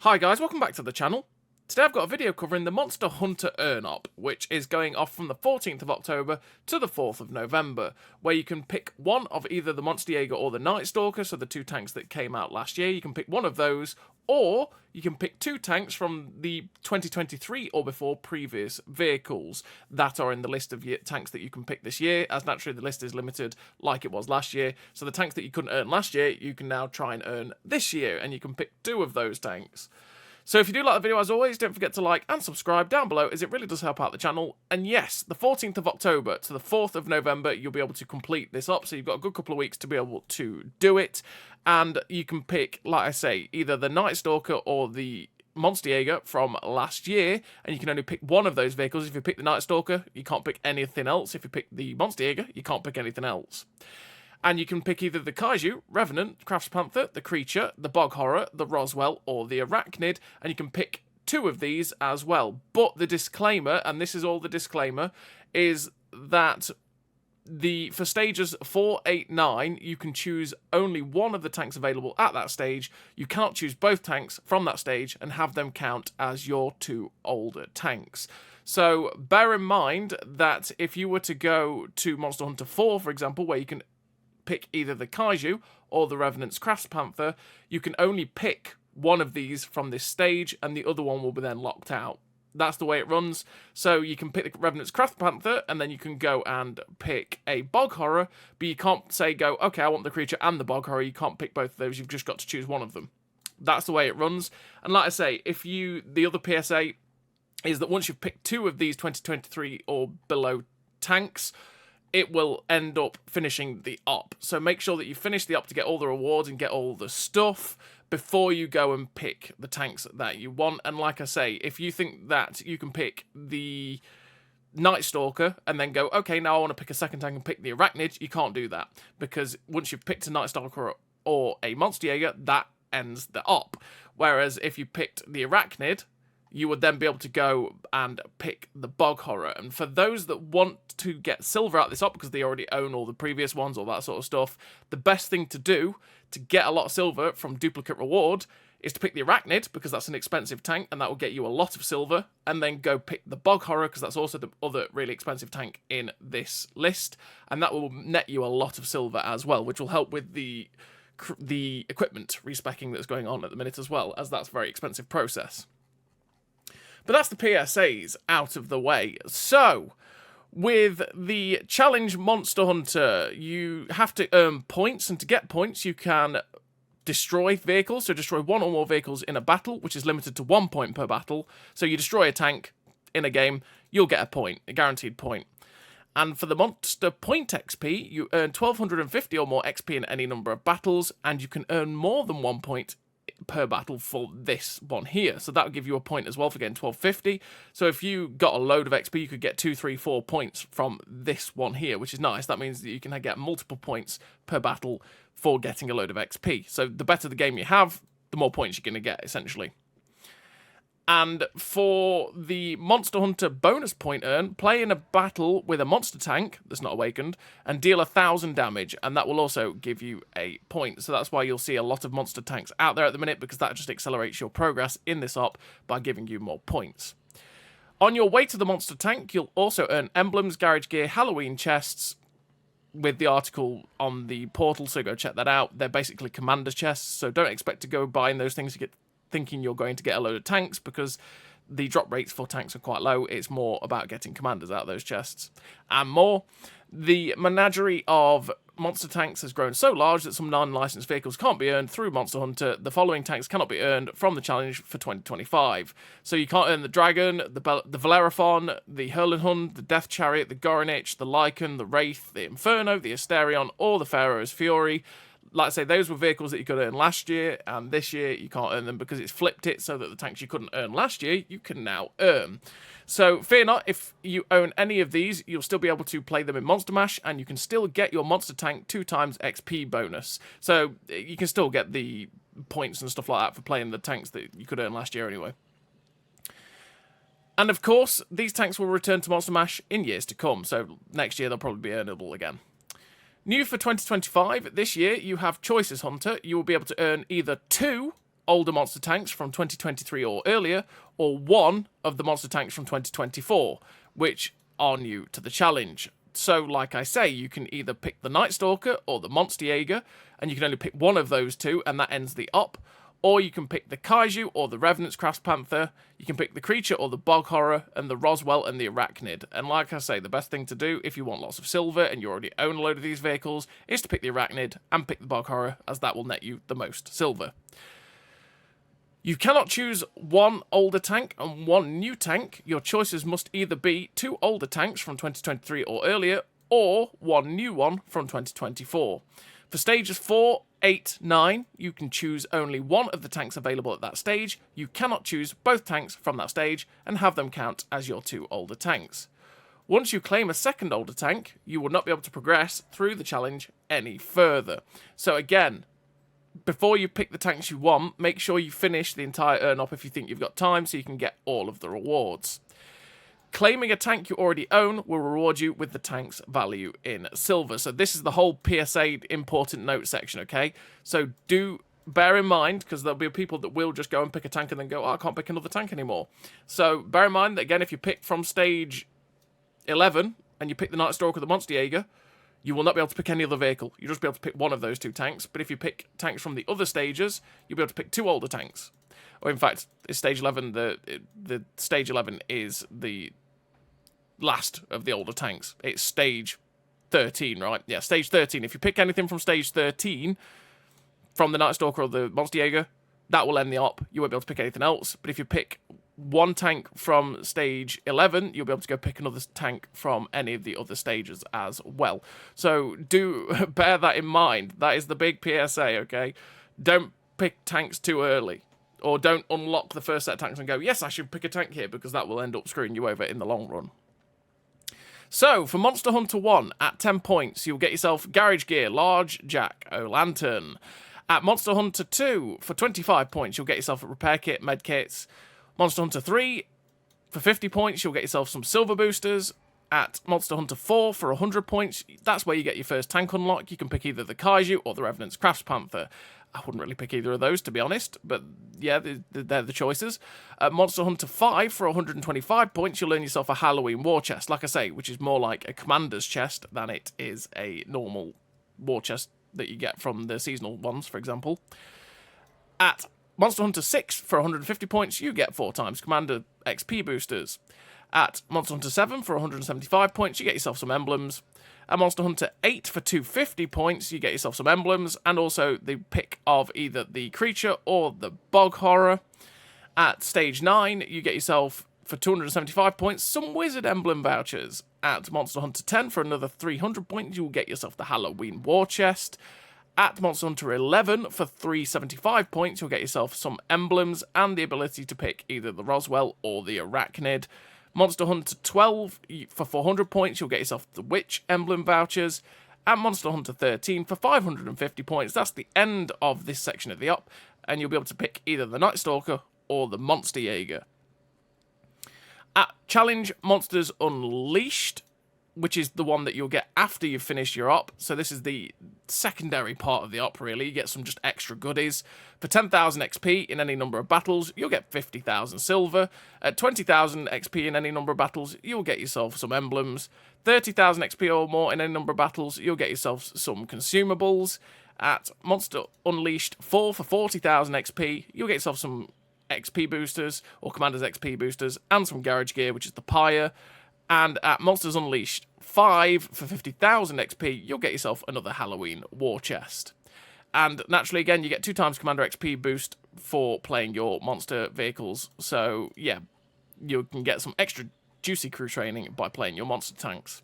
Hi guys, welcome back to the channel. Today I've got a video covering the Monster Hunter Earn-Up, which is going off from the 14th of October to the 4th of November, where you can pick one of either the Monsterjager or the Nightstalker, so the two tanks that came out last year. You can pick one of those, or you can pick two tanks from the 2023 or before previous vehicles that are in the list of tanks that you can pick this year, as naturally the list is limited like it was last year. So the tanks that you couldn't earn last year, you can now try and earn this year, and you can pick two of those tanks. So if you do like the video, as always, don't forget to like and subscribe down below, as it really does help out the channel. And yes, the 14th of October to the 4th of November, you'll be able to complete this up. So you've got a good couple of weeks to be able to do it. And you can pick, like I say, either the Nightstalker or the Monsterjager from last year, and you can only pick one of those vehicles. If you pick the Nightstalker, you can't pick anything else. If you pick the Monsterjager, you can't pick anything else. And you can pick either the Kaiju, Revenant, Krafts Panther, the Creature, the Bog Horror, the Roswell, or the Arachnid, and you can pick two of these as well. But the disclaimer, and this is all the disclaimer, is that for stages 4, 8, 9, you can choose only one of the tanks available at that stage. You cannot choose both tanks from that stage and have them count as your two older tanks. So bear in mind that if you were to go to Monster Hunter 4, for example, where you can pick either the Kaiju or the Revenant's Krafts Panther, you can only pick one of these from this stage, and the other one will be then locked out. That's the way it runs. So you can pick the Revenant's Krafts Panther, and then you can go and pick a Bog Horror, but you can't go, okay, I want the Creature and the Bog Horror. You can't pick both of those. You've just got to choose one of them. That's the way it runs. And like I say, the other PSA is that once you've picked two of these 2023 or below tanks, it will end up finishing the op. So make sure that you finish the op to get all the rewards and get all the stuff before you go and pick the tanks that you want. And like I say, if you think that you can pick the Nightstalker and then go, okay, now I want to pick a second tank and pick the Arachnid, you can't do that. Because once you've picked a Nightstalker or a Monsterjager, that ends the op. Whereas if you picked the Arachnid, you would then be able to go and pick the Bog Horror. And for those that want to get silver out of this op because they already own all the previous ones, all that sort of stuff, the best thing to do to get a lot of silver from duplicate reward is to pick the Arachnid, because that's an expensive tank and that will get you a lot of silver, and then go pick the Bog Horror, because that's also the other really expensive tank in this list, and that will net you a lot of silver as well, which will help with the equipment respecking that's going on at the minute as well, as that's a very expensive process. But that's the PSAs out of the way. So, with the Challenge Monster Hunter, you have to earn points, and to get points, you can destroy vehicles. So destroy one or more vehicles in a battle, which is limited to 1 point per battle. So you destroy a tank in a game, you'll get a point, a guaranteed point. And for the Monster Point XP, you earn 1250 or more XP in any number of battles, and you can earn more than 1 point per battle for this one here. So that'll give you a point as well for getting 1250. So if you got a load of XP, you could get 2, 3, 4 points from this one here, which is nice. That means that you can get multiple points per battle for getting a load of XP. So the better the game you have, the more points you're going to get, essentially. And for the Monster Hunter bonus point earn, play in a battle with a monster tank that's not awakened and deal 1,000 damage, and that will also give you a point. So that's why you'll see a lot of monster tanks out there at the minute, because that just accelerates your progress in this op by giving you more points. On your way to the monster tank, you'll also earn emblems, garage gear, Halloween chests, with the article on the portal, so go check that out. They're basically commander chests, so don't expect to go buying those things thinking you're going to get a load of tanks, because the drop rates for tanks are quite low. It's more about getting commanders out of those chests and more. The menagerie of monster tanks has grown so large that some non-licensed vehicles can't be earned through Monster Hunter. The following tanks cannot be earned from the challenge for 2025. So you can't earn the Dragon, the Valeraphon, the Hurlenhund, the Death Chariot, the Gorinich, the Lycan, the Wraith, the Inferno, the Asterion, or the Pharaoh's Fury. Like I say, those were vehicles that you could earn last year, and this year you can't earn them because it's flipped it so that the tanks you couldn't earn last year, you can now earn. So fear not, if you own any of these, you'll still be able to play them in Monster Mash, and you can still get your monster tank 2 times XP bonus. So you can still get the points and stuff like that for playing the tanks that you could earn last year anyway. And of course, these tanks will return to Monster Mash in years to come, so next year they'll probably be earnable again. New for 2025, this year you have Choices Hunter. You will be able to earn either 2 older monster tanks from 2023 or earlier, or one of the monster tanks from 2024, which are new to the challenge. So, like I say, you can either pick the Nightstalker or the Monsterjager, and you can only pick one of those two, and that ends the op. Or you can pick the Kaiju or the Revenant's Krafts Panther, you can pick the Creature or the Bog Horror, and the Roswell and the Arachnid. And like I say, the best thing to do if you want lots of silver and you already own a load of these vehicles is to pick the Arachnid and pick the Bog Horror, as that will net you the most silver. You cannot choose one older tank and one new tank. Your choices must either be 2 older tanks from 2023 or earlier, or one new one from 2024. For stages 4, 8, 9, you can choose only one of the tanks available at that stage. You cannot choose both tanks from that stage and have them count as your 2 older tanks. Once you claim a second older tank, you will not be able to progress through the challenge any further. So again, before you pick the tanks you want, make sure you finish the entire Earn-Up if you think you've got time, so you can get all of the rewards. Claiming a tank you already own will reward you with the tank's value in silver. So this is the whole PSA important note section, okay? So do bear in mind, because there'll be people that will just go and pick a tank and then go, oh, I can't pick another tank anymore. So bear in mind that, again, if you pick from stage 11 and you pick the Nightstalker or the Monsterjager, you will not be able to pick any other vehicle. You'll just be able to pick one of those 2 tanks. But if you pick tanks from the other stages, you'll be able to pick 2 older tanks. Or in fact, it's stage 11. The stage 11 is the last of the older tanks. It's stage 13, right? Yeah, stage 13. If you pick anything from stage 13, from the Nightstalker or the Monsterjager, that will end the op. You won't be able to pick anything else. But if you pick one tank from stage 11, you'll be able to go pick another tank from any of the other stages as well. So do bear that in mind. That is the big PSA, okay? Don't pick tanks too early. Or don't unlock the first set of tanks and go, yes, I should pick a tank here, because that will end up screwing you over in the long run. So, for Monster Hunter 1, at 10 points, you'll get yourself Garage Gear, Large Jack-O-Lantern. At Monster Hunter 2, for 25 points, you'll get yourself a Repair Kit, Med Kits. Monster Hunter 3, for 50 points, you'll get yourself some Silver Boosters. At Monster Hunter 4, for 100 points, that's where you get your first tank unlock. You can pick either the Kaiju or the Revenant's Krafts Panther. I wouldn't really pick either of those, to be honest, but yeah, they're the choices. At Monster Hunter 5, for 125 points, you'll earn yourself a Halloween war chest, like I say, which is more like a commander's chest than it is a normal war chest that you get from the seasonal ones, for example. At Monster Hunter 6, for 150 points, you get 4 times Commander XP boosters. At Monster Hunter 7, for 175 points, you get yourself some emblems. At Monster Hunter 8, for 250 points, you get yourself some emblems, and also the pick of either the Creature or the Bog Horror. At Stage 9, you get yourself, for 275 points, some Wizard Emblem vouchers. At Monster Hunter 10, for another 300 points, you will get yourself the Halloween War Chest. At Monster Hunter 11, for 375 points, you'll get yourself some emblems and the ability to pick either the Roswell or the Arachnid. Monster Hunter 12, for 400 points, you'll get yourself the Witch Emblem vouchers. At Monster Hunter 13, for 550 points, that's the end of this section of the op, and you'll be able to pick either the Nightstalker or the Monsterjager. At Challenge Monsters Unleashed, which is the one that you'll get after you've finished your op. So this is the secondary part of the op, really. You get some just extra goodies. For 10,000 XP in any number of battles, you'll get 50,000 silver. At 20,000 XP in any number of battles, you'll get yourself some emblems. 30,000 XP or more in any number of battles, you'll get yourself some consumables. At Monster Unleashed 4, for 40,000 XP, you'll get yourself some XP boosters, or Commander's XP boosters, and some Garage Gear, which is the Pyre. And at Monsters Unleashed 5, for 50,000 XP, you'll get yourself another Halloween War Chest. And naturally, again, you get 2 times Commander XP boost for playing your monster vehicles. So, yeah, you can get some extra juicy crew training by playing your monster tanks.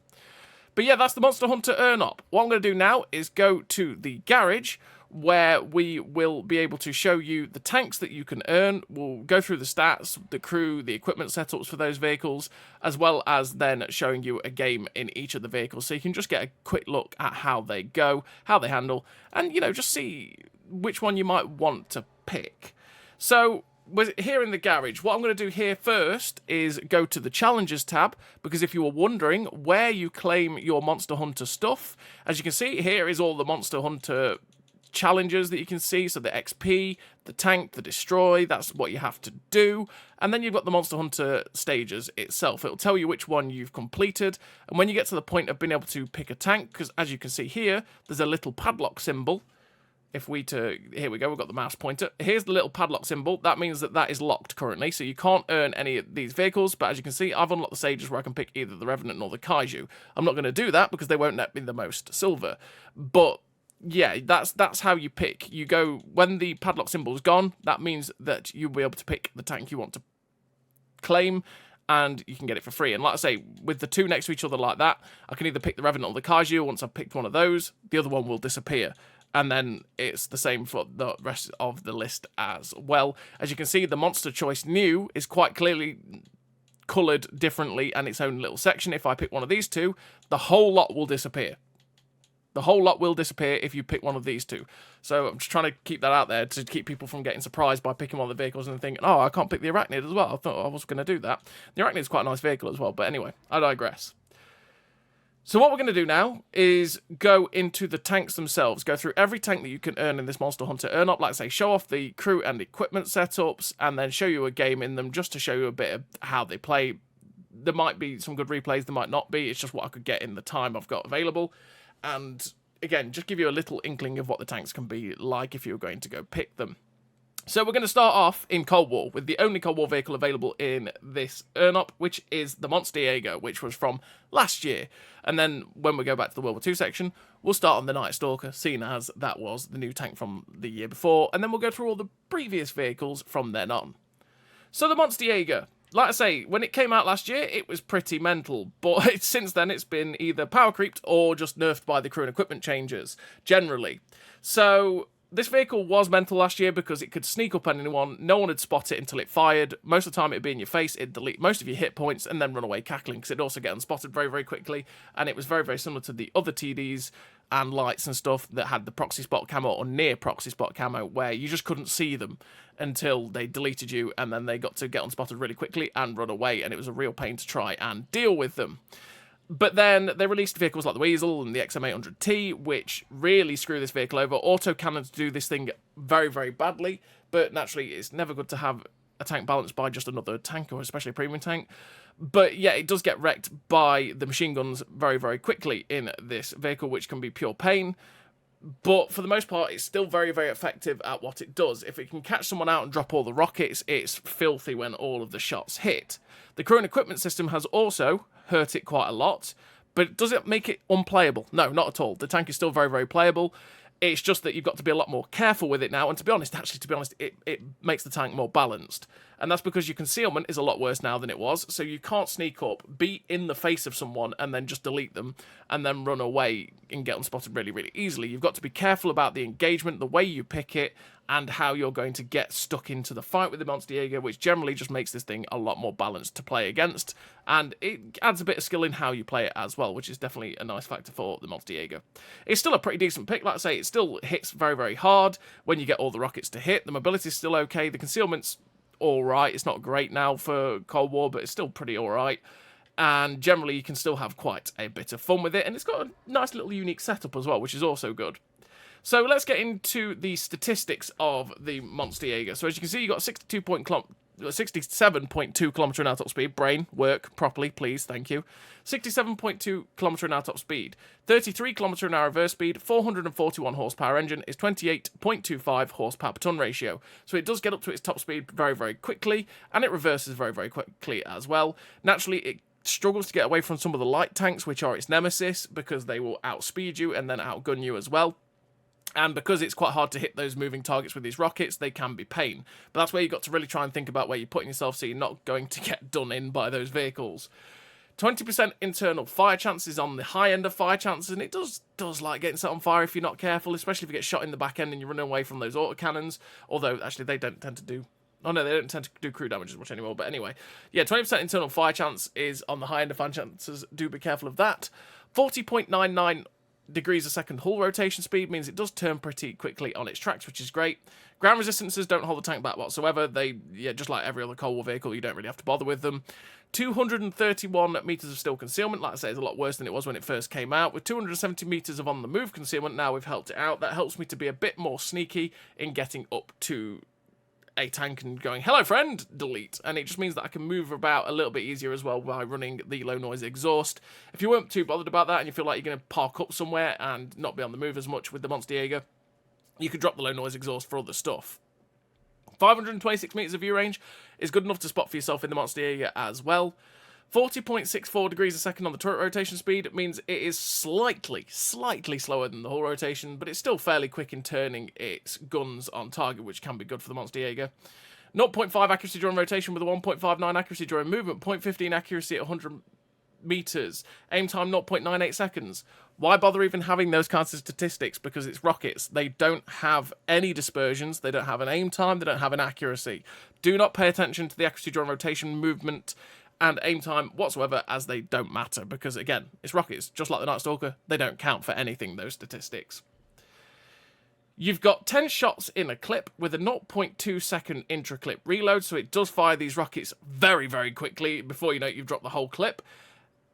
But yeah, that's the Monster Hunter Earn-Up. What I'm going to do now is go to the garage, where we will be able to show you the tanks that you can earn. We'll go through the stats, the crew, the equipment setups for those vehicles, as well as then showing you a game in each of the vehicles, so you can just get a quick look at how they go, how they handle, and, you know, just see which one you might want to pick. So, we're here in the garage. What I'm going to do here first is go to the Challenges tab, because if you were wondering where you claim your Monster Hunter stuff, as you can see, here is all the Monster Hunter challenges that you can see, so the XP, the tank, the destroy, that's what you have to do. And then you've got the Monster Hunter stages itself. It'll tell you which one you've completed. And when you get to the point of being able to pick a tank, because as you can see here, there's a little padlock symbol. If we here we go, we've got the mouse pointer. Here's the little padlock symbol. That means that that is locked currently, so you can't earn any of these vehicles. But as you can see, I've unlocked the stages where I can pick either the Revenant or the Kaiju. I'm not going to do that because they won't net me the most silver. But yeah, that's how you pick. You go, when the padlock symbol is gone, that means that you'll be able to pick the tank you want to claim, and you can get it for free. And like I say, with the two next to each other like that, I can either pick the Revenant or the Kaiju. Once I've picked one of those, the other one will disappear. And then it's the same for the rest of the list as well. As you can see, the Monster Choice New is quite clearly coloured differently and its own little section. If I pick one of these two, the whole lot will disappear. The whole lot will disappear if you pick one of these two. So I'm just trying to keep that out there to keep people from getting surprised by picking one of the vehicles and thinking, oh, I can't pick the Arachnid as well. I thought I was going to do that. The Arachnid is quite a nice vehicle as well. But anyway, I digress. So what we're going to do now is go into the tanks themselves, go through every tank that you can earn in this Monster Hunter Earn-Up, like I say, show off the crew and equipment setups, and then show you a game in them just to show you a bit of how they play. There might be some good replays, there might not be, it's just what I could get in the time I've got available. And again, just give you a little inkling of what the tanks can be like if you're going to go pick them. So we're going to start off in Cold War with the only Cold War vehicle available in this Earn-Up, which is the Monsterjager, which was from last year. And then when we go back to the World War II section, we'll start on the Nightstalker, seeing as that was the new tank from the year before. And then we'll go through all the previous vehicles from then on. So the Monsterjager, like I say, when it came out last year, it was pretty mental. But since then, it's been either power creeped or just nerfed by the crew and equipment changes, generally. So this vehicle was mental last year because it could sneak up on anyone, no one would spot it until it fired. Most of the time it'd be in your face, it'd delete most of your hit points and then run away cackling because it'd also get unspotted very, very quickly. And it was very, very similar to the other TDs and lights and stuff that had the proxy spot camo or near proxy spot camo, where you just couldn't see them until they deleted you and then they got to get unspotted really quickly and run away, and it was a real pain to try and deal with them. But then they released vehicles like the Weasel and the XM800T, which really screw this vehicle over. Autocannons do this thing very, very badly, but naturally it's never good to have a tank balanced by just another tank, or especially a premium tank. But yeah, it does get wrecked by the machine guns very, very quickly in this vehicle, which can be pure pain. But for the most part, it's still very, very effective at what it does. If it can catch someone out and drop all the rockets, it's filthy when all of the shots hit. The crew and equipment system has also hurt it quite a lot, but does it make it unplayable? No, not at all. The tank is still very, very playable. It's just that you've got to be a lot more careful with it now, and to be honest, it makes the tank more balanced. And that's because your concealment is a lot worse now than it was, so you can't sneak up, be in the face of someone, and then just delete them, and then run away and get unspotted really, really easily. You've got to be careful about the engagement, the way you pick it, and how you're going to get stuck into the fight with the Monsterjager, which generally just makes this thing a lot more balanced to play against, and it adds a bit of skill in how you play it as well, which is definitely a nice factor for the Monsterjager. It's still a pretty decent pick, like I say, it still hits very, very hard when you get all the rockets to hit. The mobility is still okay, the concealment's alright, it's not great now for Cold War, but it's still pretty alright. And generally you can still have quite a bit of fun with it, and it's got a nice little unique setup as well, which is also good. So let's get into the statistics of the Monsterjager. So as you can see, you've got 67.2 kilometer an hour top speed. Brain, work properly, please, thank you. 67.2 kilometer an hour top speed. 33 kilometer an hour reverse speed. 441 horsepower engine is 28.25 horsepower per ton ratio. So it does get up to its top speed very, very quickly, and it reverses very, very quickly as well. Naturally, it struggles to get away from some of the light tanks, which are its nemesis, because they will outspeed you and then outgun you as well. And because it's quite hard to hit those moving targets with these rockets, they can be pain. But that's where you've got to really try and think about where you're putting yourself so you're not going to get done in by those vehicles. 20% internal fire chances on the high end of fire chances, and it does like getting set on fire if you're not careful, especially if you get shot in the back end and you're running away from those autocannons. Although, actually, they don't tend to do... Oh no, they don't tend to do crew damage as much anymore, but anyway. Yeah, 20% internal fire chance is on the high end of fire chances. Do be careful of that. 40.99 degrees a second hull rotation speed means it does turn pretty quickly on its tracks, which is great. Ground resistances don't hold the tank back whatsoever. Just like every other Cold War vehicle, you don't really have to bother with them. 231 meters of still concealment, like I say, is a lot worse than it was when it first came out. With 270 meters of on the move concealment, now we've helped it out. That helps me to be a bit more sneaky in getting up to a tank and going, hello friend, delete. And it just means that I can move about a little bit easier as well by running the low noise exhaust. If you weren't too bothered about that and you feel like you're going to park up somewhere and not be on the move as much with the Monsterjager, you could drop the low noise exhaust for other stuff. 526 meters of view range is good enough to spot for yourself in the Monsterjager as well. 40.64 degrees a second on the turret rotation speed means it is slightly slower than the hull rotation, but it's still fairly quick in turning its guns on target, which can be good for the Monsterjager. 0.5 accuracy during rotation with a 1.59 accuracy during movement, 0.15 accuracy at 100 meters, aim time 0.98 seconds. Why bother even having those kinds of statistics? Because it's rockets. They don't have any dispersions, they don't have an aim time, they don't have an accuracy. Do not pay attention to the accuracy during rotation, movement, and aim time whatsoever, as they don't matter, because again, it's rockets, just like the Nightstalker, they don't count for anything, those statistics. You've got 10 shots in a clip with a 0.2 second intra-clip reload, so it does fire these rockets very, very quickly. Before you know it, you've dropped the whole clip.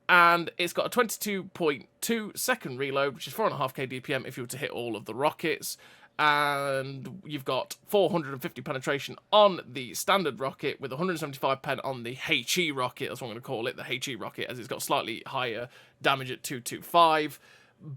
And it's got a 22.2 second reload, which is 4.5k DPM if you were to hit all of the rockets. And you've got 450 penetration on the standard rocket with 175 pen on the HE rocket. That's what I'm going to call it, the HE rocket, as it's got slightly higher damage at 225,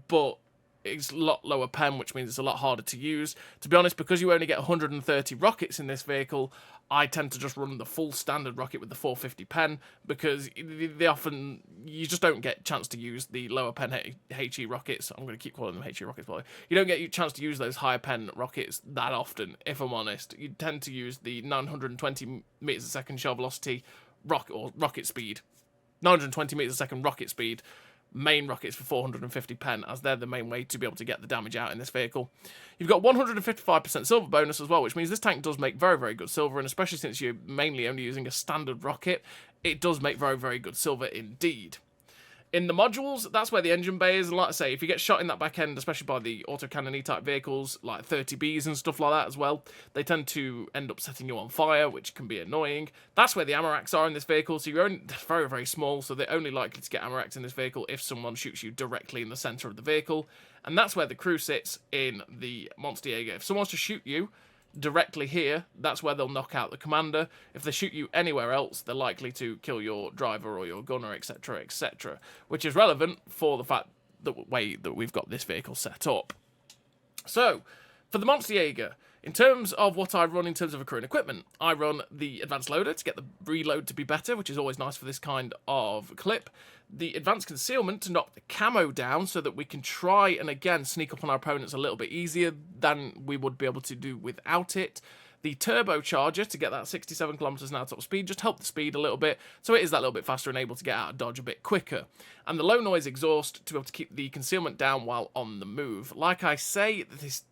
but it's a lot lower pen, which means it's a lot harder to use. To be honest, because you only get 130 rockets in this vehicle, I tend to just run the full standard rocket with the 450 pen, because you just don't get a chance to use the lower pen HE rockets. I'm going to keep calling them HE rockets, by the way. You don't get a chance to use those higher pen rockets that often, if I'm honest. You tend to use the 920 meters a second shell velocity rocket speed. 920 meters a second rocket speed. Main rockets for 450 pen, as they're the main way to be able to get the damage out in this vehicle. You've got 155% silver bonus as well, which means this tank does make very, very good silver, and especially since you're mainly only using a standard rocket, it does make very, very good silver indeed. In the modules, that's where the engine bay is, and like I say, if you get shot in that back end, especially by the autocannon type vehicles, like 30Bs and stuff like that as well, they tend to end up setting you on fire, which can be annoying. That's where the ammo racks are in this vehicle, so they're very, very small, so they're only likely to get ammo racks in this vehicle if someone shoots you directly in the centre of the vehicle, and that's where the crew sits in the Monsterjager. If someone wants to shoot you directly here, that's where they'll knock out the commander. If they shoot you anywhere else, they're likely to kill your driver or your gunner, etc., etc., which is relevant for the fact the way that we've got this vehicle set up. So, for the Monsterjager, in terms of what I run in terms of a crew and equipment, I run the advanced loader to get the reload to be better, which is always nice for this kind of clip. The advanced concealment to knock the camo down so that we can try and again sneak up on our opponents a little bit easier than we would be able to do without it. The turbocharger to get that 67 kilometers an hour top speed, just help the speed a little bit, so it is that little bit faster and able to get out of dodge a bit quicker. And the low noise exhaust to be able to keep the concealment down while on the move. Like I say, this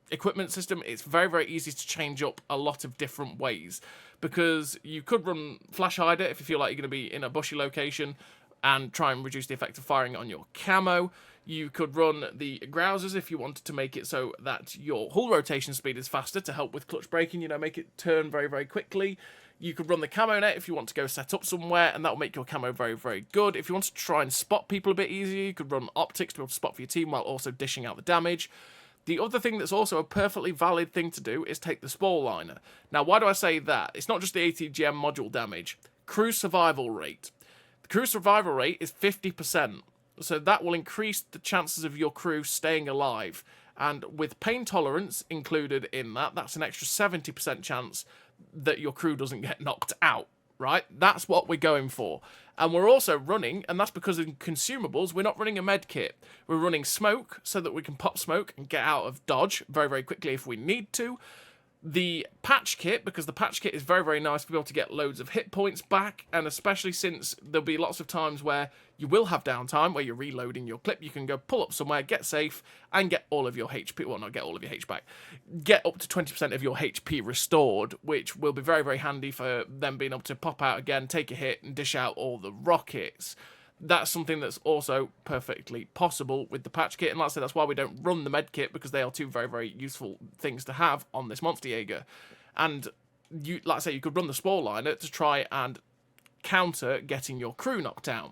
equipment system, it's very, very easy to change up a lot of different ways, because you could run flash hider if you feel like you're going to be in a bushy location and try and reduce the effect of firing on your camo. You could run the grousers if you wanted to make it so that your hull rotation speed is faster to help with clutch braking, make it turn very, very quickly. You could run the camo net if you want to go set up somewhere, and that will make your camo very, very good. If you want to try and spot people a bit easier, you could run optics to be able to spot for your team while also dishing out the damage. The other thing that's also a perfectly valid thing to do is take the spore liner. Now, why do I say that? It's not just the ATGM module damage. Crew survival rate. The crew survival rate is 50%, so that will increase the chances of your crew staying alive. And with pain tolerance included in that, that's an extra 70% chance that your crew doesn't get knocked out, right? That's what we're going for. And we're also running, and that's because in consumables, we're not running a med kit. We're running smoke so that we can pop smoke and get out of dodge very, very quickly if we need to. The patch kit, because the patch kit is very, very nice to be able to get loads of hit points back, and especially since there'll be lots of times where you will have downtime, where you're reloading your clip, you can go pull up somewhere, get safe, and get all of your HP, well, not get all of your HP back, get up to 20% of your HP restored, which will be very, very handy for them being able to pop out again, take a hit, and dish out all the rockets. That's something that's also perfectly possible with the patch kit, and like I said, that's why we don't run the med kit, because they are two very, very useful things to have on this Monsterjager. And you, like I say, you could run the spore liner to try and counter getting your crew knocked down.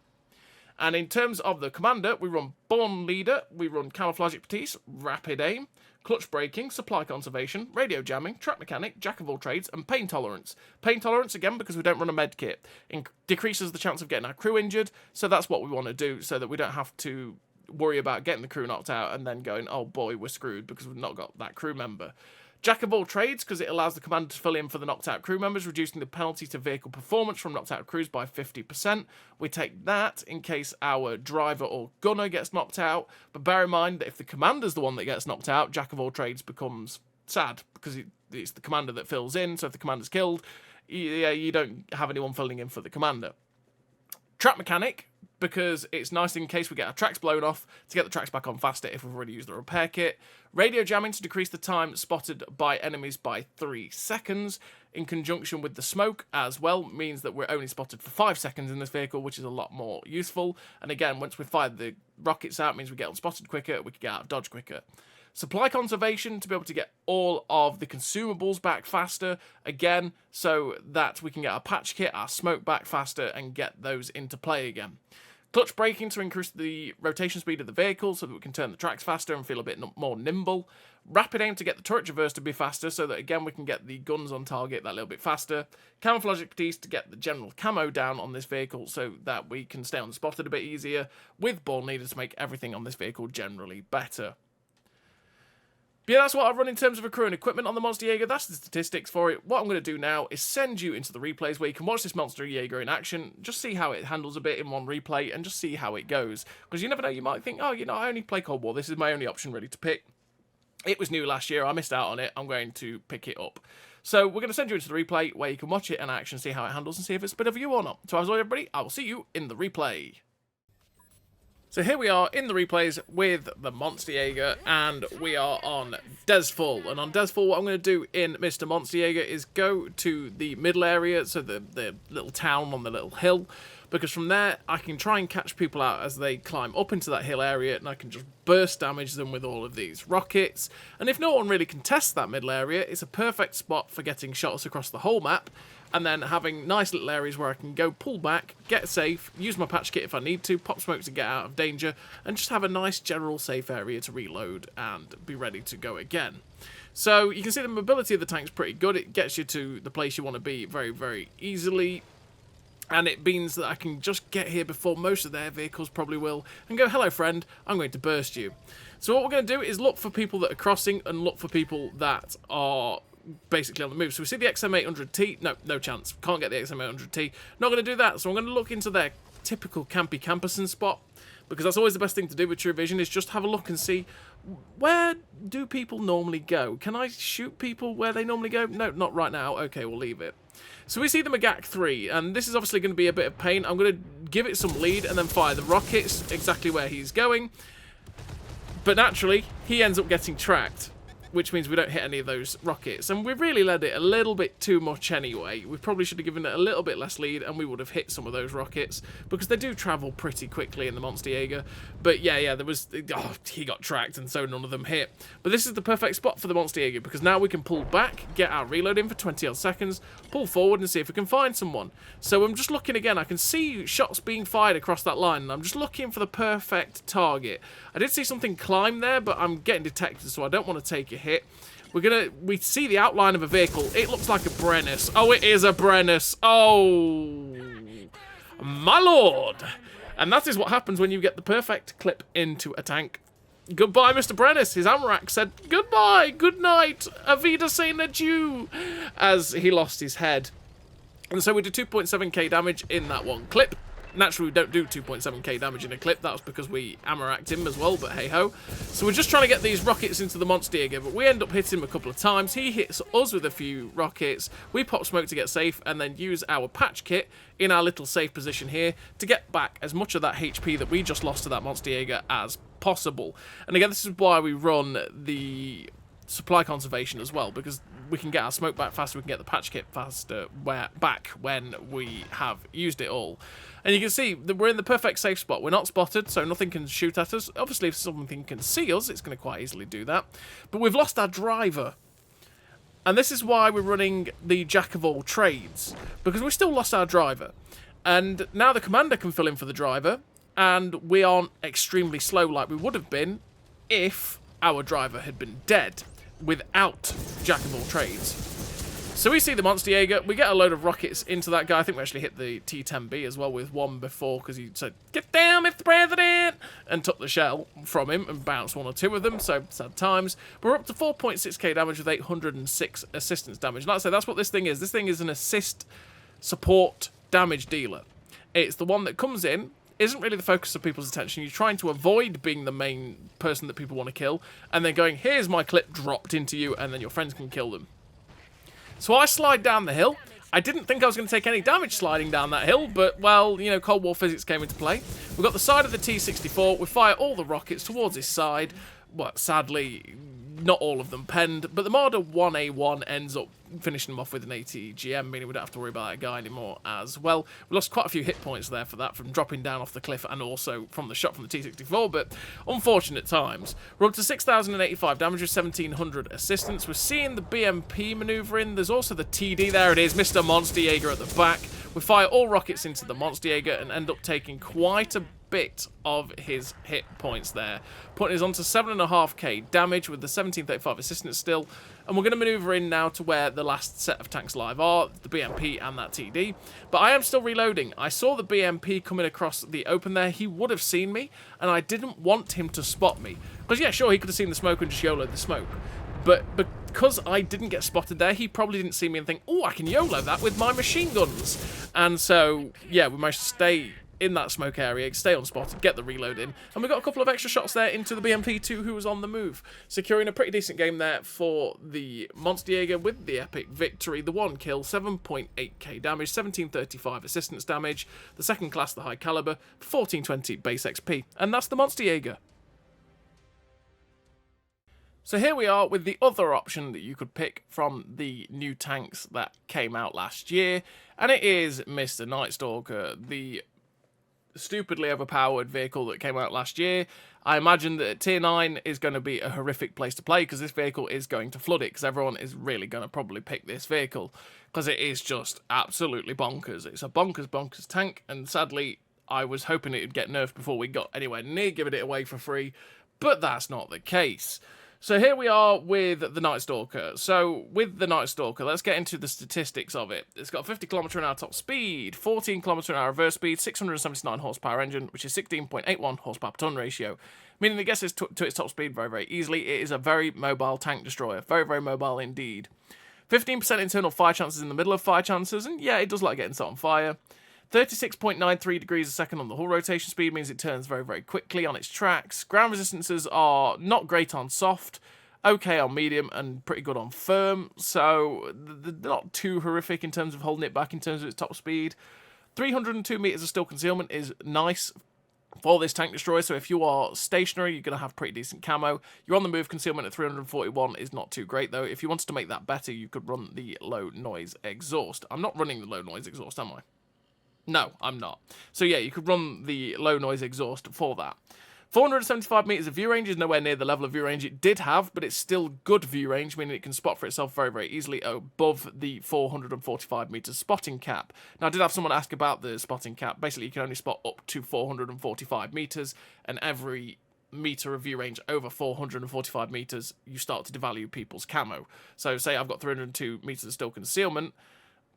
And in terms of the commander, we run Born Leader, we run Camouflage Expertise, Rapid Aim, clutch braking, supply conservation, radio jamming, track mechanic, jack of all trades, and pain tolerance. Pain tolerance, again, because we don't run a med kit, decreases the chance of getting our crew injured, so that's what we want to do, so that we don't have to worry about getting the crew knocked out and then going, oh boy, we're screwed because we've not got that crew member. Jack of all trades, because it allows the commander to fill in for the knocked out crew members, reducing the penalty to vehicle performance from knocked out crews by 50%. We take that in case our driver or gunner gets knocked out, but bear in mind that if the commander's the one that gets knocked out, Jack of all trades becomes sad, because it's the commander that fills in, so if the commander's killed, you don't have anyone filling in for the commander. Track mechanic, because it's nice in case we get our tracks blown off to get the tracks back on faster if we've already used the repair kit. Radio jamming to decrease the time spotted by enemies by 3 seconds, in conjunction with the smoke as well, means that we're only spotted for 5 seconds in this vehicle, which is a lot more useful. And again, once we fire the rockets out, means we get unspotted quicker, we can get out of dodge quicker. Supply conservation to be able to get all of the consumables back faster, again, so that we can get our patch kit, our smoke back faster, and get those into play again. Clutch braking to increase the rotation speed of the vehicle so that we can turn the tracks faster and feel a bit more nimble. Rapid aim to get the turret traverse to be faster so that, again, we can get the guns on target that little bit faster. Camouflage expertise to get the general camo down on this vehicle so that we can stay unspotted a bit easier, with ball needed to make everything on this vehicle generally better. But yeah, that's what I've run in terms of a crew and equipment on the Monsterjager. That's the statistics for it. What I'm going to do now is send you into the replays where you can watch this Monsterjager in action, just see how it handles a bit in one replay, and just see how it goes. Because you never know, you might think, oh, you know, I only play Cold War. This is my only option really to pick. It was new last year. I missed out on it. I'm going to pick it up. So we're going to send you into the replay where you can watch it in action, see how it handles, and see if it's a bit of you or not. So as always, everybody, I will see you in the replay. So here we are in the replays with the Monsterjager, and we are on Desfall. And on Desfall, what I'm going to do in Mr. Monsterjager is go to the middle area, so the little town on the little hill, because from there I can try and catch people out as they climb up into that hill area, and I can just burst damage them with all of these rockets. And if no one really contests that middle area, it's a perfect spot for getting shots across the whole map, and then having nice little areas where I can go pull back, get safe, use my patch kit if I need to, pop smoke to get out of danger, and just have a nice general safe area to reload and be ready to go again. So you can see the mobility of the tank's pretty good. It gets you to the place you want to be very, very easily. And it means that I can just get here before most of their vehicles probably will, and go, hello friend, I'm going to burst you. So what we're going to do is look for people that are crossing, and look for people that are basically on the move. So we see the XM800T. No chance. Can't get the XM800T. Not going to do that. So I'm going to look into their typical campy camperson spot, because that's always the best thing to do with True Vision, is just have a look and see, where do people normally go? Can I shoot people where they normally go? No, not right now. Okay, we'll leave it. So we see the Magak 3, and this is obviously going to be a bit of pain. I'm going to give it some lead and then fire the rockets exactly where he's going. But naturally, he ends up getting tracked, which means we don't hit any of those rockets. And we really led it a little bit too much anyway. We probably should have given it a little bit less lead, and we would have hit some of those rockets, because they do travel pretty quickly in the Monsterjager. But yeah, there was... Oh, he got tracked, and so none of them hit. But this is the perfect spot for the Monsterjager, because now we can pull back, get our reload in for 20 odd seconds, pull forward and see if we can find someone. So I'm just looking again. I can see shots being fired across that line, and I'm just looking for the perfect target. I did see something climb there, but I'm getting detected, so I don't want to take a hit. We see the outline of a vehicle. It looks like a Brennus. Oh, it is a Brennus. Oh, my lord. And that is what happens when you get the perfect clip into a tank. Goodbye, Mr. Brennus. His Amrak said goodbye, good night, Avida Saint Adieu, as he lost his head. And so we did 2.7k damage in that one clip. Naturally, we don't do 2.7k damage in a clip. That was because we Amaracked him as well, but hey-ho. So we're just trying to get these rockets into the Monsterjager, but we end up hitting him a couple of times. He hits us with a few rockets. We pop smoke to get safe, and then use our patch kit in our little safe position here to get back as much of that HP that we just lost to that Monsterjager as possible. And again, this is why we run the supply conservation as well, because we can get our smoke back faster, we can get the patch kit faster back when we have used it all. And you can see that we're in the perfect safe spot. We're not spotted, so nothing can shoot at us. Obviously, if something can see us, it's going to quite easily do that. But we've lost our driver. And this is why we're running the jack of all trades, because we still lost our driver. And now the commander can fill in for the driver, and we aren't extremely slow like we would have been if our driver had been dead without Jack of all trades. So we see the Monsterjager, we get a load of rockets into that guy. I think we actually hit the T-10B as well with one before, because he said, "Get down, Mr. President!" and took the shell from him and bounced one or two of them, so sad times. But we're up to 4.6k damage with 806 assistance damage. Like I say, that's what this thing is. This thing is an assist support damage dealer. It's the one that comes in, isn't really the focus of people's attention. You're trying to avoid being the main person that people want to kill, and then going, "Here's my clip dropped into you," and then your friends can kill them. So I slide down the hill. I didn't think I was going to take any damage sliding down that hill, but, well, you know, Cold War physics came into play. We've got the side of the T-64. We fire all the rockets towards his side. Well, sadly, not all of them penned, but the Marder 1A1 ends up finishing him off with an ATGM, meaning we don't have to worry about that guy anymore as well. We lost quite a few hit points there for that, from dropping down off the cliff and also from the shot from the T-64, but unfortunate times. We're up to 6,085 damage with 1,700 assistance. We're seeing the BMP manoeuvre in. There's also the TD. There it is, Mr. Monsterjager at the back. We fire all rockets into the Monsterjager and end up taking quite a bit of his hit points there, putting us onto 7.5k damage with the 1735 assistance still. And we're going to manoeuvre in now to where the last set of tanks live are, the BMP and that TD. But I am still reloading. I saw the BMP coming across the open there. He would have seen me, and I didn't want him to spot me. Because, yeah, sure, he could have seen the smoke and just YOLO'd the smoke. But because I didn't get spotted there, he probably didn't see me and think, "Oh, I can YOLO that with my machine guns." And so, yeah, we managed to stay in that smoke area, stay on spot, get the reload in, and we got a couple of extra shots there into the BMP2 who was on the move, securing a pretty decent game there for the Monsterjager with the epic victory. The one kill, 7.8k damage, 1735 assistance damage, the second class, the high caliber, 1420 base XP, and that's the Monsterjager. So here we are with the other option that you could pick from the new tanks that came out last year, and it is Mr. Nightstalker, the stupidly overpowered vehicle that came out last year. I imagine that Tier 9 is going to be a horrific place to play, because this vehicle is going to flood it, because everyone is really going to probably pick this vehicle, because it is just absolutely bonkers. It's a bonkers tank, and sadly, I was hoping it would get nerfed before we got anywhere near giving it away for free, but that's not the case. So here we are with the Nightstalker. So with the Nightstalker, let's get into the statistics of it. It's got a 50 km/h top speed, 14 km/h reverse speed, 679 horsepower engine, which is 16.81 horsepower per ton ratio, meaning it gets to its top speed very, very easily. It is a very mobile tank destroyer. Very, very mobile indeed. 15% internal fire chances in the middle of fire chances, and yeah, it does like getting set on fire. 36.93 degrees a second on the hull rotation speed means it turns very, very quickly on its tracks. Ground resistances are not great on soft, okay on medium, and pretty good on firm, so they're not too horrific in terms of holding it back in terms of its top speed. 302 meters of still concealment is nice for this tank destroyer, so if you are stationary, you're going to have pretty decent camo. You're on the move, concealment at 341 is not too great, though. If you wanted to make that better, you could run the low noise exhaust. I'm not running the low noise exhaust, am I? No, I'm not. So yeah, you could run the low noise exhaust for that. 475 meters of view range is nowhere near the level of view range it did have, but it's still good view range, meaning it can spot for itself very, very easily above the 445 meters spotting cap. Now, I did have someone ask about the spotting cap. Basically, you can only spot up to 445 meters, and every meter of view range over 445 meters, you start to devalue people's camo. So say I've got 302 meters of still concealment,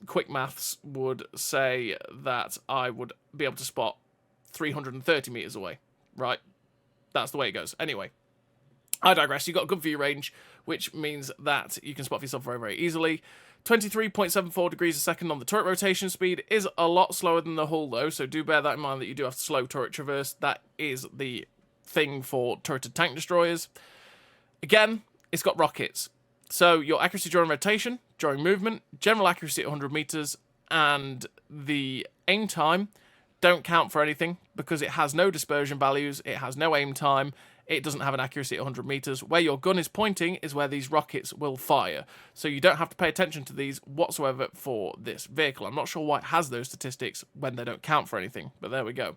quick maths would say that I would be able to spot 330 meters away, right? That's the way it goes. Anyway, I digress. You've got a good view range, which means that you can spot for yourself very, very easily. 23.74 degrees a second on the turret rotation speed is a lot slower than the hull, though, so do bear that in mind that you do have to slow turret traverse. That is the thing for turreted tank destroyers. Again, it's got rockets. So your accuracy during rotation, during movement, general accuracy at 100 meters, and the aim time don't count for anything because it has no dispersion values, it has no aim time, it doesn't have an accuracy at 100 meters. Where your gun is pointing is where these rockets will fire. So you don't have to pay attention to these whatsoever for this vehicle. I'm not sure why it has those statistics when they don't count for anything, but there we go.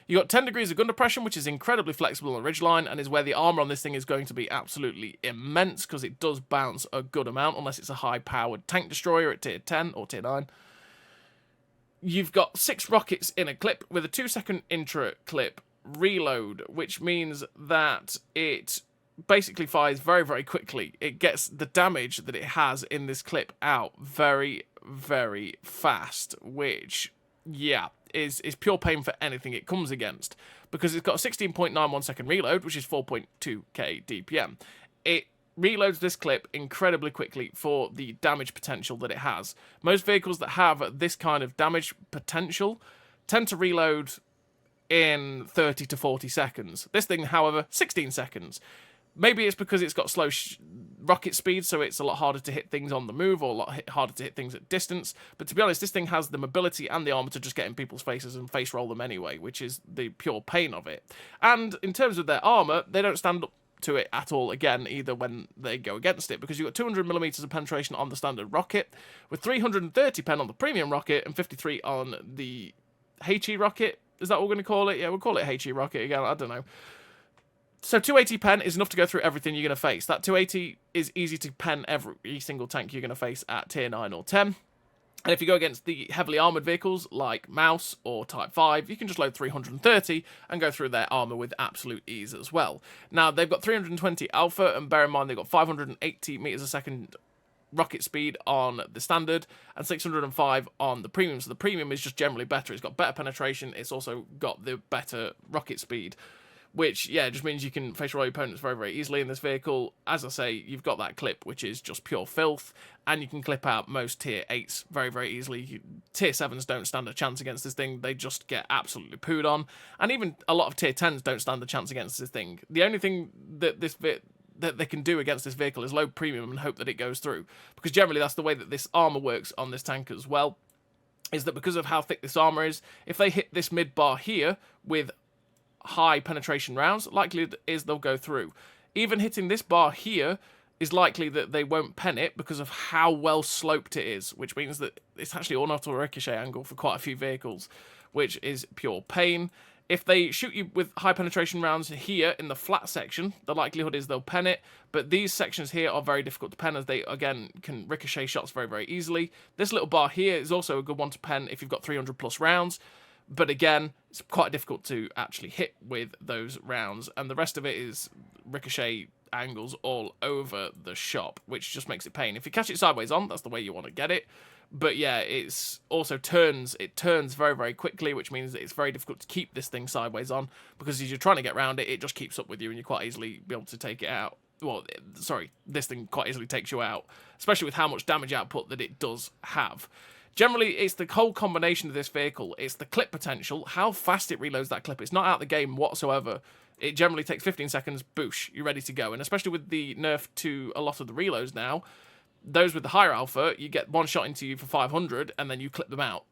You got 10 degrees of gun depression, which is incredibly flexible on the ridgeline, and is where the armor on this thing is going to be absolutely immense, because it does bounce a good amount, unless it's a high-powered tank destroyer at tier 10 or tier 9. You've got 6 rockets in a clip with a 2-second intra-clip reload, which means that it basically fires very, very quickly. It gets the damage that it has in this clip out very, very fast, which, yeah, is pure pain for anything it comes against, because it's got a 16.91 second reload, which is 4.2k DPM. It reloads this clip incredibly quickly for the damage potential that it has. Most vehicles that have this kind of damage potential tend to reload in 30 to 40 seconds. This thing, however, 16 seconds. Maybe it's because it's got slow rocket speed, so it's a lot harder to hit things on the move, or a lot harder to hit things at distance. But to be honest, this thing has the mobility and the armor to just get in people's faces and face roll them anyway, which is the pure pain of it. And in terms of their armor, they don't stand up to it at all again, either when they go against it, because you've got 200mm of penetration on the standard rocket, with 330 pen on the premium rocket, and 53 on the HE rocket. Is that what we're going to call it? Yeah, we'll call it HE rocket again, I don't know. So 280 pen is enough to go through everything you're going to face. That 280 is easy to pen every single tank you're going to face at tier 9 or 10. And if you go against the heavily armoured vehicles like Mouse or Type 5, you can just load 330 and go through their armour with absolute ease as well. Now, they've got 320 alpha, and bear in mind they've got 580 meters a second rocket speed on the standard and 605 on the premium. So the premium is just generally better. It's got better penetration. It's also got the better rocket speed, which, yeah, just means you can face roll your opponents very, very easily in this vehicle. As I say, you've got that clip, which is just pure filth, and you can clip out most tier 8s very, very easily. Tier 7s don't stand a chance against this thing. They just get absolutely pooed on. And even a lot of tier 10s don't stand a chance against this thing. The only thing that that they can do against this vehicle is load premium and hope that it goes through, because generally that's the way that this armor works on this tank as well, is that because of how thick this armor is, if they hit this mid bar here with high penetration rounds, likely is they'll go through. Even hitting this bar here is likely that they won't pen it because of how well sloped it is, which means that it's actually all auto ricochet angle for quite a few vehicles, which is pure pain. If they shoot you with high penetration rounds here in the flat section, the likelihood is they'll pen it, but these sections here are very difficult to pen, as they, again, can ricochet shots very, very easily. This little bar here is also a good one to pen if you've got 300 plus rounds, but again, it's quite difficult to actually hit with those rounds, and the rest of it is ricochet angles all over the shop, which just makes it pain. If you catch it sideways on, that's the way you want to get it. But yeah, it's also turns very, very quickly, which means that it's very difficult to keep this thing sideways on, because as you're trying to get around it, it just keeps up with you, and you quite easily be able to take it out. Well, sorry, this thing quite easily takes you out, especially with how much damage output that it does have. Generally, it's the whole combination of this vehicle. It's the clip potential, how fast it reloads that clip. It's not out of the game whatsoever. It generally takes 15 seconds, boosh, you're ready to go. And especially with the nerf to a lot of the reloads now, those with the higher alpha, you get one shot into you for 500, and then you clip them out.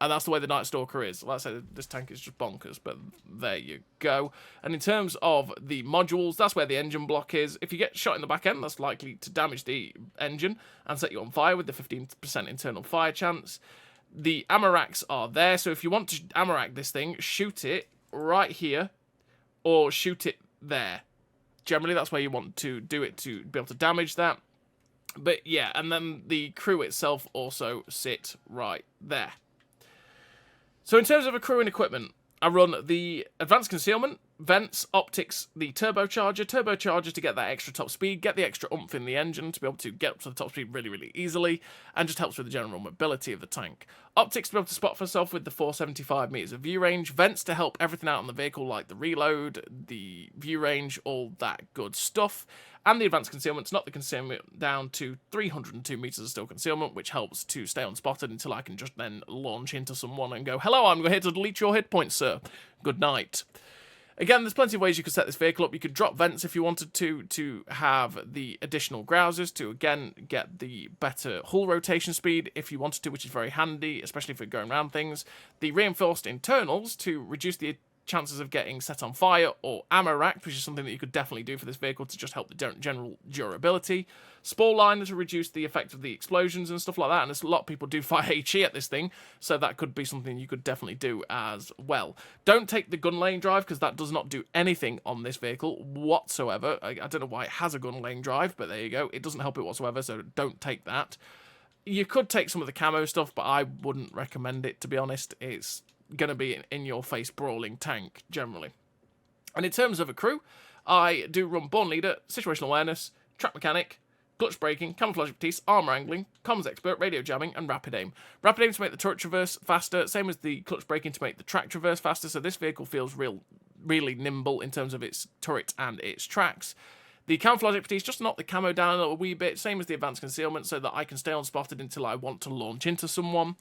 And that's the way the Nightstalker is. Like I said, this tank is just bonkers, but there you go. And in terms of the modules, that's where the engine block is. If you get shot in the back end, that's likely to damage the engine and set you on fire with the 15% internal fire chance. The ammo racks are there, so if you want to ammo rack this thing, shoot it right here or shoot it there. Generally, that's where you want to do it to be able to damage that. But yeah, and then the crew itself also sit right there. So in terms of a crew and equipment, I run the advanced concealment, vents, optics, the turbocharger to get that extra top speed, get the extra oomph in the engine to be able to get up to the top speed really, really easily, and just helps with the general mobility of the tank. Optics to be able to spot for yourself with the 475 meters of view range, vents to help everything out on the vehicle like the reload, the view range, all that good stuff. And the advanced concealment to knock the concealment down to 302 meters of still concealment, which helps to stay unspotted until I can just then launch into someone and go, "Hello, I'm here to delete your hit points, sir. Good night." Again, there's plenty of ways you could set this vehicle up. You could drop vents if you wanted to have the additional grousers to, again, get the better hull rotation speed if you wanted to, which is very handy, especially for going around things. The reinforced internals to reduce the chances of getting set on fire, or ammo racked, which is something that you could definitely do for this vehicle to just help the general durability. Spore liner to reduce the effect of the explosions and stuff like that, and there's a lot of people do fire HE at this thing, so that could be something you could definitely do as well. Don't take the gun laying drive, because that does not do anything on this vehicle whatsoever. I don't know why it has a gun laying drive, but there you go. It doesn't help it whatsoever, so don't take that. You could take some of the camo stuff, but I wouldn't recommend it, to be honest. It's going to be an in-your-face brawling tank, generally. And in terms of a crew, I do run Born Leader, Situational Awareness, Track Mechanic, Clutch Braking, Camouflage Expertise, Armour Angling, Comms Expert, Radio Jamming, and Rapid Aim. Rapid Aim to make the turret traverse faster, same as the Clutch Braking to make the track traverse faster, so this vehicle feels really nimble in terms of its turret and its tracks. The Camouflage Expertise just to knock the camo down a little wee bit, same as the Advanced Concealment, so that I can stay unspotted until I want to launch into someone.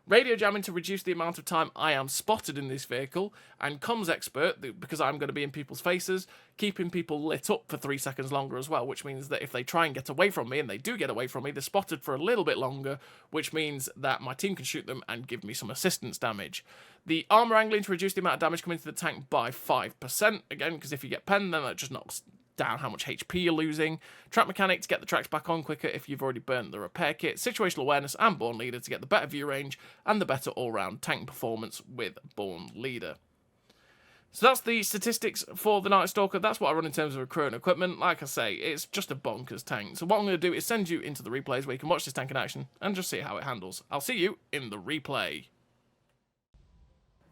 Radio Jamming to reduce the amount of time I am spotted in this vehicle, and Comms Expert, because I'm going to be in people's faces, keeping people lit up for 3 seconds longer as well, which means that if they try and get away from me, and they do get away from me, they're spotted for a little bit longer, which means that my team can shoot them and give me some assistance damage. The Armour Angling to reduce the amount of damage coming into the tank by 5%, again, because if you get penned, then that just knocks down how much HP you're losing. Track Mechanic to get the tracks back on quicker if you've already burnt the repair kit. Situational Awareness and Born Leader to get the better view range and the better all-round tank performance with Born Leader. So that's the statistics for the Nightstalker. That's what I run in terms of recruit and equipment. Like I say, it's just a bonkers tank. So what I'm going to do is send you into the replays where you can watch this tank in action and just see how it handles. I'll see you in the replay.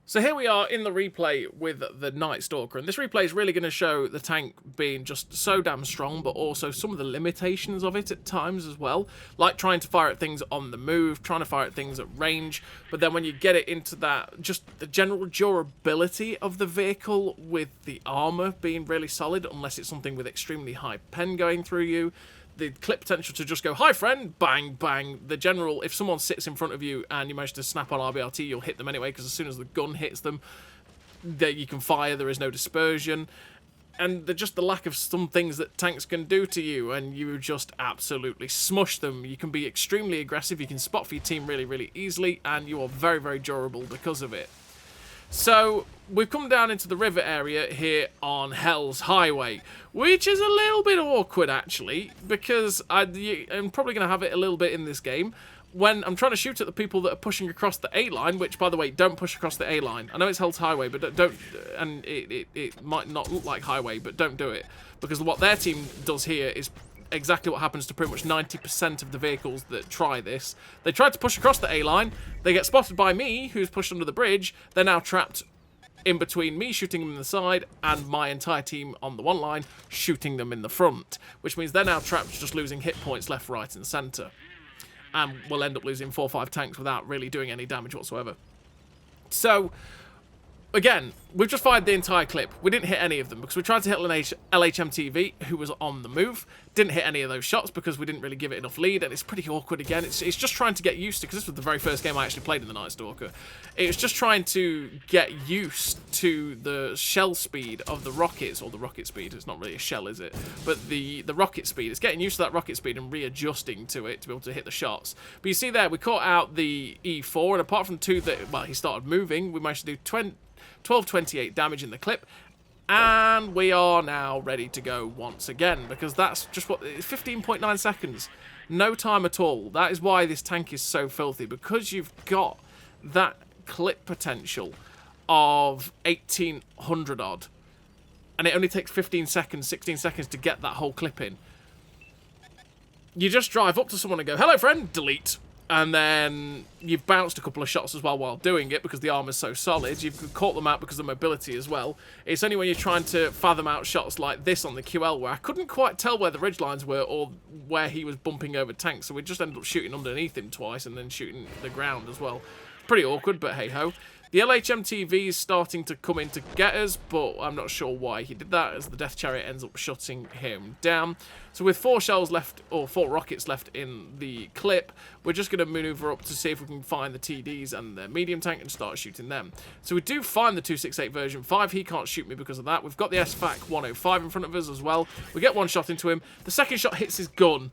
So here we are in the replay with the Nightstalker, and this replay is really going to show the tank being just so damn strong, but also some of the limitations of it at times as well, like trying to fire at things on the move, trying to fire at things at range, but then when you get it into that, just the general durability of the vehicle with the armour being really solid, unless it's something with extremely high pen going through you, the clip potential to just go, hi friend, bang, bang. The general, if someone sits in front of you and you manage to snap on RBRT, you'll hit them anyway, because as soon as the gun hits them, you can fire, there is no dispersion. And just the lack of some things that tanks can do to you, and you just absolutely smush them. You can be extremely aggressive, you can spot for your team really, really easily, and you are very, very durable because of it. So, we've come down into the river area here on Hell's Highway, which is a little bit awkward, actually, because I'm probably going to have it a little bit in this game, when I'm trying to shoot at the people that are pushing across the A-line, which, by the way, don't push across the A-line. I know it's Hell's Highway, but don't, and it might not look like highway, but don't do it, because what their team does here is exactly what happens to pretty much 90% of the vehicles that try this. They try to push across the A-line, they get spotted by me, who's pushed under the bridge, they're now trapped in between me shooting them in the side and my entire team on the one line shooting them in the front, which means they're now trapped just losing hit points left, right and centre. And we'll end up losing 4 or 5 tanks without really doing any damage whatsoever. So, again, we've just fired the entire clip. We didn't hit any of them because we tried to hit LHMTV, who was on the move. Didn't hit any of those shots because we didn't really give it enough lead, and it's pretty awkward again. It's just trying to get used to, because this was the very first game I actually played in the Nightstalker. It's just trying to get used to the shell speed of the rockets, or the rocket speed. It's not really a shell, is it? But the rocket speed. It's getting used to that rocket speed and readjusting to it to be able to hit the shots. But you see there, we caught out the E4, and apart from 2 that, well, he started moving, we managed to do 1228 damage in the clip, and we are now ready to go once again, because that's just what, 15.9 seconds, no time at all. That is why this tank is so filthy, because you've got that clip potential of 1800 odd, and it only takes 15 seconds, 16 seconds to get that whole clip in. You just drive up to someone and go, hello friend, delete. And then you've bounced a couple of shots as well while doing it, because the armor's so solid. You've caught them out because of mobility as well. It's only when you're trying to fathom out shots like this on the QL, where I couldn't quite tell where the ridge lines were or where he was bumping over tanks, so we just ended up shooting underneath him twice and then shooting the ground as well. Pretty awkward, but hey-ho. The LHMTV is starting to come in to get us, but I'm not sure why he did that, as the Death Chariot ends up shutting him down. So with 4 shells left, or 4 rockets left in the clip, we're just going to maneuver up to see if we can find the TDs and the medium tank and start shooting them. So we do find the 268 version 5. He can't shoot me because of that. We've got the SFAC 105 in front of us as well. We get 1 shot into him. The second shot hits his gun.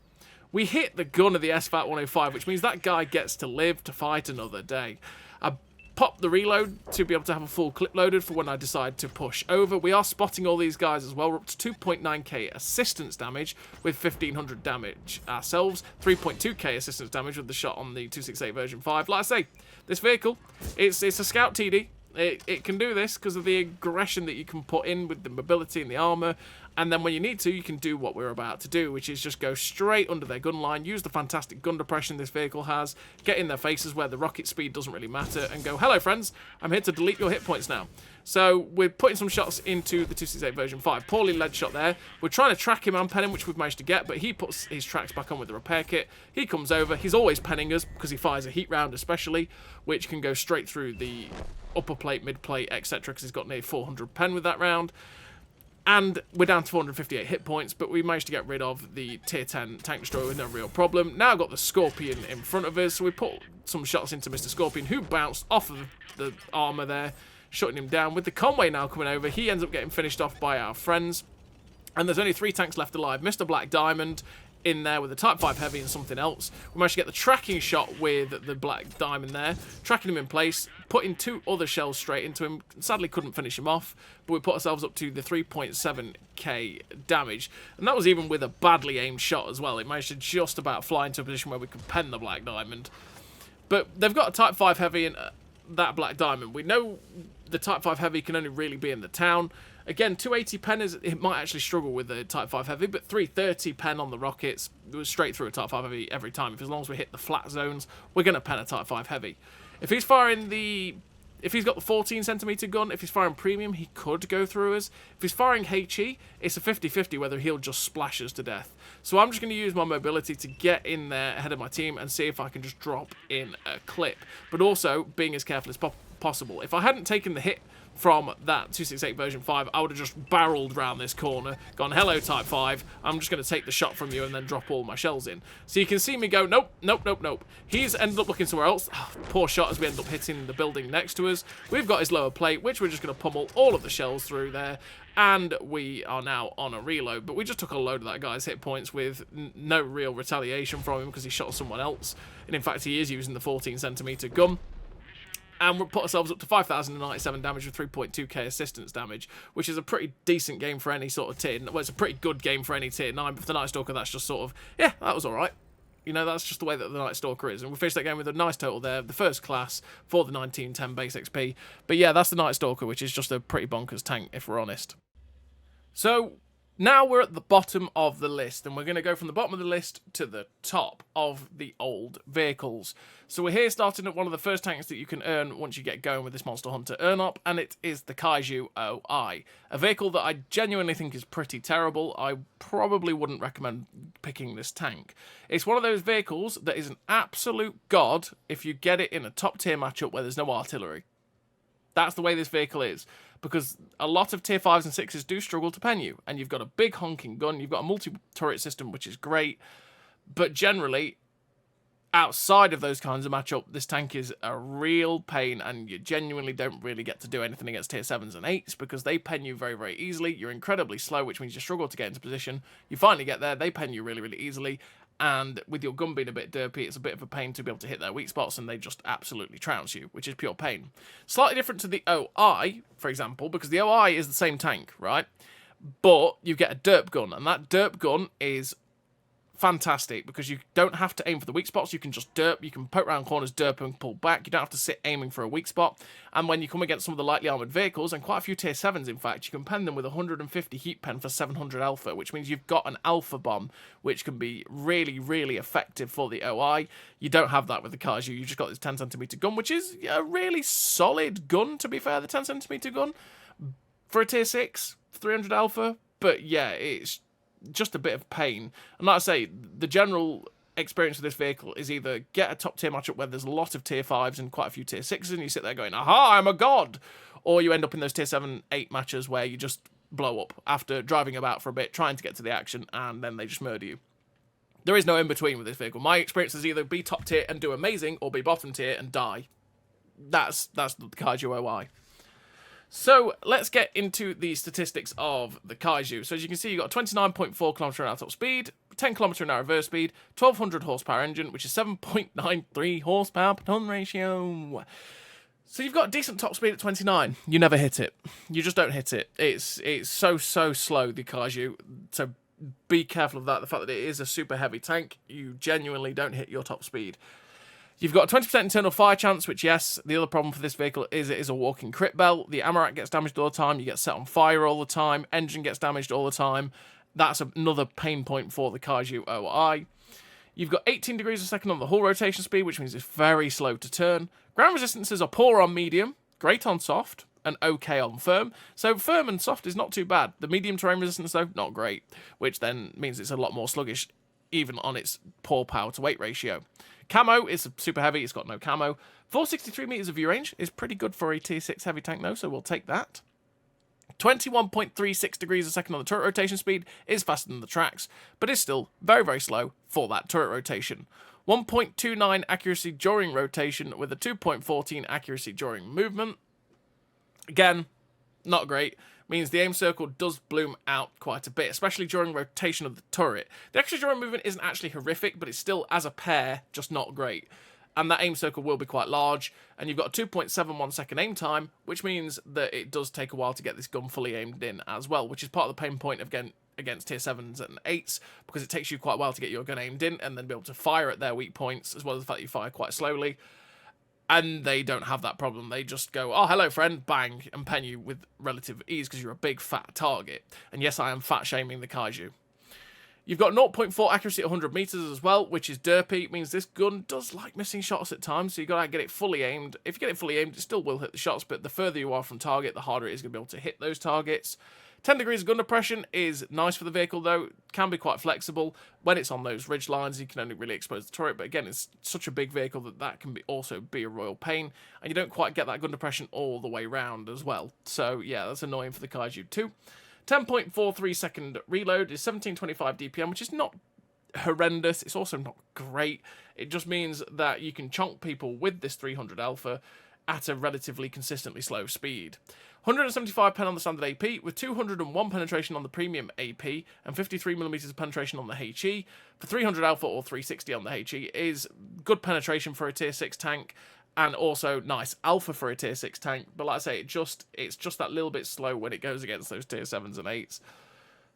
We hit the gun of the SFAC 105, which means that guy gets to live to fight another day. I pop the reload to be able to have a full clip loaded for when I decide to push over. We are spotting all these guys as well. We're up to 2.9k assistance damage with 1500 damage ourselves. 3.2k assistance damage with the shot on the 268 version 5. Like I say, this vehicle, it's a Scout TD. It can do this because of the aggression that you can put in with the mobility and the armour, and then when you need to, you can do what we're about to do, which is just go straight under their gun line, use the fantastic gun depression this vehicle has, get in their faces where the rocket speed doesn't really matter, and go, hello friends, I'm here to delete your hit points now. So we're putting some shots into the 268 version 5. Poorly led shot there. We're trying to track him and pen him, which we've managed to get, but he puts his tracks back on with the repair kit. He comes over. He's always penning us because he fires a heat round especially, which can go straight through the upper plate, mid plate, etc. because he's got nearly 400 pen with that round. And we're down to 458 hit points, but we managed to get rid of the tier 10 tank destroyer with no real problem. Now got the Scorpion in front of us, so we put some shots into Mr. Scorpion, who bounced off of the armour there, shutting him down. With the Conway now coming over, he ends up getting finished off by our friends. And there's only 3 tanks left alive. Mr. Black Diamond in there with the Type 5 Heavy and something else. We managed to get the tracking shot with the Black Diamond there, tracking him in place, putting 2 other shells straight into him. Sadly couldn't finish him off, but we put ourselves up to the 3.7k damage. And that was even with a badly aimed shot as well. It managed to just about fly into a position where we could pen the Black Diamond. But they've got a Type 5 Heavy and that Black Diamond. We know the Type 5 Heavy can only really be in the town. Again, 280 pen it might actually struggle with the Type 5 Heavy, but 330 pen on the rockets, it was straight through a Type 5 Heavy every time. If as long as we hit the flat zones, we're going to pen a Type 5 Heavy. If he's firing if he's got the 14cm gun, if he's firing premium, he could go through us. If he's firing HE, it's a 50-50 whether he'll just splash us to death. So I'm just going to use my mobility to get in there ahead of my team and see if I can just drop in a clip. But also, being as careful as possible. If I hadn't taken the hit from that 268 version 5, I would have just barreled round this corner, gone, hello Type 5, I'm just going to take the shot from you and then drop all my shells in. So you can see me go, nope, nope, nope, nope. He's ended up looking somewhere else. Oh, poor shot as we end up hitting the building next to us. We've got his lower plate, which we're just going to pummel all of the shells through there, and we are now on a reload. But we just took a load of that guy's hit points with no real retaliation from him because he shot someone else. And in fact, he is using the 14cm gun. And we'll put ourselves up to 5,097 damage with 3.2k assistance damage, which is a pretty decent game for any sort of tier. Well, it's a pretty good game for any tier 9, but for the Nightstalker, that's just sort of, yeah, that was alright. You know, that's just the way that the Nightstalker is. And we finished that game with a nice total there, the first class for the 1910 base XP. But yeah, that's the Nightstalker, which is just a pretty bonkers tank, if we're honest. So now we're at the bottom of the list, and we're going to go from the bottom of the list to the top of the old vehicles. So we're here starting at one of the first tanks that you can earn once you get going with this Monster Hunter Earn-Up, and it is the Kaiju OI. A vehicle that I genuinely think is pretty terrible. I probably wouldn't recommend picking this tank. It's one of those vehicles that is an absolute god if you get it in a top tier matchup where there's no artillery. That's the way this vehicle is. Because a lot of tier 5s and 6s do struggle to pen you. And you've got a big honking gun, you've got a multi-turret system, which is great. But generally, outside of those kinds of matchup, this tank is a real pain, and you genuinely don't really get to do anything against tier 7s and 8s, because they pen you very, very easily. You're incredibly slow, which means you struggle to get into position. You finally get there, they pen you really, really easily. And with your gun being a bit derpy, it's a bit of a pain to be able to hit their weak spots, and they just absolutely trounce you, which is pure pain. Slightly different to the OI, for example, because the OI is the same tank, right? But you get a derp gun, and that derp gun is fantastic because you don't have to aim for the weak spots. You can just derp, you can poke around corners, derp and pull back. You don't have to sit aiming for a weak spot. And when you come against some of the lightly armoured vehicles, and quite a few tier 7s in fact, you can pen them with 150 heat pen for 700 alpha, which means you've got an alpha bomb, which can be really, really effective for the OI. You don't have that with the Kaiju. You just got this 10cm gun, which is a really solid gun, to be fair, the 10cm gun. For a tier 6, 300 alpha. But yeah, it's just a bit of pain. And like I say, the general experience of this vehicle is either get a top tier matchup where there's a lot of tier 5s and quite a few tier 6s, and you sit there going, aha, I'm a god! Or you end up in those tier 7, 8 matches where you just blow up after driving about for a bit, trying to get to the action, and then they just murder you. There is no in-between with this vehicle. My experience is either be top tier and do amazing, or be bottom tier and die. That's the Kaiju OI. So let's get into the statistics of the Kaiju. So as you can see, you've got a 29.4 km/h top speed, 10 km/h reverse speed, 1200 horsepower engine, which is 7.93 horsepower per ton ratio. So you've got a decent top speed at 29. You never hit it. You just don't hit it. It's so slow, the Kaiju. So be careful of that. The fact that it is a super heavy tank, you genuinely don't hit your top speed. You've got a 20% internal fire chance, which, yes, the other problem for this vehicle is it is a walking crit belt. The ammo rack gets damaged all the time. You get set on fire all the time. Engine gets damaged all the time. That's another pain point for the Kaiju OI. You've got 18 degrees a second on the hull rotation speed, which means it's very slow to turn. Ground resistances are poor on medium, great on soft, and okay on firm. So firm and soft is not too bad. The medium terrain resistance, though, not great, which then means it's a lot more sluggish, even on its poor power to weight ratio. Camo is super heavy, it's got no camo. 463 meters of view range is pretty good for a tier 6 heavy tank, though, so we'll take that. 21.36 degrees a second on the turret rotation speed is faster than the tracks, but is still very, very slow for that turret rotation. 1.29 accuracy during rotation with a 2.14 accuracy during movement. Again, not great. Means the aim circle does bloom out quite a bit, especially during rotation of the turret. The extra during movement isn't actually horrific, but it's still, as a pair, just not great. And that aim circle will be quite large, and you've got a 2.71 second aim time, which means that it does take a while to get this gun fully aimed in as well, which is part of the pain point against tier 7s and 8s, because it takes you quite a while to get your gun aimed in and then be able to fire at their weak points, as well as the fact that you fire quite slowly. And they don't have that problem. They just go, oh, hello, friend, bang, and pen you with relative ease because you're a big, fat target. And yes, I am fat-shaming the Kaiju. You've got 0.4 accuracy at 100 meters as well, which is derpy. It means this gun does like missing shots at times, so you've got to get it fully aimed. If you get it fully aimed, it still will hit the shots, but the further you are from target, the harder it is going to be able to hit those targets. 10 degrees of gun depression is nice for the vehicle, though. Can be quite flexible. When it's on those ridge lines, you can only really expose the turret, but again, it's such a big vehicle that can also be a royal pain, and you don't quite get that gun depression all the way round as well. So, yeah, that's annoying for the Kaiju too. 10.43 second reload is 1725 DPM, which is not horrendous. It's also not great. It just means that you can chonk people with this 300 alpha at a relatively consistently slow speed. 175 pen on the standard AP, with 201 penetration on the premium AP, and 53mm of penetration on the HE. For 300 alpha or 360 on the HE is good penetration for a tier 6 tank, and also nice alpha for a tier 6 tank, but like I say, it's just that little bit slow when it goes against those tier 7s and 8s.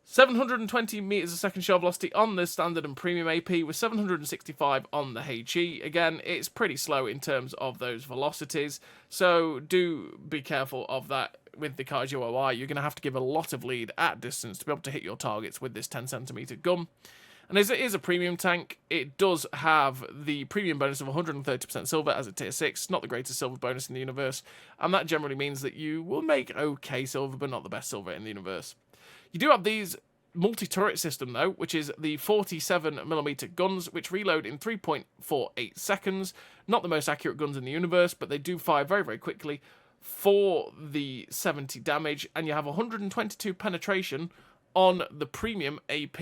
720 meters a second shell velocity on the standard and premium AP, with 765 on the HE. Again, it's pretty slow in terms of those velocities, so do be careful of that with the Kaiju OI. You're going to have to give a lot of lead at distance to be able to hit your targets with this 10cm gun. And as it is a premium tank, it does have the premium bonus of 130% silver as a tier 6, not the greatest silver bonus in the universe, and that generally means that you will make okay silver, but not the best silver in the universe. You do have these multi-turret system, though, which is the 47mm guns, which reload in 3.48 seconds. Not the most accurate guns in the universe, but they do fire very, very quickly for the 70 damage, and you have 122 penetration on the premium AP.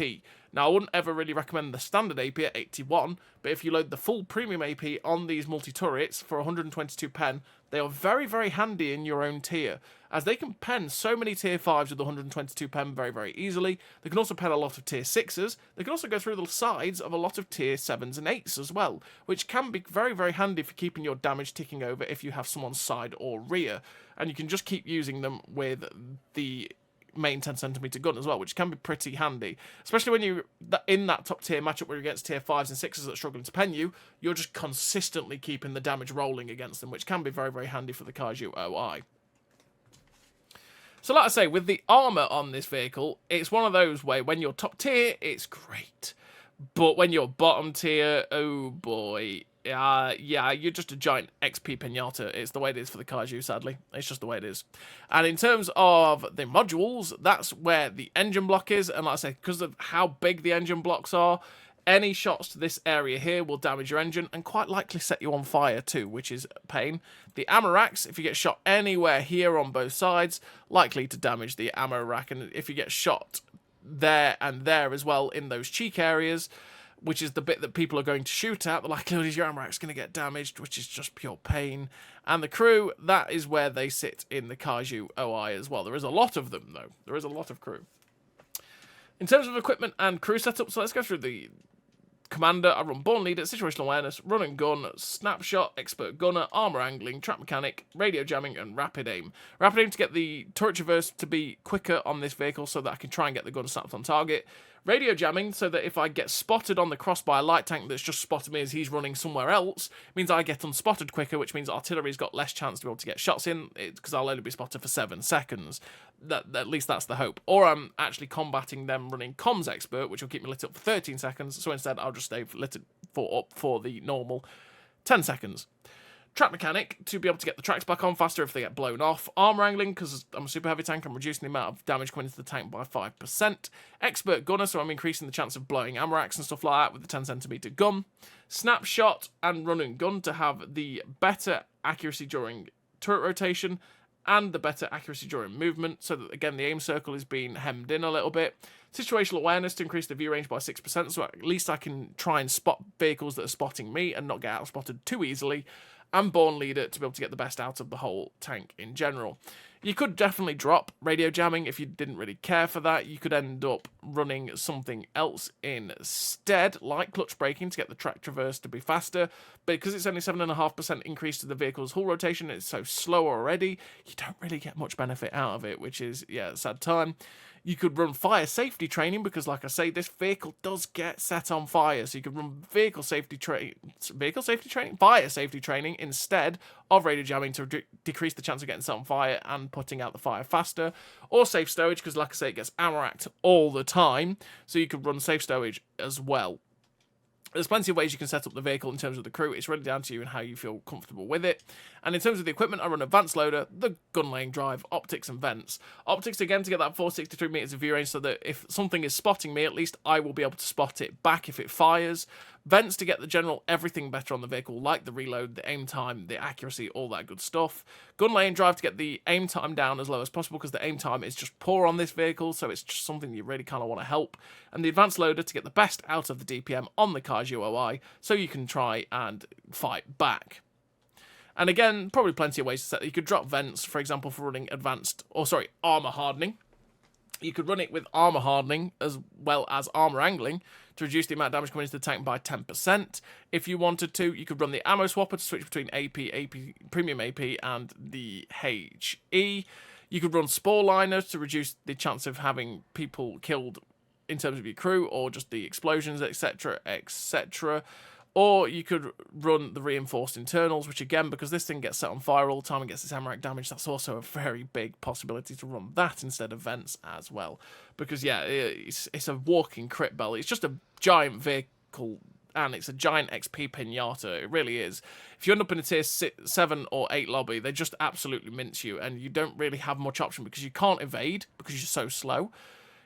Now, I wouldn't ever really recommend the standard AP at 81, but if you load the full premium AP on these multi-turrets for 122 pen, they are very, very handy in your own tier, as they can pen so many tier 5s with 122 pen very, very easily. They can also pen a lot of tier 6s. They can also go through the sides of a lot of tier 7s and 8s as well, which can be very, very handy for keeping your damage ticking over if you have someone's side or rear. And you can just keep using them with the main 10cm gun as well, which can be pretty handy, especially when you're in that top tier matchup where you're against tier 5s and 6s that are struggling to pen you. You're just consistently keeping the damage rolling against them, which can be very, very handy for the Kaiju OI. So like I say, with the armour on this vehicle, it's one of those where when you're top tier, it's great, but when you're bottom tier, oh boy, yeah, you're just a giant XP pinata. It's the way it is for the Kaiju, sadly. It's just the way it is. And in terms of the modules, that's where the engine block is. And like I say, because of how big the engine blocks are, any shots to this area here will damage your engine and quite likely set you on fire too, which is a pain. The ammo racks, if you get shot anywhere here on both sides, likely to damage the ammo rack. And if you get shot there and there as well in those cheek areas, which is the bit that people are going to shoot at, the likelihood is your ammo rack's going to get damaged, which is just pure pain. And the crew, that is where they sit in the Kaiju OI as well. There is a lot of them, though. There is a lot of crew. In terms of equipment and crew setup, so let's go through the commander. I run Born Leader, Situational Awareness, Run and Gun, Snapshot, Expert Gunner, Armour Angling, Trap Mechanic, Radio Jamming, and Rapid Aim. Rapid Aim to get the turret traverse to be quicker on this vehicle so that I can try and get the gun snapped on target. Radio jamming, so that if I get spotted on the cross by a light tank that's just spotted me as he's running somewhere else, means I get unspotted quicker, which means artillery's got less chance to be able to get shots in, because I'll only be spotted for 7 seconds. At least that's the hope. Or I'm actually combating them running comms expert, which will keep me lit up for 13 seconds, so instead I'll just stay lit up for the normal 10 seconds. Track mechanic, to be able to get the tracks back on faster if they get blown off. Armour angling, because I'm a super heavy tank, I'm reducing the amount of damage coming into the tank by 5%. Expert gunner, so I'm increasing the chance of blowing ammo racks and stuff like that with the 10cm gun. Snapshot and run and gun to have the better accuracy during turret rotation and the better accuracy during movement, so that, again, the aim circle is being hemmed in a little bit. Situational awareness to increase the view range by 6%, so at least I can try and spot vehicles that are spotting me and not get out-spotted too easily. And Born Leader to be able to get the best out of the whole tank in general. You could definitely drop radio jamming if you didn't really care for that. You could end up running something else instead, like clutch braking to get the track traverse to be faster. But because it's only 7.5% increase to the vehicle's hull rotation, it's so slow already, you don't really get much benefit out of it, which is, yeah, a sad time. You could run fire safety training because, like I say, this vehicle does get set on fire. So you could run fire safety training instead of radio jamming to decrease the chance of getting set on fire and putting out the fire faster. Or safe stowage because, like I say, it gets ammo racked all the time. So you could run safe stowage as well. There's plenty of ways you can set up the vehicle in terms of the crew. It's really down to you and how you feel comfortable with it. And in terms of the equipment, I run advanced loader, the gun laying drive, optics and vents. Optics, again, to get that 463 meters of view range so that if something is spotting me, at least I will be able to spot it back if it fires. Vents to get the general everything better on the vehicle, like the reload, the aim time, the accuracy, all that good stuff. Gun laying drive to get the aim time down as low as possible because the aim time is just poor on this vehicle, so it's just something you really kind of want to help. And the advanced loader to get the best out of the DPM on the Kaiju OI, so you can try and fight back. And again, probably plenty of ways to set it. You could drop vents, for example, for running armor hardening. You could run it with armor hardening as well as armor angling to reduce the amount of damage coming into the tank by 10%. If you wanted to, you could run the ammo swapper to switch between AP, premium AP, and the HE. You could run spore liners to reduce the chance of having people killed in terms of your crew, or just the explosions, etc., etc. Or you could run the reinforced internals, which again, because this thing gets set on fire all the time and gets this ammo rack damage, that's also a very big possibility to run that instead of vents as well. Because yeah, it's a walking crit bell. It's just a giant vehicle and it's a giant XP pinata. It really is. If you end up in a tier 7 or 8 lobby, they just absolutely mince you, and you don't really have much option because you can't evade because you're so slow.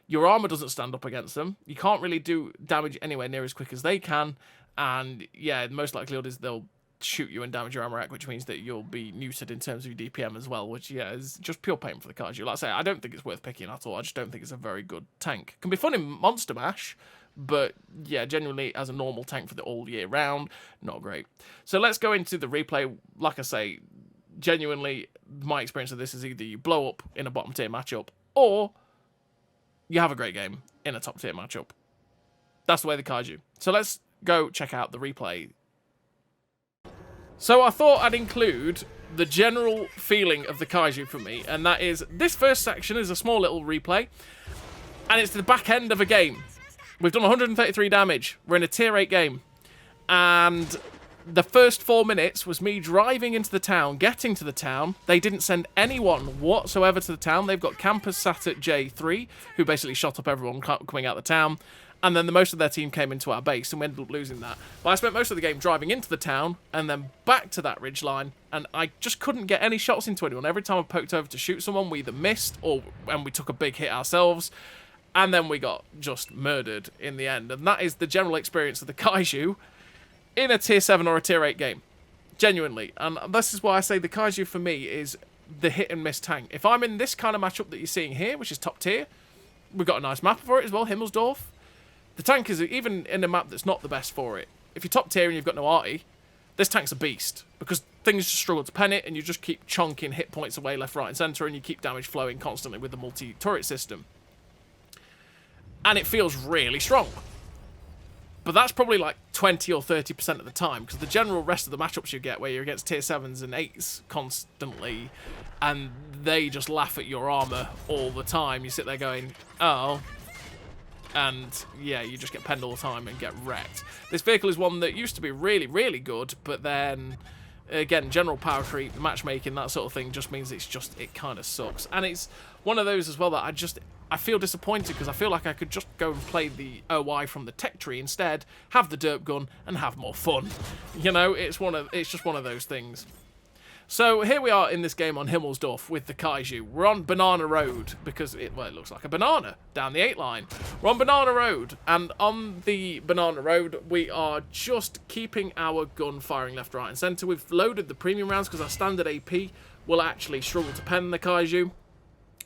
Your armor doesn't stand up against them. You can't really do damage anywhere near as quick as they can. And yeah, the most likelihood is they'll shoot you and damage your ammo rack, which means that you'll be neutered in terms of your DPM as well, which, yeah, is just pure pain for the Kaiju. Like I say, I don't think it's worth picking at all. I just don't think it's a very good tank. Can be fun in Monster Mash, but yeah, genuinely as a normal tank for the all year round, not great. So let's go into the replay. Like I say, genuinely, my experience of this is either you blow up in a bottom tier matchup, or you have a great game in a top tier matchup. That's the way the Kaiju. So let's go check out the replay. So I thought I'd include the general feeling of the Kaiju for me, and that is, this first section is a small little replay, and it's the back end of a game. We've done 133 damage. We're in a tier 8 game, and the first 4 minutes was me driving into the town, getting to the town. They didn't send anyone whatsoever to the town. They've got campers sat at J3, who basically shot up everyone coming out of the town. And then most of their team came into our base, and we ended up losing that. But I spent most of the game driving into the town, and then back to that ridgeline, and I just couldn't get any shots into anyone. Every time I poked over to shoot someone, we either missed, and we took a big hit ourselves, and then we got just murdered in the end. And that is the general experience of the Kaiju in a tier 7 or a tier 8 game. Genuinely. And this is why I say the Kaiju for me is the hit and miss tank. If I'm in this kind of matchup that you're seeing here, which is top tier, we've got a nice map for it as well, Himmelsdorf. The tank is, even in a map that's not the best for it, if you're top tier and you've got no arty, this tank's a beast. Because things just struggle to pen it, and you just keep chonking hit points away left, right, and centre, and you keep damage flowing constantly with the multi-turret system. And it feels really strong. But that's probably like 20 or 30% of the time, because the general rest of the matchups you get, where you're against tier 7s and 8s constantly, and they just laugh at your armour all the time, you sit there going, oh, And yeah, you just get penned all the time and get wrecked. This vehicle is one that used to be really, really good, but then again, general power creep, matchmaking, that sort of thing just means it kind of sucks. And it's one of those as well that I feel disappointed because I feel like I could just go and play the OI from the tech tree instead, have the derp gun, and have more fun. You know, it's just one of those things. So here we are in this game on Himmelsdorf with the Kaiju. We're on Banana Road because it looks like a banana down the 8 line. We're on Banana Road, and on the Banana Road we are just keeping our gun firing left, right and centre. We've loaded the premium rounds because our standard AP will actually struggle to pen the Kaiju.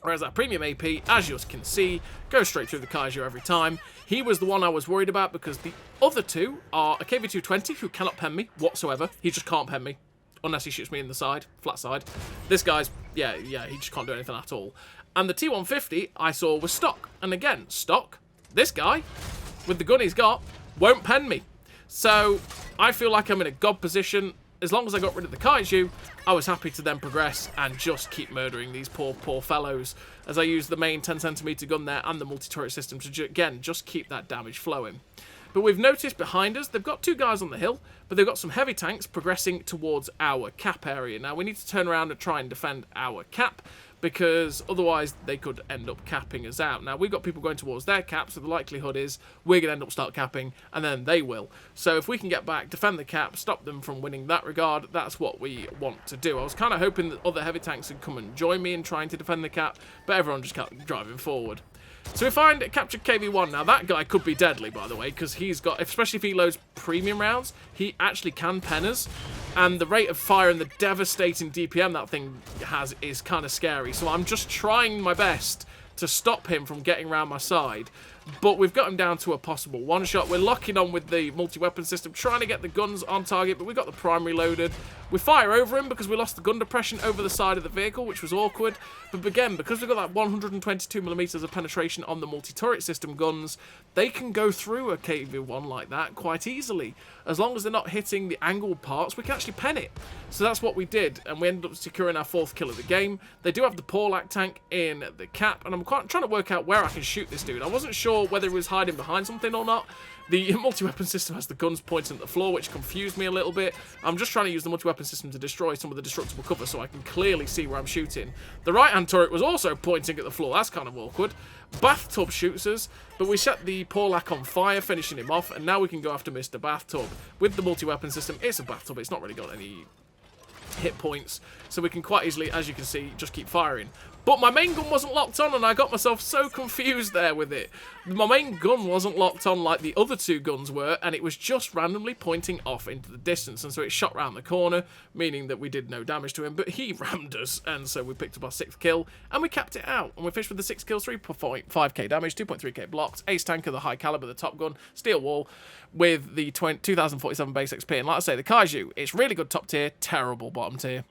Whereas our premium AP, as you can see, goes straight through the Kaiju every time. He was the one I was worried about because the other two are a KV-220 who cannot pen me whatsoever. He just can't pen me. Unless he shoots me in the side, flat side. This guy's, yeah, he just can't do anything at all. And the T-150 I saw was stock. And again, stock. This guy, with the gun he's got, won't pen me. So I feel like I'm in a god position. As long as I got rid of the Kaiju, I was happy to then progress and just keep murdering these poor fellows as I use the main 10cm gun there and the multi-turret system to, again, just keep that damage flowing. But we've noticed behind us, they've got 2 guys on the hill, but they've got some heavy tanks progressing towards our cap area. Now, we need to turn around and try and defend our cap, because otherwise they could end up capping us out. Now, we've got people going towards their cap, so the likelihood is we're going to end up start capping, and then they will. So if we can get back, defend the cap, stop them from winning that regard, that's what we want to do. I was kind of hoping that other heavy tanks would come and join me in trying to defend the cap, but everyone just kept driving forward. So we find a captured KV-1. Now, that guy could be deadly, by the way, because he's got, especially if he loads premium rounds, he actually can pen us. And the rate of fire and the devastating DPM that thing has is kind of scary. So I'm just trying my best to stop him from getting around my side. But we've got him down to a possible one-shot. We're locking on with the multi-weapon system, trying to get the guns on target, but we've got the primary loaded. We fire over him because we lost the gun depression over the side of the vehicle, which was awkward. But again, because we've got that 122mm of penetration on the multi-turret system guns, they can go through a KV-1 like that quite easily. As long as they're not hitting the angled parts, we can actually pen it. So that's what we did, and we ended up securing our 4th kill of the game. They do have the Porlac tank in the cap, and I'm trying to work out where I can shoot this dude. I wasn't sure whether he was hiding behind something or not. The multi-weapon system has the guns pointing at the floor, which confused me a little bit. I'm just trying to use the multi-weapon system to destroy some of the destructible cover so I can clearly see where I'm shooting. The right-hand turret was also pointing at the floor. That's kind of awkward. Bathtub shoots us, but we set the Porlac on fire, finishing him off, and now we can go after Mr. Bathtub. With the multi-weapon system, it's a bathtub. It's not really got any hit points, so we can quite easily, as you can see, just keep firing. But my main gun wasn't locked on, and I got myself so confused there with it. My main gun wasn't locked on like the other 2 guns were, and it was just randomly pointing off into the distance, and so it shot round the corner, meaning that we did no damage to him, but he rammed us, and so we picked up our 6th kill, and we capped it out. And we finished with the 6 kills, 3.5k damage, 2.3k blocks, ace tanker, the high caliber, the top gun, steel wall, with the 2047 base XP. And like I say, the Kaiju, it's really good top tier, terrible bottom tier.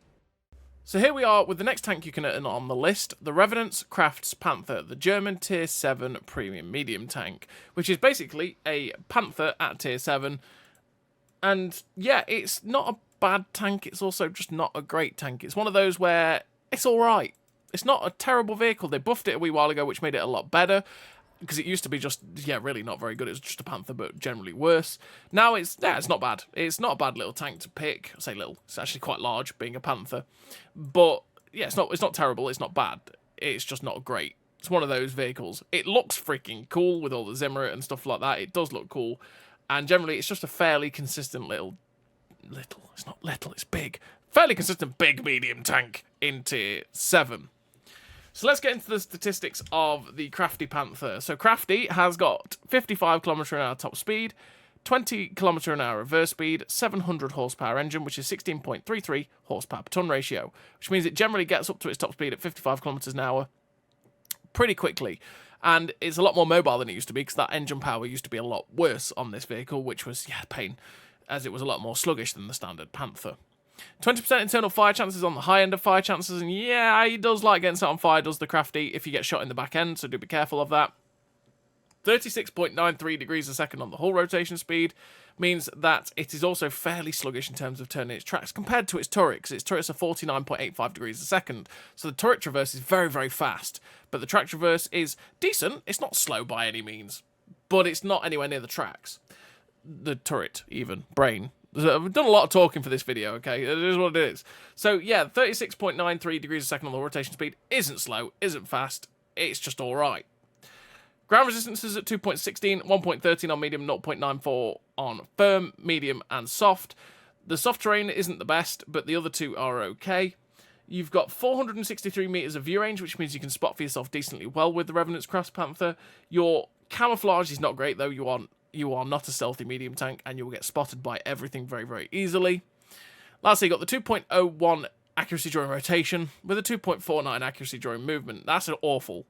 So here we are with the next tank you can earn on the list, the Revenant's Krafts Panther, the German Tier 7 Premium Medium tank, which is basically a Panther at Tier 7. And yeah, it's not a bad tank, it's also just not a great tank. It's one of those where it's alright. It's not a terrible vehicle. They buffed it a wee while ago, which made it a lot better. Because it used to be just, yeah, really not very good. It was just a Panther, but generally worse. Now it's not bad. It's not a bad little tank to pick. I say little. It's actually quite large, being a Panther. But, yeah, it's not terrible. It's not bad. It's just not great. It's one of those vehicles. It looks freaking cool with all the Zimmer and stuff like that. It does look cool. And generally, it's just a fairly consistent it's not little, it's big. Fairly consistent big medium tank in Tier 7. So let's get into the statistics of the Krafty Panther. So Krafty has got 55 km/h top speed, 20 km/h reverse speed, 700 horsepower engine, which is 16.33 horsepower per ton ratio, which means it generally gets up to its top speed at 55 km/h pretty quickly. And it's a lot more mobile than it used to be, because that engine power used to be a lot worse on this vehicle, which was, yeah, pain, as it was a lot more sluggish than the standard Panther. 20% internal fire chances on the high end of fire chances, and yeah, he does like getting set on fire, does the Krafty, if you get shot in the back end, so do be careful of that. 36.93 degrees a second on the hull rotation speed means that it is also fairly sluggish in terms of turning its tracks compared to its turret, because its turrets are 49.85 degrees a second, so the turret traverse is very, very fast, but the track traverse is decent. It's not slow by any means, but it's not anywhere near the tracks. The turret, even. Brain. I've done a lot of talking for this video, okay? It is what it is. So, yeah, 36.93 degrees a second on the rotation speed isn't slow, isn't fast, it's just alright. Ground resistance is at 2.16, 1.13 on medium, 0.94 on firm, medium, and soft. The soft terrain isn't the best, but the other two are okay. You've got 463 meters of view range, which means you can spot for yourself decently well with the Revenant's Krafts Panther. Your camouflage is not great, though. You are not a stealthy medium tank, and you will get spotted by everything very, very easily. Lastly, you got the 2.01 accuracy during rotation with a 2.49 accuracy during movement. That's an awful.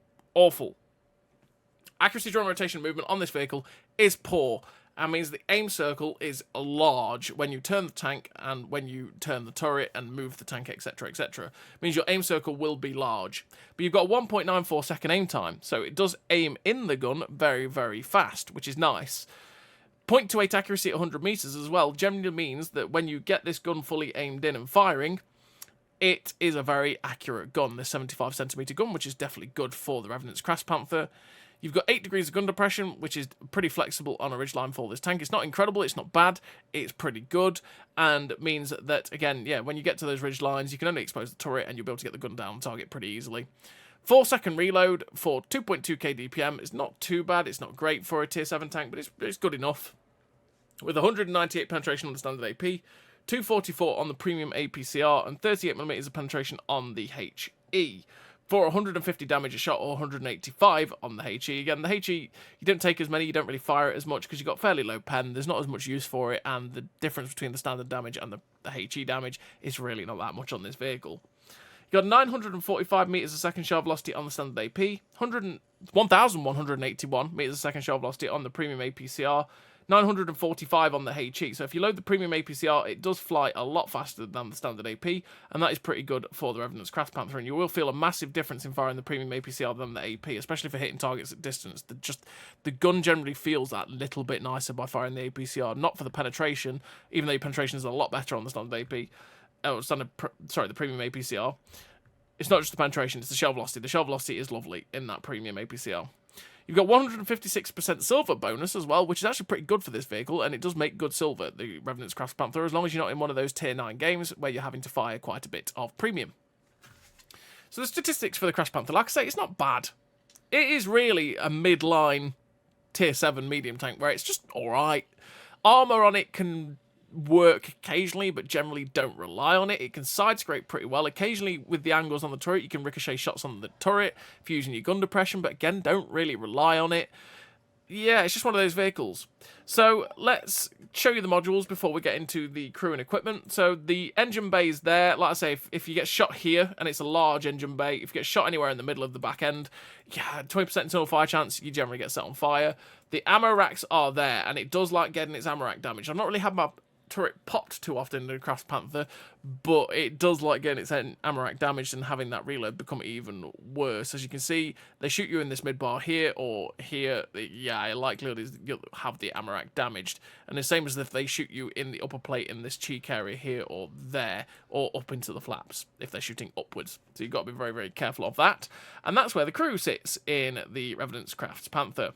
Accuracy during rotation movement on this vehicle is poor, and means the aim circle is large when you turn the tank and when you turn the turret and move the tank, etc, etc. Means your aim circle will be large. But you've got 1.94 second aim time, so it does aim in the gun very, very fast, which is nice. 0.28 accuracy at 100 meters as well generally means that when you get this gun fully aimed in and firing, it is a very accurate gun, this 75 centimeter gun, which is definitely good for the Revenant's Krafts Panther. You've got 8 degrees of gun depression, which is pretty flexible on a ridgeline for this tank. It's not incredible, it's not bad, it's pretty good, and means that, again, yeah, when you get to those ridge lines, you can only expose the turret and you'll be able to get the gun down on target pretty easily. 4-second reload for 2.2k DPM is not too bad, it's not great for a tier 7 tank, but it's good enough. With 198 penetration on the standard AP, 244 on the premium APCR, and 38mm of penetration on the HE. For 150 damage a shot or 185 on the HE. Again, the HE, you don't take as many, you don't really fire it as much because you've got fairly low pen, there's not as much use for it, and the difference between the standard damage and the HE damage is really not that much on this vehicle. You've got 945 meters a second shell velocity on the standard AP, 1,181 meters a second shell velocity on the premium APCR, 945 on the HE. So if you load the premium APCR, it does fly a lot faster than the standard AP, and that is pretty good for the Revenant's Krafts Panther, and you will feel a massive difference in firing the premium APCR than the AP, especially for hitting targets at distance. The gun generally feels that little bit nicer by firing the APCR, not for the penetration, even though your penetration is a lot better on the standard AP, the premium APCR. It's not just the penetration, it's the shell velocity. The shell velocity is lovely in that premium APCR. You've got 156% silver bonus as well, which is actually pretty good for this vehicle, and it does make good silver, the Revenant's Krafts Panther, as long as you're not in one of those tier 9 games where you're having to fire quite a bit of premium. So the statistics for the Krafts Panther, like I say, it's not bad. It is really a midline tier 7 medium tank where it's just alright. Armour on it can work occasionally, but generally don't rely on it. It can side scrape pretty well. Occasionally, with the angles on the turret, you can ricochet shots on the turret if you're using your gun depression, but again, don't really rely on it. Yeah, it's just one of those vehicles. So let's show you the modules before we get into the crew and equipment. So the engine bay is there. Like I say, if you get shot here, and it's a large engine bay, if you get shot anywhere in the middle of the back end, yeah, 20% internal fire chance, you generally get set on fire. The ammo racks are there, and it does like getting its ammo rack damaged. I've not really had my turret popped too often in the Krafts Panther, but it does like getting its ammo rack damaged and having that reload become even worse. As you can see, they shoot you in this mid bar here or here, yeah, likelihood is you'll have the ammo rack damaged. And the same as if they shoot you in the upper plate in this cheek area here or there, or up into the flaps if they're shooting upwards. So you've got to be very, very careful of that. And that's where the crew sits in the Revenant's Krafts Panther.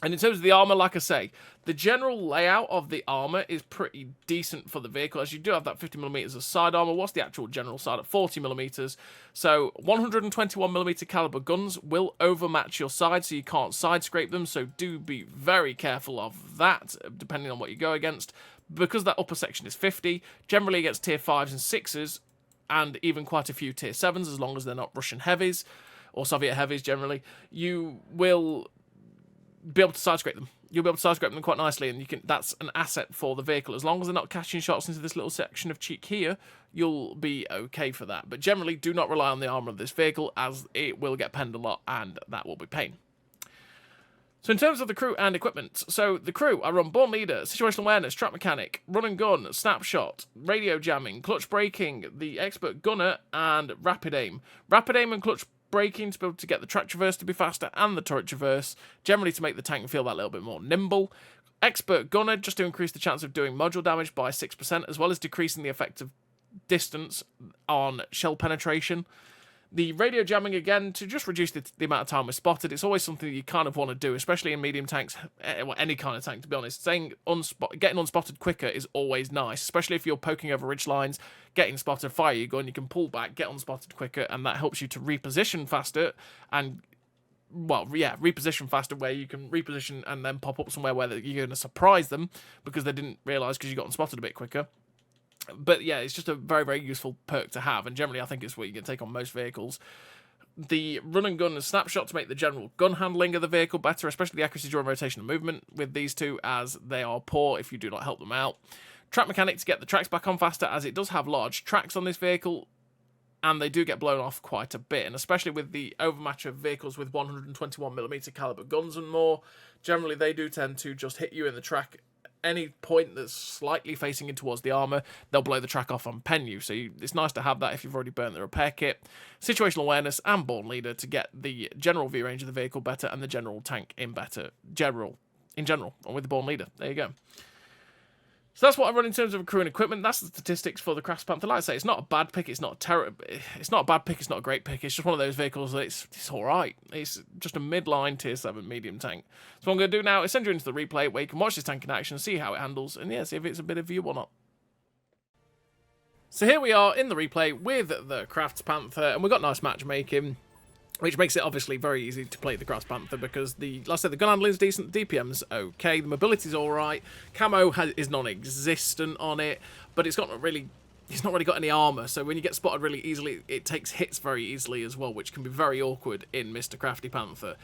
And in terms of the armour, like I say, the general layout of the armour is pretty decent for the vehicle, as you do have that 50mm of side armour. What's the actual general side at 40mm? So 121mm caliber guns will overmatch your side, so you can't side scrape them, so do be very careful of that, depending on what you go against. Because that upper section is 50, generally against tier 5s and 6s, and even quite a few tier 7s, as long as they're not Russian heavies, or Soviet heavies generally, you will be able to side scrape them. You'll be able to side scrape them quite nicely, and that's an asset for the vehicle. As long as they're not catching shots into this little section of cheek here, you'll be okay for that. But generally, do not rely on the armour of this vehicle, as it will get penned a lot, and that will be pain. So in terms of the crew and equipment, so the crew are on Born Leader, Situational Awareness, Trap Mechanic, Run and Gun, Snapshot, Radio Jamming, Clutch Braking, the Expert Gunner, and Rapid Aim. Rapid Aim and Clutch Braking to be able to get the track traverse to be faster and the turret traverse, generally to make the tank feel that little bit more nimble. Expert Gunner, just to increase the chance of doing module damage by 6%, as well as decreasing the effective distance on shell penetration. The radio jamming, again, to just reduce the amount of time we're spotted. It's always something that you kind of want to do, especially in medium tanks, well, any kind of tank, to be honest. Getting unspotted quicker is always nice, especially if you're poking over ridge lines, getting spotted, fire your gun, you can pull back, get unspotted quicker, and that helps you to reposition faster and... well, yeah, reposition faster, where you can reposition and then pop up somewhere where you're going to surprise them because they didn't realise because you got unspotted a bit quicker. But yeah, it's just a very, very useful perk to have, and generally I think it's what you can take on most vehicles. The run and gun and snapshot to make the general gun handling of the vehicle better, especially the accuracy during rotation and movement with these two, as they are poor if you do not help them out. Track mechanic to get the tracks back on faster, as it does have large tracks on this vehicle, and they do get blown off quite a bit, and especially with the overmatch of vehicles with 121mm caliber guns and more, generally they do tend to just hit you in the track. Any point that's slightly facing in towards the armour, they'll blow the track off and pen you, so it's nice to have that if you've already burnt the repair kit. Situational awareness and born leader to get the general view range of the vehicle better and the general tank in better. In general, and with the born leader. There you go. So that's what I run in terms of crew and equipment. That's the statistics for the Krafts Panther. Like I say, it's not a bad pick. It's not a bad pick. It's not a great pick. It's just one of those vehicles that it's all right. It's just a midline tier 7 medium tank. So what I'm going to do now is send you into the replay where you can watch this tank in action, see how it handles, and yeah, see if it's a bit of you or not. So here we are in the replay with the Krafts Panther, and we've got nice matchmaking, which makes it obviously very easy to play the Krafts Panther because like I said, the gun handling is decent, the DPM's okay, the mobility's alright, camo is non-existent on it, but it's not really got any armour, so when you get spotted really easily, it takes hits very easily as well, which can be very awkward in Mr. Krafty Panther.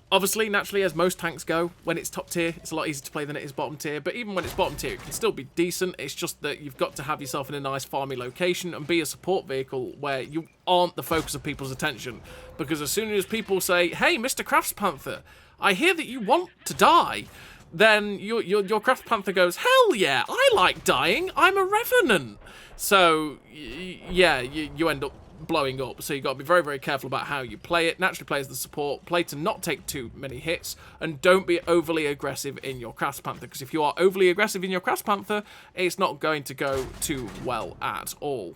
Obviously, naturally, as most tanks go, when it's top tier, it's a lot easier to play than it is bottom tier. But even when it's bottom tier, it can still be decent. It's just that you've got to have yourself in a nice farmy location and be a support vehicle where you aren't the focus of people's attention. Because as soon as people say, "Hey, Mr. Krafts Panther, I hear that you want to die," then your Krafts Panther goes, "Hell yeah, I like dying. I'm a revenant." So yeah, you end up blowing up, so you've got to be very, very careful about how you play it. Naturally play as the support, play to not take too many hits, and don't be overly aggressive in your Krafts Panther, because if you are overly aggressive in your Krafts Panther, it's not going to go too well at all.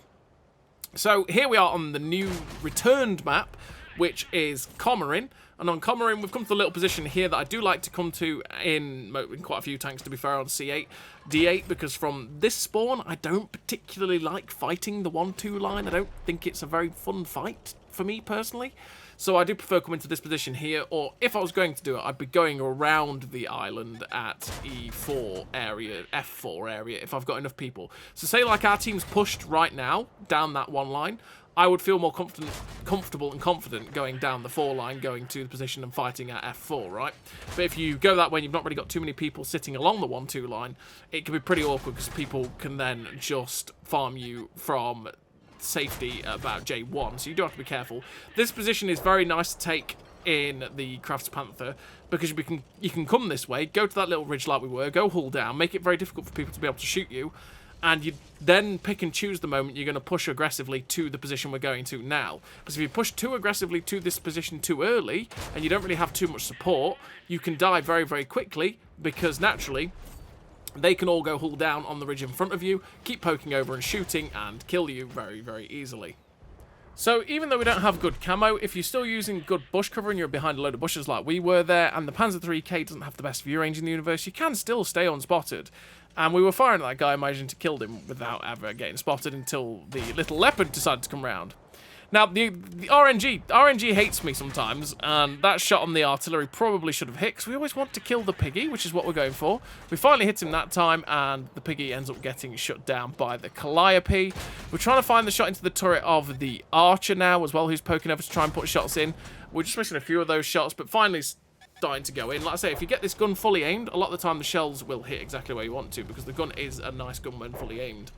So here we are on the new returned map, which is Cormoran. And on Cormoran, we've come to the little position here that I do like to come to in quite a few tanks, to be fair, on C8, D8, because from this spawn, I don't particularly like fighting the 1-2 line. I don't think it's a very fun fight for me, personally. So I do prefer coming to this position here, or if I was going to do it, I'd be going around the island at E4 area, F4 area, if I've got enough people. So say like our team's pushed right now, down that one line, I would feel more comfortable and confident going down the 4 line, going to the position and fighting at F4, right? But if you go that way and you've not really got too many people sitting along the 1-2 line, it can be pretty awkward because people can then just farm you from safety at about J1, so you do have to be careful. This position is very nice to take in the Krafts Panther because you can come this way, go to that little ridge like we were, go hull down, make it very difficult for people to be able to shoot you, and you then pick and choose the moment you're going to push aggressively to the position we're going to now. Because if you push too aggressively to this position too early, and you don't really have too much support, you can die very, very quickly, because naturally, they can all go hull down on the ridge in front of you, keep poking over and shooting, and kill you very, very easily. So even though we don't have good camo, if you're still using good bush cover and you're behind a load of bushes like we were there, and the Panzer 3K doesn't have the best view range in the universe, you can still stay unspotted. And we were firing at that guy, managing to kill him without ever getting spotted until the little leopard decided to come round. Now, the RNG hates me sometimes, and that shot on the artillery probably should have hit, because we always want to kill the piggy, which is what we're going for. We finally hit him that time, and the piggy ends up getting shut down by the Calliope. We're trying to find the shot into the turret of the archer now as well, who's poking over to try and put shots in. We're just missing a few of those shots, but finally starting to go in. Like I say, if you get this gun fully aimed, a lot of the time the shells will hit exactly where you want to, because the gun is a nice gun when fully aimed.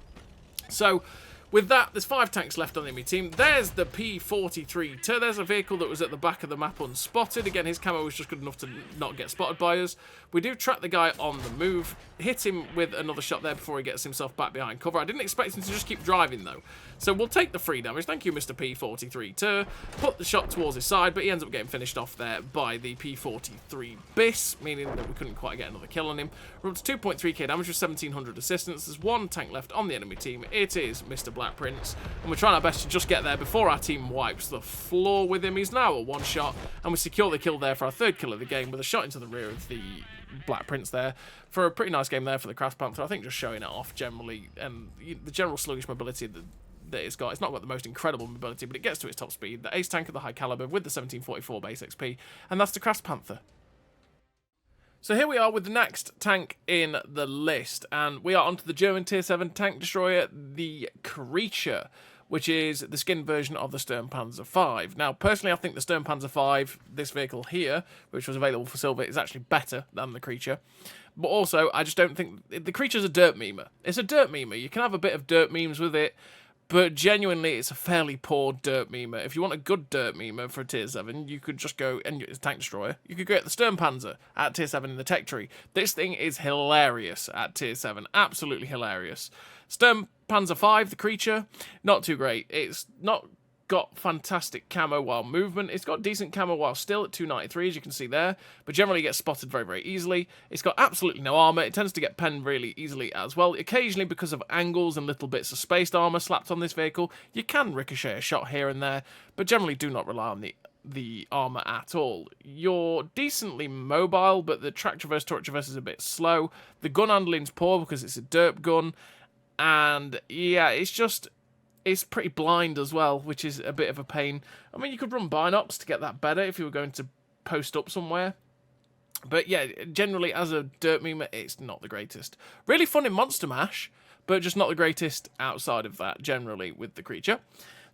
So with that, there's 5 tanks left on the enemy team. There's the P43. There's a vehicle that was at the back of the map unspotted. Again, his camo was just good enough to not get spotted by us. We do track the guy on the move, hit him with another shot there before he gets himself back behind cover. I didn't expect him to just keep driving, though. So we'll take the 3 damage. Thank you, Mr. P43. Put the shot towards his side, but he ends up getting finished off there by the P43 Biss, meaning that we couldn't quite get another kill on him. We're up to 2.3k damage with 1700 assistance. There's 1 tank left on the enemy team. It is Mr. Black. Black Prince, and we're trying our best to just get there before our team wipes the floor with him. He's now a one-shot, and we secure the kill there for our third kill of the game with a shot into the rear of the Black Prince there for a pretty nice game there for the Krafts Panther. I think just showing it off generally, and the general sluggish mobility that it's got. It's not got the most incredible mobility, but it gets to its top speed. The ace tank of the high caliber with the 1744 base XP, and that's the Krafts Panther. So here we are with the next tank in the list, and we are onto the German Tier 7 tank destroyer, the Creature, which is the skin version of the Sturmpanzer 5. Now, personally, I think the Sturmpanzer 5, this vehicle here, which was available for silver, is actually better than the Creature. But also, I just don't think... The Creature's a dirt memer. It's a dirt memer. You can have a bit of dirt memes with it, but genuinely, it's a fairly poor dirt memer. If you want a good dirt memer for a Tier 7, you could just go, and it's a tank destroyer, you could get the Sturmpanzer at Tier 7 in the tech tree. This thing is hilarious at Tier 7. Absolutely hilarious. Sturmpanzer 5, the Creature, not too great. It's not got fantastic camo while movement. It's got decent camo while still at 293, as you can see there, but generally gets spotted very, very easily. It's got absolutely no armor. It tends to get penned really easily as well. Occasionally, because of angles and little bits of spaced armor slapped on this vehicle, you can ricochet a shot here and there, but generally do not rely on the armor at all. You're decently mobile, but the track traverse, turret traverse is a bit slow. The gun handling's poor because it's a derp gun, and yeah, it's pretty blind as well, which is a bit of a pain. I mean, you could run binocs to get that better if you were going to post up somewhere. But yeah, generally as a dirt memer, it's not the greatest. Really fun in Monster Mash, but just not the greatest outside of that, generally, with the Creature.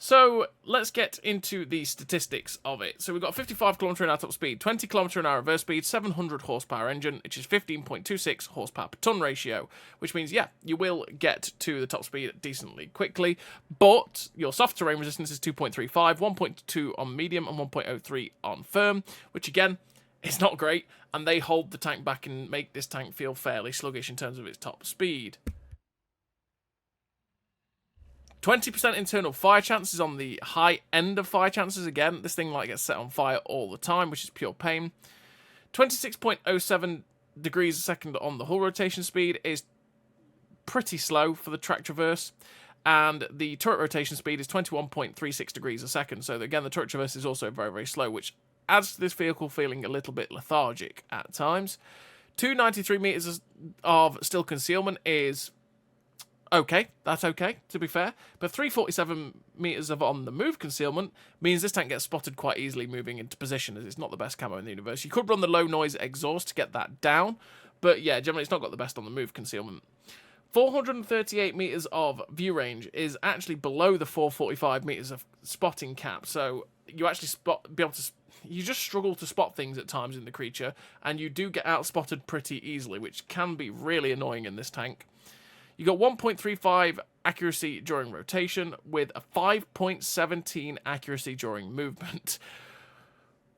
So let's get into the statistics of it. So we've got 55 km/h top speed, 20 km/h reverse speed, 700 horsepower engine, which is 15.26 horsepower per ton ratio, which means, yeah, you will get to the top speed decently quickly, but your soft terrain resistance is 2.35, 1.2 on medium, and 1.03 on firm, which again, is not great, and they hold the tank back and make this tank feel fairly sluggish in terms of its top speed. 20% internal fire chances on the high end of fire chances. Again, this thing gets set on fire all the time, which is pure pain. 26.07 degrees a second on the hull rotation speed is pretty slow for the track traverse. And the turret rotation speed is 21.36 degrees a second. So again, the turret traverse is also very, very slow, which adds to this vehicle feeling a little bit lethargic at times. 293 meters of still concealment is... okay, that's okay, to be fair. But 347 meters of on the move concealment means this tank gets spotted quite easily moving into position, as it's not the best camo in the universe. You could run the low noise exhaust to get that down, but yeah, generally it's not got the best on the move concealment. 438 meters of view range is actually below the 445 meters of spotting cap, so you actually you just struggle to spot things at times in the Creature, and you do get out-spotted pretty easily, which can be really annoying in this tank. You got 1.35 accuracy during rotation with a 5.17 accuracy during movement.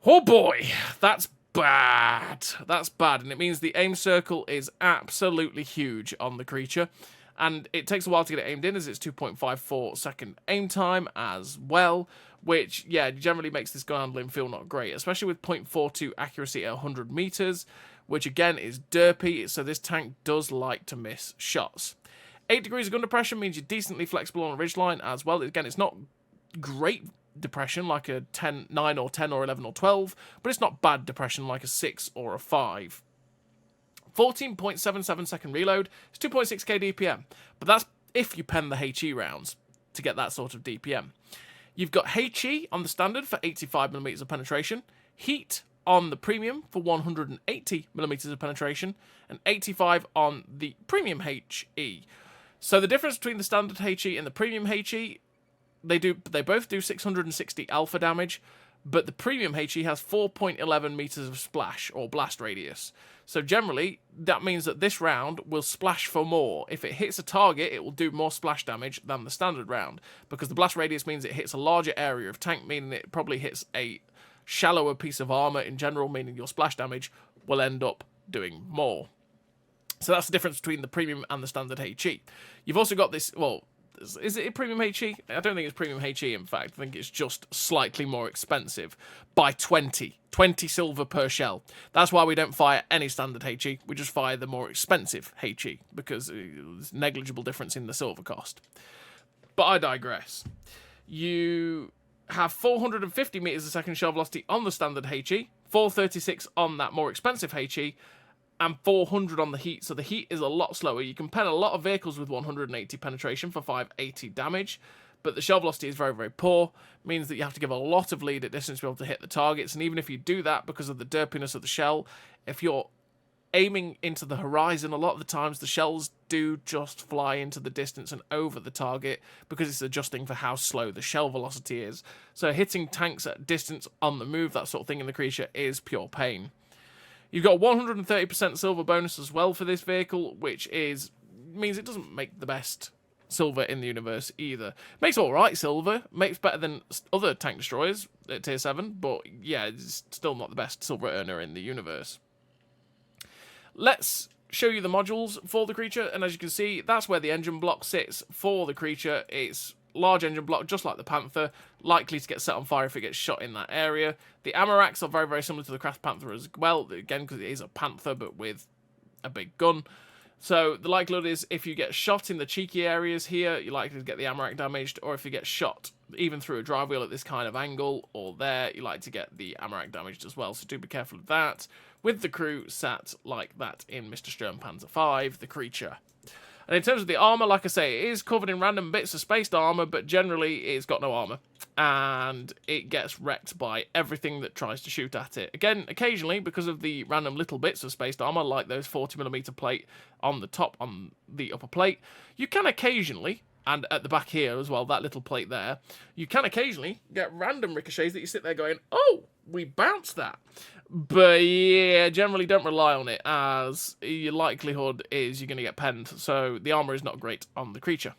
Oh boy, that's bad. That's bad, and it means the aim circle is absolutely huge on the Creature, and it takes a while to get it aimed in, as it's 2.54 second aim time as well, which, yeah, generally makes this gun handling feel not great, especially with 0.42 accuracy at 100 meters, which again is derpy, so this tank does like to miss shots. 8 degrees of gun depression means you're decently flexible on a ridgeline as well. Again, it's not great depression like a 9 or 10 or 11 or 12, but it's not bad depression like a 6 or a 5. 14.77 second reload is 2.6k DPM, but that's if you pen the HE rounds to get that sort of DPM. You've got HE on the standard for 85mm of penetration, Heat on the premium for 180mm of penetration, and 85 on the premium HE. So the difference between the standard HE and the premium HE, they both do 660 alpha damage, but the premium HE has 4.11 meters of splash or blast radius. So generally, that means that this round will splash for more. If it hits a target, it will do more splash damage than the standard round, because the blast radius means it hits a larger area of tank, meaning it probably hits a shallower piece of armor in general, meaning your splash damage will end up doing more. So that's the difference between the premium and the standard HE. You've also got this, well, is it a premium HE? I don't think it's premium HE, in fact. I think it's just slightly more expensive by 20 silver per shell. That's why we don't fire any standard HE. We just fire the more expensive HE, because there's negligible difference in the silver cost. But I digress. You have 450 meters a second shell velocity on the standard HE, 436 on that more expensive HE, and 400 on the heat. So the heat is a lot slower. You can pen a lot of vehicles with 180 penetration for 580 damage, but the shell velocity is very, very poor. Means that you have to give a lot of lead at distance to be able to hit the targets. And even if you do that, because of the derpiness of the shell, if you're aiming into the horizon, a lot of the times the shells do just fly into the distance and over the target because it's adjusting for how slow the shell velocity is. So hitting tanks at distance, on the move, that sort of thing in the creature is pure pain. You've got 130% silver bonus as well for this vehicle, which means it doesn't make the best silver in the universe either. Makes alright silver, makes better than other tank destroyers at tier 7, but yeah, it's still not the best silver earner in the universe. Let's show you the modules for the creature, and as you can see, that's where the engine block sits for the creature. It's large engine block, just like the Panther, likely to get set on fire if it gets shot in that area. The ammo racks are very, very similar to the Krafts Panther as well, again, because it is a Panther, but with a big gun. So the likelihood is if you get shot in the cheeky areas here, you're likely to get the ammo rack damaged, or if you get shot even through a drive wheel at this kind of angle, or there, you like to get the ammo rack damaged as well, so do be careful of that. With the crew sat like that in Mr. Sturmpanzer 5, the creature. And in terms of the armour, like I say, it is covered in random bits of spaced armour, but generally it's got no armour. And it gets wrecked by everything that tries to shoot at it. Again, occasionally, because of the random little bits of spaced armour, like those 40mm plate on the top, on the upper plate, you can occasionally, and at the back here as well, that little plate there, you can occasionally get random ricochets that you sit there going, oh, we bounced that. But yeah, generally don't rely on it, as your likelihood is you're going to get penned, so the armour is not great on the creature.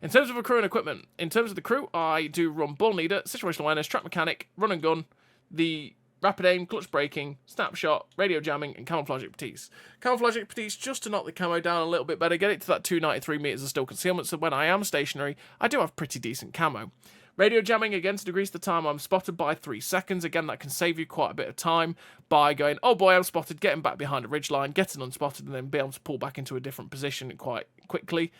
In terms of a crew and equipment, in terms of the crew, I do run Ball Leader, Situational Awareness, Track Mechanic, Run and Gun, the Rapid Aim, Clutch Braking, Snapshot, Radio Jamming, and Camouflage Expertise. Camouflage Expertise just to knock the camo down a little bit better, get it to that 293 meters of still concealment, so when I am stationary, I do have pretty decent camo. Radio jamming, again, to decrease the time I'm spotted by 3 seconds. Again, that can save you quite a bit of time by going, oh boy, I'm spotted, getting back behind a ridgeline, getting unspotted, and then be able to pull back into a different position quite quickly.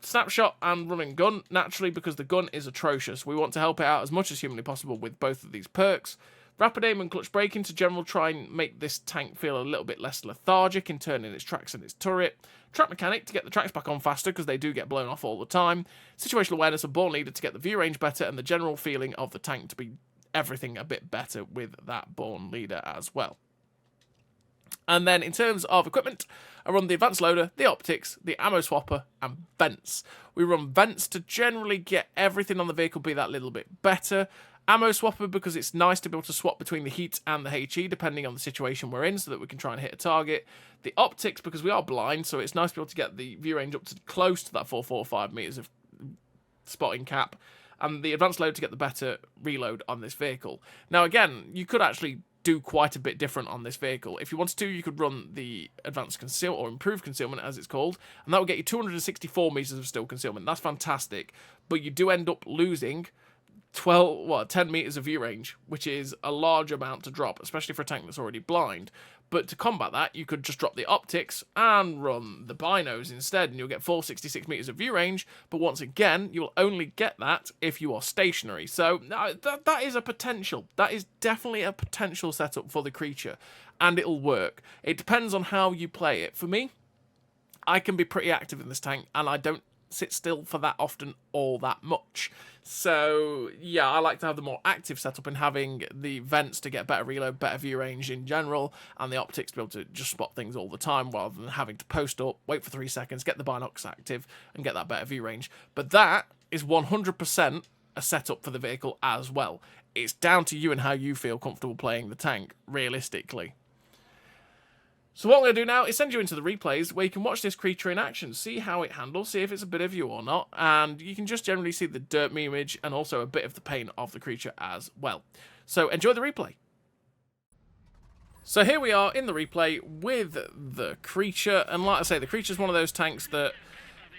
Snapshot and Run and Gun, naturally, because the gun is atrocious. We want to help it out as much as humanly possible with both of these perks. Rapid Aim and Clutch Braking to general try and make this tank feel a little bit less lethargic in turning its tracks and its turret. Track Mechanic to get the tracks back on faster because they do get blown off all the time. Situational Awareness and Born Leader to get the view range better and the general feeling of the tank to be everything a bit better with that Born Leader as well. And then in terms of equipment, I run the Advanced Loader, the Optics, the Ammo Swapper, and Vents. We run Vents to generally get everything on the vehicle be that little bit better. Ammo Swapper because it's nice to be able to swap between the heat and the HE depending on the situation we're in so that we can try and hit a target. The Optics because we are blind, so it's nice to be able to get the view range up to close to that 445 meters of spotting cap. And the Advanced Load to get the better reload on this vehicle. Now again, you could actually do quite a bit different on this vehicle. If you wanted to, you could run the Advanced Conceal or Improved Concealment as it's called, and that will get you 264 meters of still concealment. That's fantastic, but you do end up losing 10 meters of view range, which is a large amount to drop, especially for a tank that's already blind. But to combat that, you could just drop the Optics and run the Binos instead, and you'll get 466 meters of view range. But once again, you'll only get that if you are stationary. So that is a potential. That is definitely a potential setup for the creature, and it'll work. It depends on how you play it. For me, I can be pretty active in this tank, and I don't sit still for that often or that much. So yeah, I like to have the more active setup in having the Vents to get better reload, better view range in general, and the Optics to be able to just spot things all the time rather than having to post up, wait for 3 seconds, get the binocs active and get that better view range. But that is 100% a setup for the vehicle as well. It's down to you and how you feel comfortable playing the tank realistically. So what I'm going to do now is send you into the replays where you can watch this creature in action, see how it handles, see if it's a bit of you or not, and you can just generally see the dirt image and also a bit of the pain of the creature as well. So enjoy the replay. So here we are in the replay with the creature, and like I say, the creature is one of those tanks that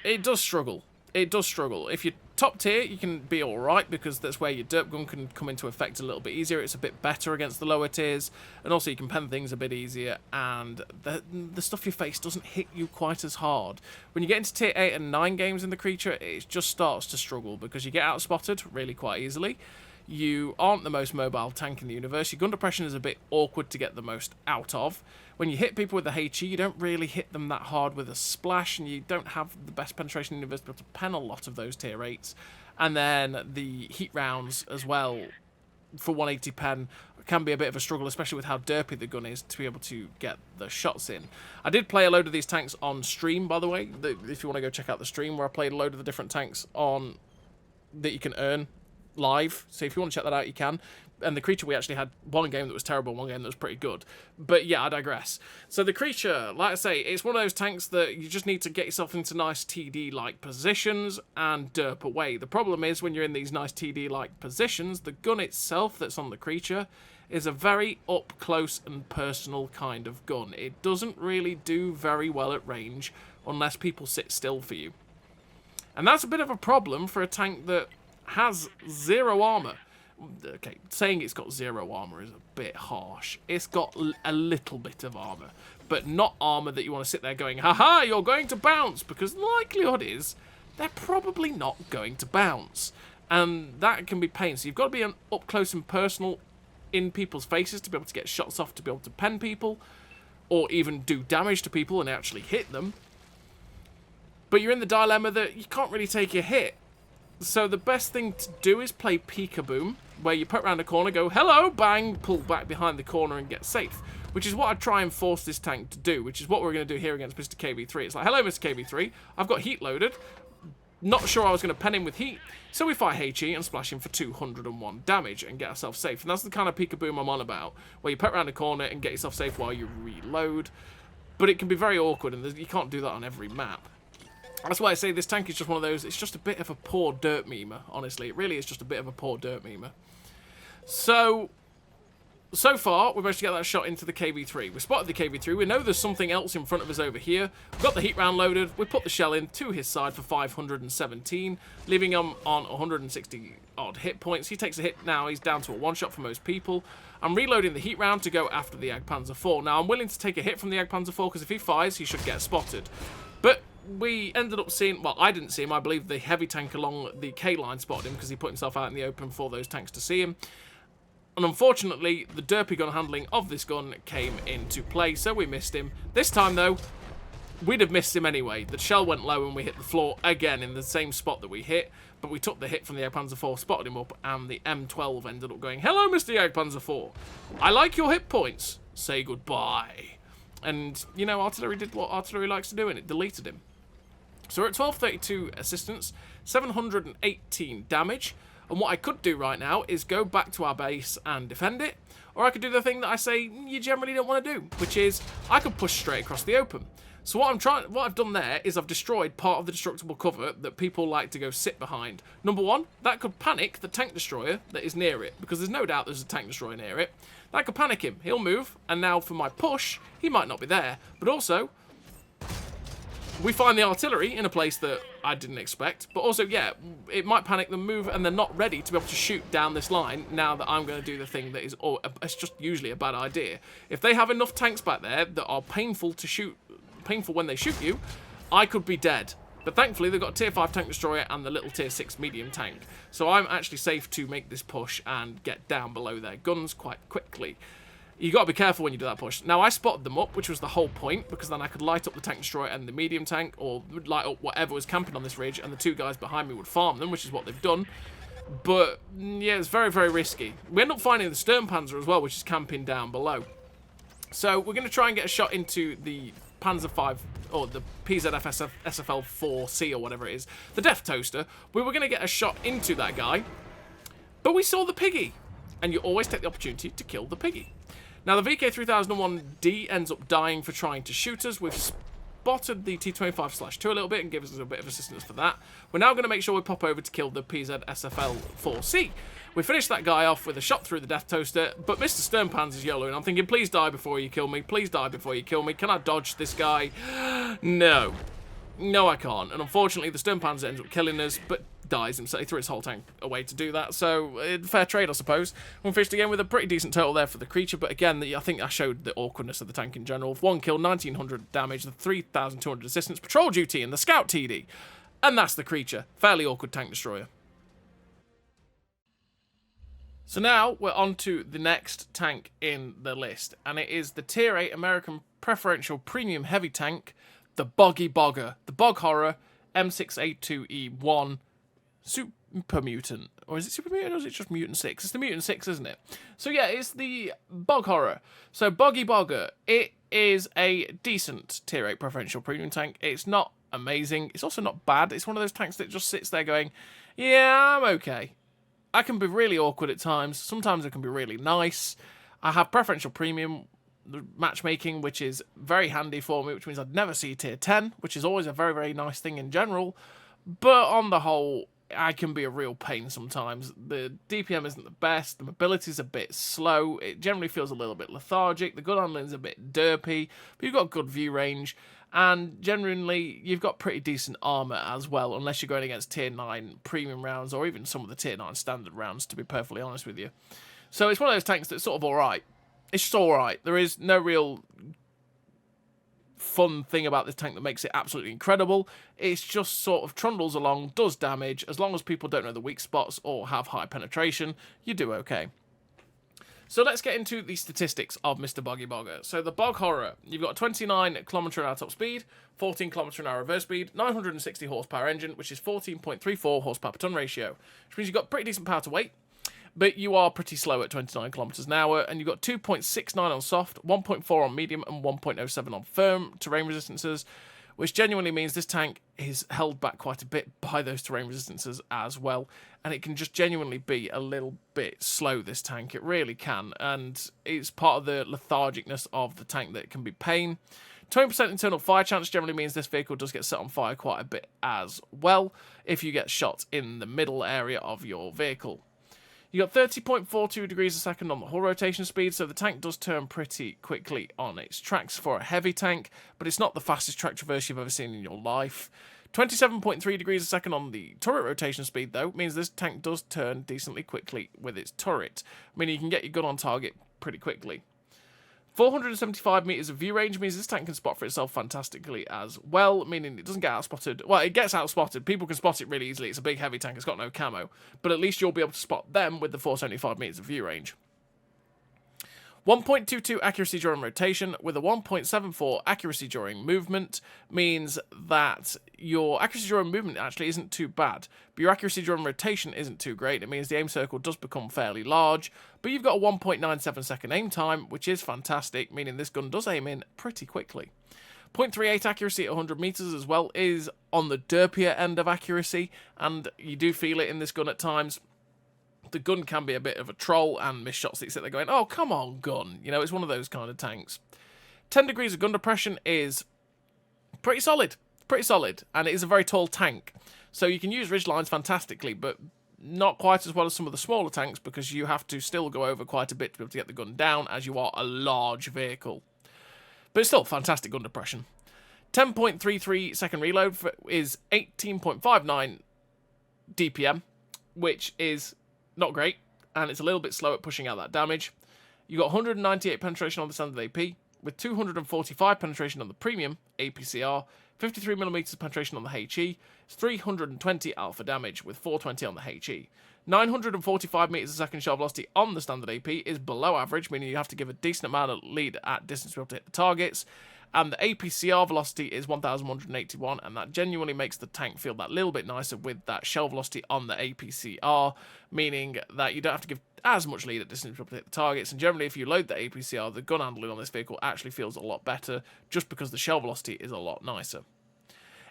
it does struggle. It does struggle. If you're Top tier, you can be alright, because that's where your derp gun can come into effect a little bit easier. It's a bit better against the lower tiers, and also you can pen things a bit easier, and the stuff you face doesn't hit you quite as hard. When you get into tier 8 and 9 games in the creature, it just starts to struggle, because you get outspotted really quite easily. You aren't the most mobile tank in the universe. Your gun depression is a bit awkward to get the most out of. When you hit people with the HE, you don't really hit them that hard with a splash, and you don't have the best penetration in the universe to be able to pen a lot of those tier 8s. And then the heat rounds as well, for 180 pen, can be a bit of a struggle, especially with how derpy the gun is to be able to get the shots in. I did play a load of these tanks on stream, by the way, if you want to go check out the stream, where I played a load of the different tanks on that you can earn live, so if you want to check that out, you can. And the creature, we actually had one game that was terrible, one game that was pretty good. But yeah, I digress. So the creature, like I say, it's one of those tanks that you just need to get yourself into nice TD-like positions and derp away. The problem is, when you're in these nice TD-like positions, the gun itself that's on the creature is a very up-close and personal kind of gun. It doesn't really do very well at range unless people sit still for you. And that's a bit of a problem for a tank that has 0 armor. Okay, saying it's got 0 armor is a bit harsh. It's got a little bit of armor, but not armor that you want to sit there going, haha, you're going to bounce, because the likelihood is they're probably not going to bounce. And that can be pain. So you've got to be up close and personal in people's faces to be able to get shots off, to be able to pen people, or even do damage to people and actually hit them. But you're in the dilemma that you can't really take a hit. So the best thing to do is play peek-a-boom, where you put around a corner, go, hello, bang, pull back behind the corner and get safe. Which is what I try and force this tank to do, which is what we're going to do here against Mr. KB3. It's like, hello, Mr. KB3, I've got heat loaded. Not sure I was going to pen him with heat, so we fire HE and splash him for 201 damage and get ourselves safe. And that's the kind of peek-a-boom I'm on about, where you put around a corner and get yourself safe while you reload. But it can be very awkward, and you can't do that on every map. That's why I say this tank is just one of those, it's just a bit of a poor dirt memer, honestly. It really is just a bit of a poor dirt memer. So far, we managed to get that shot into the KB3. We spotted the KB3. We know there's something else in front of us over here. We've got the heat round loaded. We put the shell in to his side for 517, leaving him on 160 odd hit points. He takes a hit now. He's down to a one-shot for most people. I'm reloading the heat round to go after the Jagdpanzer IV. Now, I'm willing to take a hit from the Jagdpanzer IV, because if he fires, he should get spotted. But we ended up seeing, well, I didn't see him. I believe the heavy tank along the K-line spotted him, because he put himself out in the open for those tanks to see him. And unfortunately, the derpy gun handling of this gun came into play, so we missed him. This time, though, we'd have missed him anyway. The shell went low and we hit the floor again in the same spot that we hit, but we took the hit from the Jagdpanzer IV, spotted him up, and the M12 ended up going, hello, Mr. Jagdpanzer IV. I like your hit points. Say goodbye. And, you know, artillery did what artillery likes to do, and it deleted him. So we're at 1232 assistance, 718 damage. And what I could do right now is go back to our base and defend it, or I could do the thing that I say you generally don't want to do, which is I could push straight across the open. So what I've done there is I've destroyed part of the destructible cover that people like to go sit behind. Number one, that could panic the tank destroyer that is near it, because there's no doubt there's a tank destroyer near it. That could panic him. He'll move, and now for my push, he might not be there. But also, we find the artillery in a place that I didn't expect. But also, yeah, it might panic them, move, and they're not ready to be able to shoot down this line now that I'm going to do the thing that is, it's just usually a bad idea. If they have enough tanks back there that are painful to shoot, painful when they shoot you, I could be dead. But thankfully, they've got a tier 5 tank destroyer and the little tier 6 medium tank. So I'm actually safe to make this push and get down below their guns quite quickly. You got to be careful when you do that push. Now, I spotted them up, which was the whole point, because then I could light up the tank destroyer and the medium tank, or light up whatever was camping on this ridge, and the two guys behind me would farm them, which is what they've done. But, yeah, it's very, very risky. We end up finding the Sturmpanzer as well, which is camping down below. So we're going to try and get a shot into the Panzer V, or the PZF SFL 4C, or whatever it is, the Death Toaster. We were going to get a shot into that guy, but we saw the piggy, and you always take the opportunity to kill the piggy. Now, the VK3001D ends up dying for trying to shoot us. We've spotted the T25/2 a little bit and gives us a bit of assistance for that. We're now going to make sure we pop over to kill the PZ SFL 4C. We finished that guy off with a shot through the Death Toaster, but Mr. Sternpans is yellow, and I'm thinking, please die before you kill me. Please die before you kill me. Can I dodge this guy? No. No, I can't. And unfortunately, the Sternpans ends up killing us, but dies himself. He threw his whole tank away to do that, so fair trade, I suppose. We finished again with a pretty decent total there for the creature, but again, I think I showed the awkwardness of the tank in general. 1 kill, 1900 damage, the 3200 resistance, patrol duty, and the scout TD. And that's the creature. Fairly awkward tank destroyer. So now we're on to the next tank in the list, and it is the Tier 8 American Preferential Premium Heavy Tank, the Boggy Bogger, the Bog Horror M682E1 Super Mutant. Or is it Super Mutant or is it just Mutant 6? It's the Mutant 6, isn't it? So yeah, it's the Bog Horror. So Boggy Bogger, it is a decent Tier 8 Preferential Premium tank. It's not amazing. It's also not bad. It's one of those tanks that just sits there going, yeah, I'm okay. I can be really awkward at times. Sometimes it can be really nice. I have preferential premium matchmaking, which is very handy for me, which means I'd never see tier 10, which is always a very, very nice thing in general. But on the whole, I can be a real pain sometimes. The DPM isn't the best. The mobility's a bit slow. It generally feels a little bit lethargic. The gun handling's a bit derpy, but you've got good view range. And generally, you've got pretty decent armour as well, unless you're going against Tier 9 premium rounds, or even some of the Tier 9 standard rounds, to be perfectly honest with you. So it's one of those tanks that's sort of alright. It's just alright. There is no real fun thing about this tank that makes it absolutely incredible. It's just sort of trundles along, does damage. As long as people don't know the weak spots or have high penetration, you do okay. So let's get into the statistics of Mr. Boggy Bogger. So the Bog Horror, you've got a 29 km/h top speed, 14 km/h reverse speed, 960 horsepower engine, which is 14.34 horsepower per ton ratio, which means you've got pretty decent power to weight, but you are pretty slow at 29 km/h, and you've got 2.69 on soft, 1.4 on medium, and 1.07 on firm terrain resistances, which genuinely means this tank is held back quite a bit by those terrain resistances as well, and it can just genuinely be a little bit slow, this tank. It really can, and it's part of the lethargicness of the tank that it can be pain. 20% internal fire chance generally means this vehicle does get set on fire quite a bit as well if you get shot in the middle area of your vehicle. You got 30.42 degrees a second on the hull rotation speed, so the tank does turn pretty quickly on its tracks for a heavy tank, but it's not the fastest track traverse you've ever seen in your life. 27.3 degrees a second on the turret rotation speed, though, means this tank does turn decently quickly with its turret, meaning you can get your gun on target pretty quickly. 475 meters of view range means this tank can spot for itself fantastically as well, meaning it doesn't get outspotted. Well, it gets outspotted. People can spot it really easily. It's a big, heavy tank. It's got no camo. But at least you'll be able to spot them with the 475 meters of view range. 1.22 accuracy during rotation with a 1.74 accuracy during movement means that your accuracy during movement actually isn't too bad, but your accuracy during rotation isn't too great. It means the aim circle does become fairly large, but you've got a 1.97 second aim time, which is fantastic, meaning this gun does aim in pretty quickly. 0.38 accuracy at 100 meters as well is on the derpier end of accuracy, and you do feel it in this gun at times. The gun can be a bit of a troll and miss shots that you sit there going, oh, come on, gun. You know, it's one of those kind of tanks. 10 degrees of gun depression is pretty solid, and it is a very tall tank. So you can use ridgelines fantastically, but not quite as well as some of the smaller tanks because you have to still go over quite a bit to be able to get the gun down as you are a large vehicle. But it's still fantastic gun depression. 10.33 second reload is 18.59 DPM, which is not great, and it's a little bit slow at pushing out that damage. You got 198 penetration on the standard AP, with 245 penetration on the premium APCR, 53mm penetration on the HE, it's 320 alpha damage with 420 on the HE. 945 meters a second shell velocity on the standard AP is below average, meaning you have to give a decent amount of lead at distance to be able to hit the targets. And the APCR velocity is 1,181, and that genuinely makes the tank feel that little bit nicer with that shell velocity on the APCR, meaning that you don't have to give as much lead at distance to hit the targets. And generally, if you load the APCR, the gun handling on this vehicle actually feels a lot better, just because the shell velocity is a lot nicer.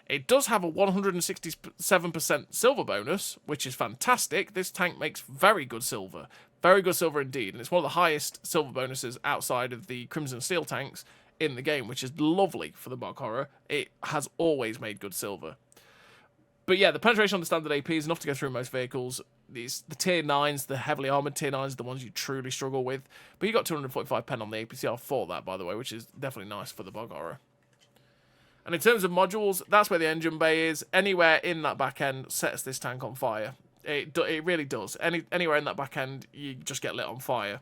It does have a 167% silver bonus, which is fantastic. This tank makes very good silver indeed, and it's one of the highest silver bonuses outside of the Crimson Steel tanks in the game, which is lovely for the Bog Horror. It has always made good silver. But yeah, the penetration on the standard AP is enough to go through most vehicles. The tier 9s, the heavily armoured tier 9s, are the ones you truly struggle with. But you got 245 pen on the APCR for that, by the way, which is definitely nice for the Bog Horror. And in terms of modules, that's where the engine bay is. Anywhere in that back end sets this tank on fire. It really does. Anywhere in that back end, you just get lit on fire.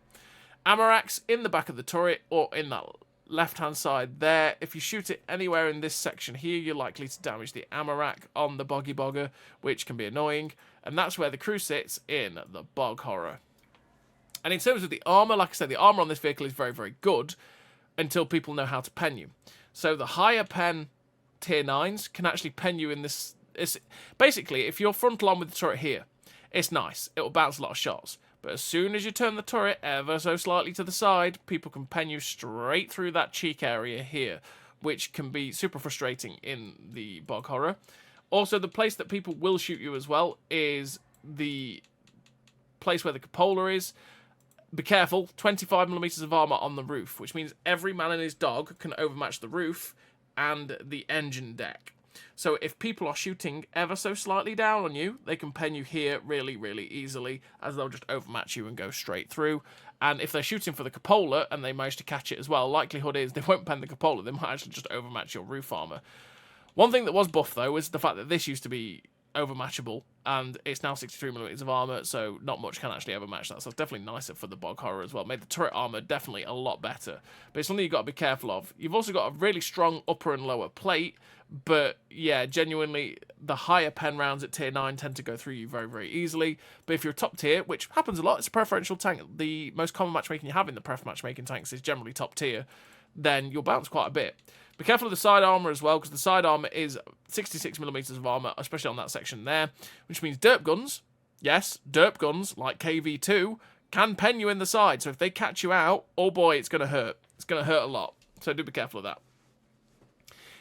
Ammo racks in the back of the turret or in that left-hand side there. If you shoot it anywhere in this section here, you're likely to damage the ammo rack on the Boggy Bogger, which can be annoying. And that's where the crew sits in the Bog Horror. And in terms of the armor, like I said, the armor on this vehicle is very, very good until people know how to pen you. So the higher pen tier 9s can actually pen you in this. Basically, if you're frontal on with the turret here, it's nice. It will bounce a lot of shots. But as soon as you turn the turret ever so slightly to the side, people can pen you straight through that cheek area here, which can be super frustrating in the Bog Horror. Also, the place that people will shoot you as well is the place where the cupola is. Be careful, 25mm of armor on the roof, which means every man and his dog can overmatch the roof and the engine deck. So if people are shooting ever so slightly down on you, they can pen you here really, really easily, as they'll just overmatch you and go straight through. And if they're shooting for the cupola and they manage to catch it as well, likelihood is they won't pen the cupola, they might actually just overmatch your roof armor. One thing that was buffed, though, was the fact that this used to be overmatchable, and it's now 63mm of armor, so not much can actually overmatch that. So it's definitely nicer for the Bog Horror as well. Made the turret armor definitely a lot better, but it's something you've got to be careful of. You've also got a really strong upper and lower plate, but yeah, genuinely, the higher pen rounds at tier 9 tend to go through you very, very easily. But if you're top tier, which happens a lot, it's a preferential tank. The most common matchmaking you have in the pref matchmaking tanks is generally top tier, then you'll bounce quite a bit. Be careful of the side armor as well, because the side armor is 66mm of armor, especially on that section there, which means derp guns, yes, derp guns like KV2, can pen you in the side. So if they catch you out, oh boy, it's going to hurt. It's going to hurt a lot. So do be careful of that.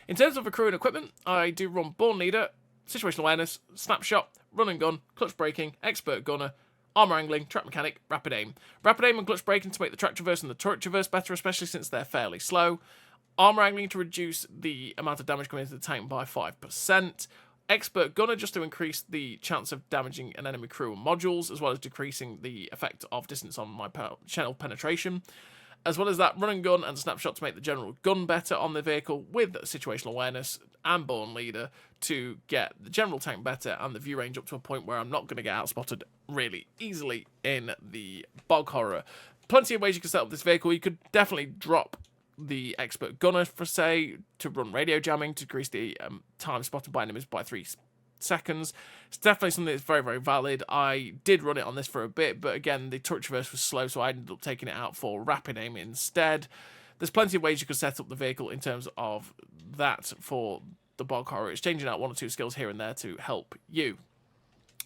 In terms of the crew and equipment, I do run Born Leader, Situational Awareness, Snapshot, Run and Gun, Clutch Braking, Expert Gunner, Armor Angling, Track Mechanic, Rapid Aim. Rapid Aim and Clutch Braking to make the track traverse and the turret traverse better, especially since they're fairly slow. Armor Angling to reduce the amount of damage coming into the tank by 5%. Expert Gunner just to increase the chance of damaging an enemy crew and modules, as well as decreasing the effect of distance on my channel penetration. As well as that, Run and Gun and Snapshot to make the general gun better on the vehicle, with Situational Awareness and Born Leader to get the general tank better and the view range up to a point where I'm not going to get outspotted really easily in the Bog Horror. Plenty of ways you can set up this vehicle. You could definitely drop the Expert Gunner, for say, to run radio jamming, to decrease the time spotted by enemies by 3 seconds. It's definitely something that's very, very valid. I did run it on this for a bit, but again, the turret traverse was slow, so I ended up taking it out for Rapid Aim instead. There's plenty of ways you could set up the vehicle in terms of that for the Bog Horror. It's changing out 1 or 2 skills here and there to help you.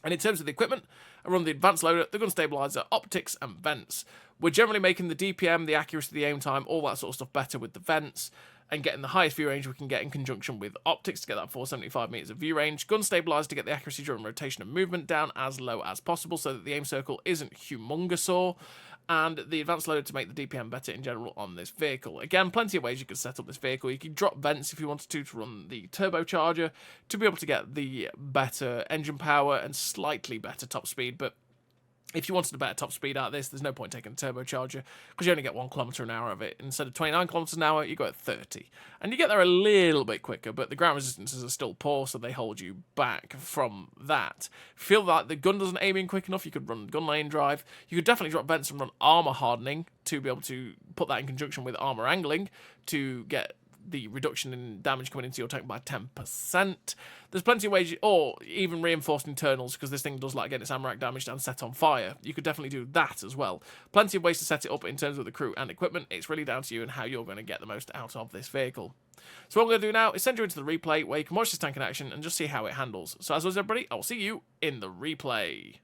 And in terms of the equipment, I run the Advanced Loader, the Gun Stabilizer, Optics, and Vents. We're generally making the DPM, the accuracy, the aim time, all that sort of stuff better with the Vents, and getting the highest view range we can get in conjunction with Optics to get that 475 meters of view range. Gun Stabilizer to get the accuracy during rotation and movement down as low as possible so that the aim circle isn't humongous, and the Advanced Loader to make the DPM better in general on this vehicle. Again, plenty of ways you could set up this vehicle. You could drop Vents if you wanted to run the turbocharger to be able to get the better engine power and slightly better top speed, but if you wanted a better top speed out of this, there's no point taking a turbocharger, because you only get 1 kilometer an hour of it. Instead of 29 kilometers an hour, you go at 30. And you get there a little bit quicker, but the ground resistances are still poor, so they hold you back from that. If you feel that the gun doesn't aim in quick enough, you could run gun lane drive. You could definitely drop Vents and run armor hardening to be able to put that in conjunction with armor angling to get the reduction in damage coming into your tank by 10%. There's plenty of ways, or even reinforced internals, because this thing does like getting its ammo rack damaged and set on fire. You could definitely do that as well. Plenty of ways to set it up in terms of the crew and equipment. It's really down to you and how you're going to get the most out of this vehicle. So what I'm going to do now is send you into the replay where you can watch this tank in action and just see how it handles. So as always, everybody, I'll see you in the replay.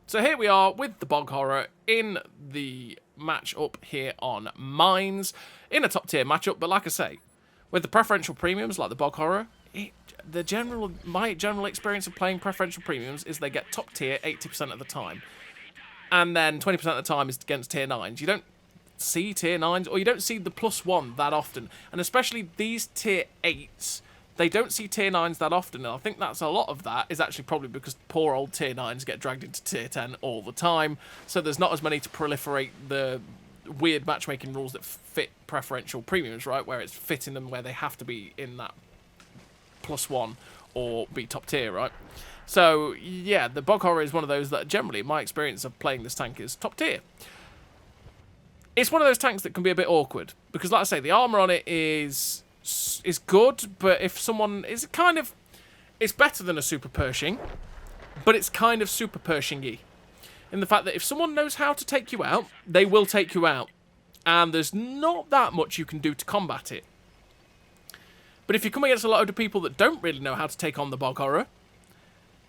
So here we are with the Bog Horror in the match up here on Mines, in a top tier matchup, but like I say, with the preferential premiums like the Bog Horror, my general experience of playing preferential premiums is they get top tier 80% of the time, and then 20% of the time is against tier 9s. You don't see tier 9s, or you don't see the +1 that often, and especially these tier 8s, they don't see tier 9s that often, and I think that's a lot of that is actually probably because poor old tier 9s get dragged into tier 10 all the time, so there's not as many to proliferate the weird matchmaking rules that fit preferential premiums, right? Where it's fitting them where they have to be in that +1 or be top tier, right? So, yeah, the Bog Horror is one of those that generally, my experience of playing this tank is top tier. It's one of those tanks that can be a bit awkward, because like I say, the armour on it is good, but if someone is it's better than a Super Pershing, but it's kind of Super Pershing-y. In the fact that if someone knows how to take you out, they will take you out. And there's not that much you can do to combat it. But if you come against a lot of people that don't really know how to take on the Bog Horror,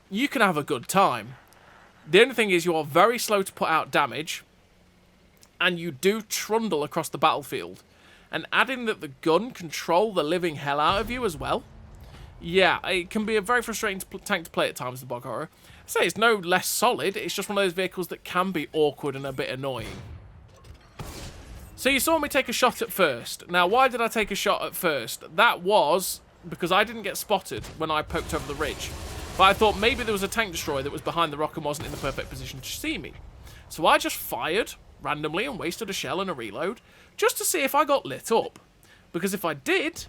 you can have a good time. The only thing is you are very slow to put out damage, and you do trundle across the battlefield. And adding that the gun can troll the living hell out of you as well, yeah, it can be a very frustrating tank to play at times, the Bog Horror. I say it's no less solid, it's just one of those vehicles that can be awkward and a bit annoying. So you saw me take a shot at first. Now, why did I take a shot at first? That was because I didn't get spotted when I poked over the ridge. But I thought maybe there was a tank destroyer that was behind the rock and wasn't in the perfect position to see me. So I just fired randomly and wasted a shell and a reload just to see if I got lit up. Because if I did,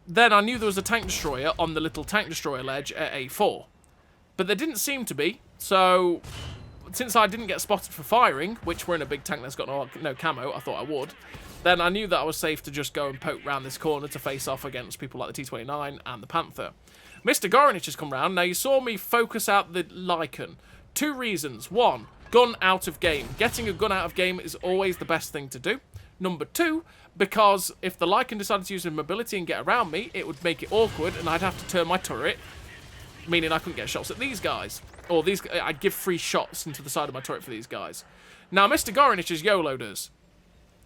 then I knew there was a tank destroyer on the little tank destroyer ledge at A4. But there didn't seem to be, so since I didn't get spotted for firing, which we're in a big tank that's got no camo, I thought I would, then I knew that I was safe to just go and poke round this corner to face off against people like the T-29 and the Panther. Mr. Gorinich has come round. Now, you saw me focus out the Lycan. 2 reasons. 1, gun out of game. Getting a gun out of game is always the best thing to do. Number 2, because if the Lycan decided to use mobility and get around me, it would make it awkward and I'd have to turn my turret, meaning I couldn't get shots at these guys. Or I'd give free shots into the side of my turret for these guys. Now, Mr. Gorinich is YOLO does.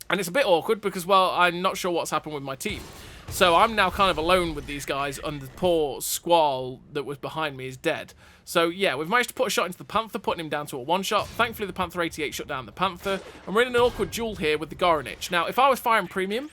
And it's a bit awkward because, well, I'm not sure what's happened with my team. So I'm now kind of alone with these guys, and the poor squall that was behind me is dead. So yeah, we've managed to put a shot into the Panther, putting him down to a 1-shot. Thankfully, the Panther 88 shut down the Panther, and we're in an awkward duel here with the Gorinich. Now, if I was firing premium,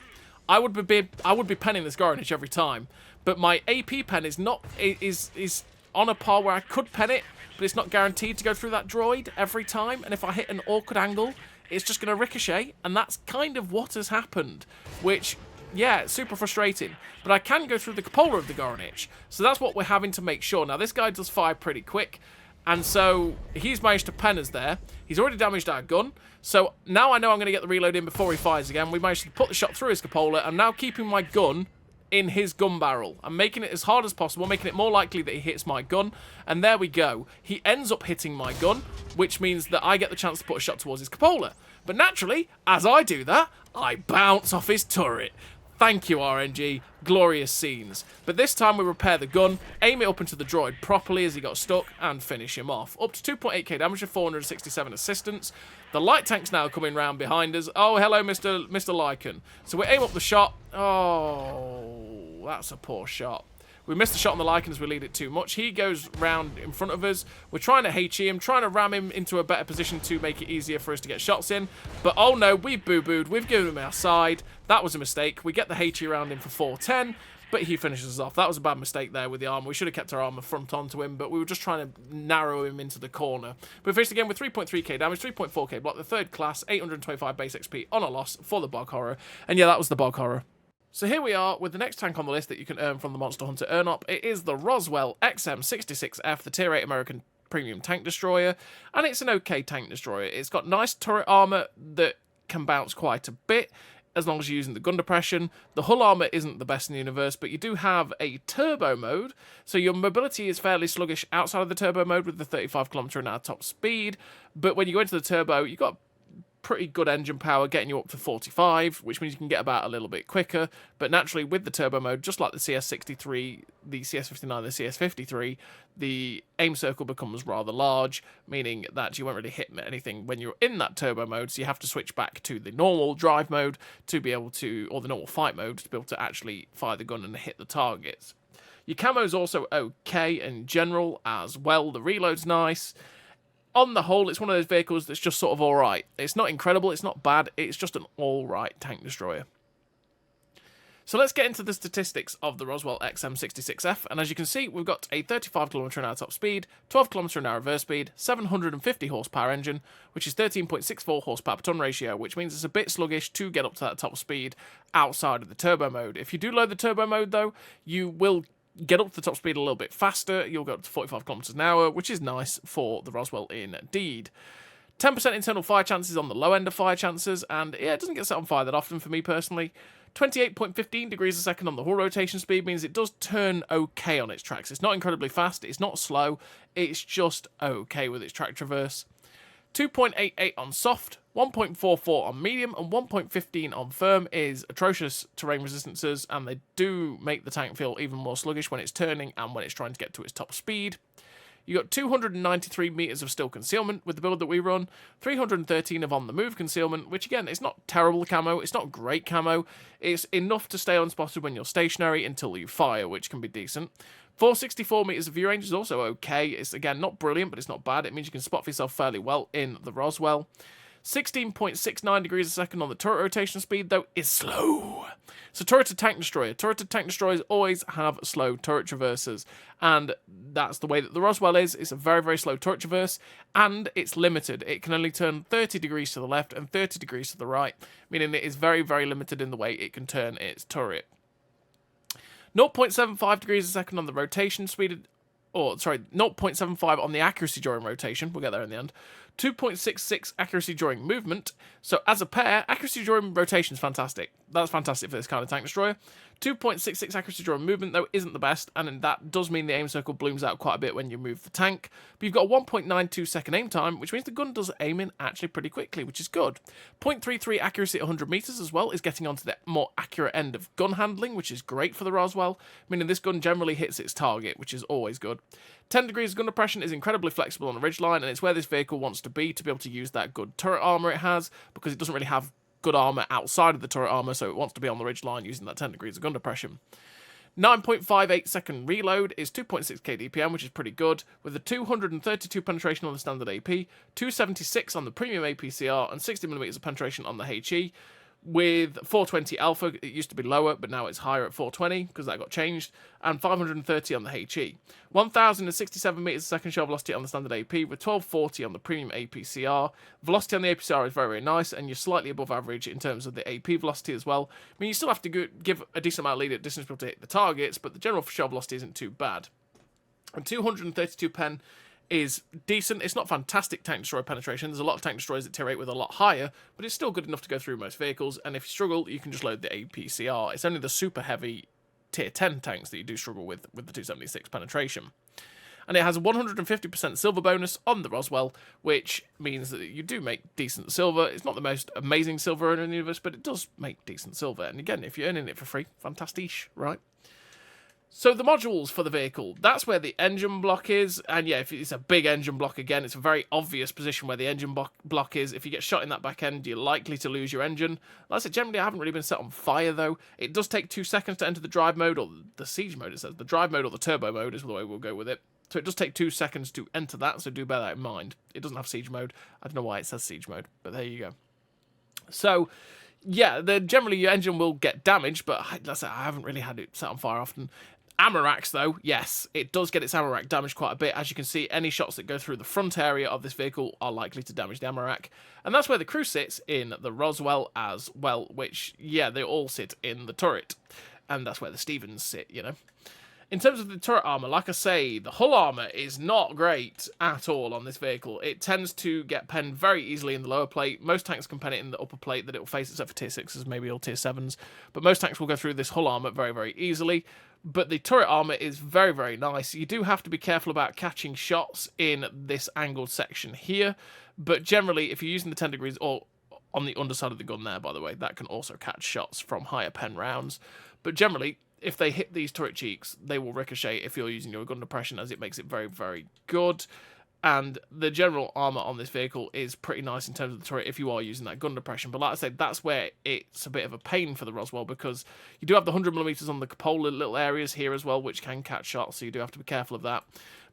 I would be penning this Gorinich every time. But my AP pen is not is on a par where I could pen it, but it's not guaranteed to go through that droid every time. And if I hit an awkward angle, it's just going to ricochet, and that's kind of what has happened, which, yeah, it's super frustrating. But I can go through the cupola of the Gorinich, so that's what we're having to make sure. Now, this guy does fire pretty quick, and so he's managed to pen us there. He's already damaged our gun, so now I know I'm going to get the reload in before he fires again. We managed to put the shot through his cupola. I'm now keeping my gun in his gun barrel. I'm making it as hard as possible, making it more likely that he hits my gun, and there we go. He ends up hitting my gun, which means that I get the chance to put a shot towards his cupola. But naturally, as I do that, I bounce off his turret. Thank you, RNG. Glorious scenes. But this time we repair the gun, aim it up into the droid properly as he got stuck, and finish him off. Up to 2.8k damage and 467 assistance. The light tank's now coming round behind us. Oh, hello, Mr. Lycan. So we aim up the shot. Oh, that's a poor shot. We missed the shot on the Lycan as we lead it too much. He goes round in front of us. We're trying to HE him, trying to ram him into a better position to make it easier for us to get shots in. But oh no, we've boo-booed. We've given him our side. That was a mistake. We get the HE around him for 410, but he finishes us off. That was a bad mistake there with the armor. We should have kept our armor front onto him, but we were just trying to narrow him into the corner. But we finished again with 3.3k damage, 3.4k block, the 3rd class, 825 base XP on a loss for the Bog Horror. And yeah, that was the Bog Horror. So here we are with the next tank on the list that you can earn from the Monster Hunter Earnable. It is the Roswell XM66F, the Tier 8 American Premium Tank Destroyer, and it's an okay tank destroyer. It's got nice turret armor that can bounce quite a bit, as long as you're using the gun depression. The hull armor isn't the best in the universe, but you do have a turbo mode, so your mobility is fairly sluggish outside of the turbo mode with the 35 km/h top speed, but when you go into the turbo, you've got pretty good engine power, getting you up to 45, which means you can get about a little bit quicker. But naturally, with the turbo mode, just like the CS63, the CS59, the CS53, the aim circle becomes rather large, meaning that you won't really hit anything when you're in that turbo mode, so you have to switch back to the normal drive mode to be able to, or the normal fight mode, to be able to actually fire the gun and hit the targets. Your camo's also okay in general as well. The reload's nice. On the whole, it's one of those vehicles that's just sort of alright. It's not incredible, it's not bad, it's just an alright tank destroyer. So let's get into the statistics of the Roswell XM66F, and as you can see, we've got a 35 km/h top speed, 12 km/h reverse speed, 750 horsepower engine, which is 13.64 horsepower per ton ratio, which means it's a bit sluggish to get up to that top speed outside of the turbo mode. If you do load the turbo mode though, you will get up to the top speed a little bit faster. You'll go up to 45 km/h, which is nice for the Roswell indeed. 10% internal fire chances on the low end of fire chances, and yeah, it doesn't get set on fire that often for me personally. 28.15 degrees a second on the hull rotation speed means it does turn okay on its tracks. It's not incredibly fast, it's not slow, it's just okay with its track traverse. 2.88 on soft, 1.44 on medium, and 1.15 on firm is atrocious terrain resistances, and they do make the tank feel even more sluggish when it's turning and when it's trying to get to its top speed. You got 293 meters of still concealment with the build that we run, 313 of on the move concealment, which again, it's not terrible camo, it's not great camo, it's enough to stay unspotted when you're stationary until you fire, which can be decent. 464 meters of view range is also okay. It's again not brilliant, but it's not bad. It means you can spot for yourself fairly well in the Roswell. 16.69 degrees a second on the turret rotation speed, though, is slow. So turret to tank destroyer. Turret to tank destroyers always have slow turret traverses, and that's the way that the Roswell is. It's a very, very slow turret traverse, and it's limited. It can only turn 30 degrees to the left and 30 degrees to the right, meaning it is very, very limited in the way it can turn its turret. 0.75 degrees a second on the rotation speed, 0.75 on the accuracy during rotation. We'll get there in the end. 2.66 accuracy during movement. So as a pair, accuracy during rotation is fantastic. That's fantastic for this kind of tank destroyer. 2.66 accuracy during movement, though, isn't the best, and that does mean the aim circle blooms out quite a bit when you move the tank. But you've got a 1.92 second aim time, which means the gun does aim in actually pretty quickly, which is good. 0.33 accuracy at 100 meters as well is getting onto the more accurate end of gun handling, which is great for the Roswell, meaning this gun generally hits its target, which is always good. 10 degrees of gun depression is incredibly flexible on the ridgeline, and it's where this vehicle wants to be able to use that good turret armor it has, because it doesn't really have good armor outside of the turret armor, so it wants to be on the ridgeline using that 10 degrees of gun depression. 9.58 second reload is 2.6k DPM, which is pretty good, with a 232 penetration on the standard AP, 276 on the premium APCR, and 60mm of penetration on the HE. With 420 alpha, it used to be lower, but now it's higher at 420 because that got changed, and 530 on the HE. 1,067 meters a second shell velocity on the standard AP, with 1240 on the premium APCR. Velocity on the APCR is very, very nice, and you're slightly above average in terms of the AP velocity as well. I mean, you still have to give a decent amount of lead at distance to be able to hit the targets, but the general shell velocity isn't too bad. And 232 pen is decent. It's not fantastic tank destroyer penetration. There's a lot of tank destroyers that tier 8 with a lot higher, but it's still good enough to go through most vehicles, and if you struggle, you can just load the APCR. It's only the super heavy tier 10 tanks that you do struggle with the 276 penetration. And it has a 150% silver bonus on the Roswell, which means that you do make decent silver. It's not the most amazing silver in the universe, but it does make decent silver. And again, if you're earning it for free, fantastic, right? So the modules for the vehicle, that's where the engine block is, and yeah, if it's a big engine block again, it's a very obvious position where the engine block is. If you get shot in that back end, you're likely to lose your engine. Like I said, generally I haven't really been set on fire though. It does take 2 seconds to enter the drive mode, or the siege mode it says. The drive mode or the turbo mode is the way we'll go with it. So it does take 2 seconds to enter that, so do bear that in mind. It doesn't have siege mode. I don't know why it says siege mode, but there you go. So yeah, generally your engine will get damaged, but like I said, I haven't really had it set on fire often. Ammo racks, though, yes, it does get its ammo rack damaged quite a bit. As you can see, any shots that go through the front area of this vehicle are likely to damage the ammo rack. And that's where the crew sits in the Roswell as well, which, yeah, they all sit in the turret. And that's where the Stevens sit, you know. In terms of the turret armor, like I say, the hull armor is not great at all on this vehicle. It tends to get penned very easily in the lower plate. Most tanks can pen it in the upper plate that it will face, except for tier 6s, maybe all tier 7s. But most tanks will go through this hull armor very, very easily. But the turret armor is very, very nice. You do have to be careful about catching shots in this angled section here. But generally, if you're using the 10 degrees, or on the underside of the gun there, by the way, that can also catch shots from higher pen rounds. But generally, if they hit these turret cheeks, they will ricochet if you're using your gun depression, as it makes it very, very good. And the general armor on this vehicle is pretty nice in terms of the turret if you are using that gun depression. But like I said, that's where it's a bit of a pain for the Roswell, because you do have the 100mm on the cupola little areas here as well, which can catch shots, so you do have to be careful of that.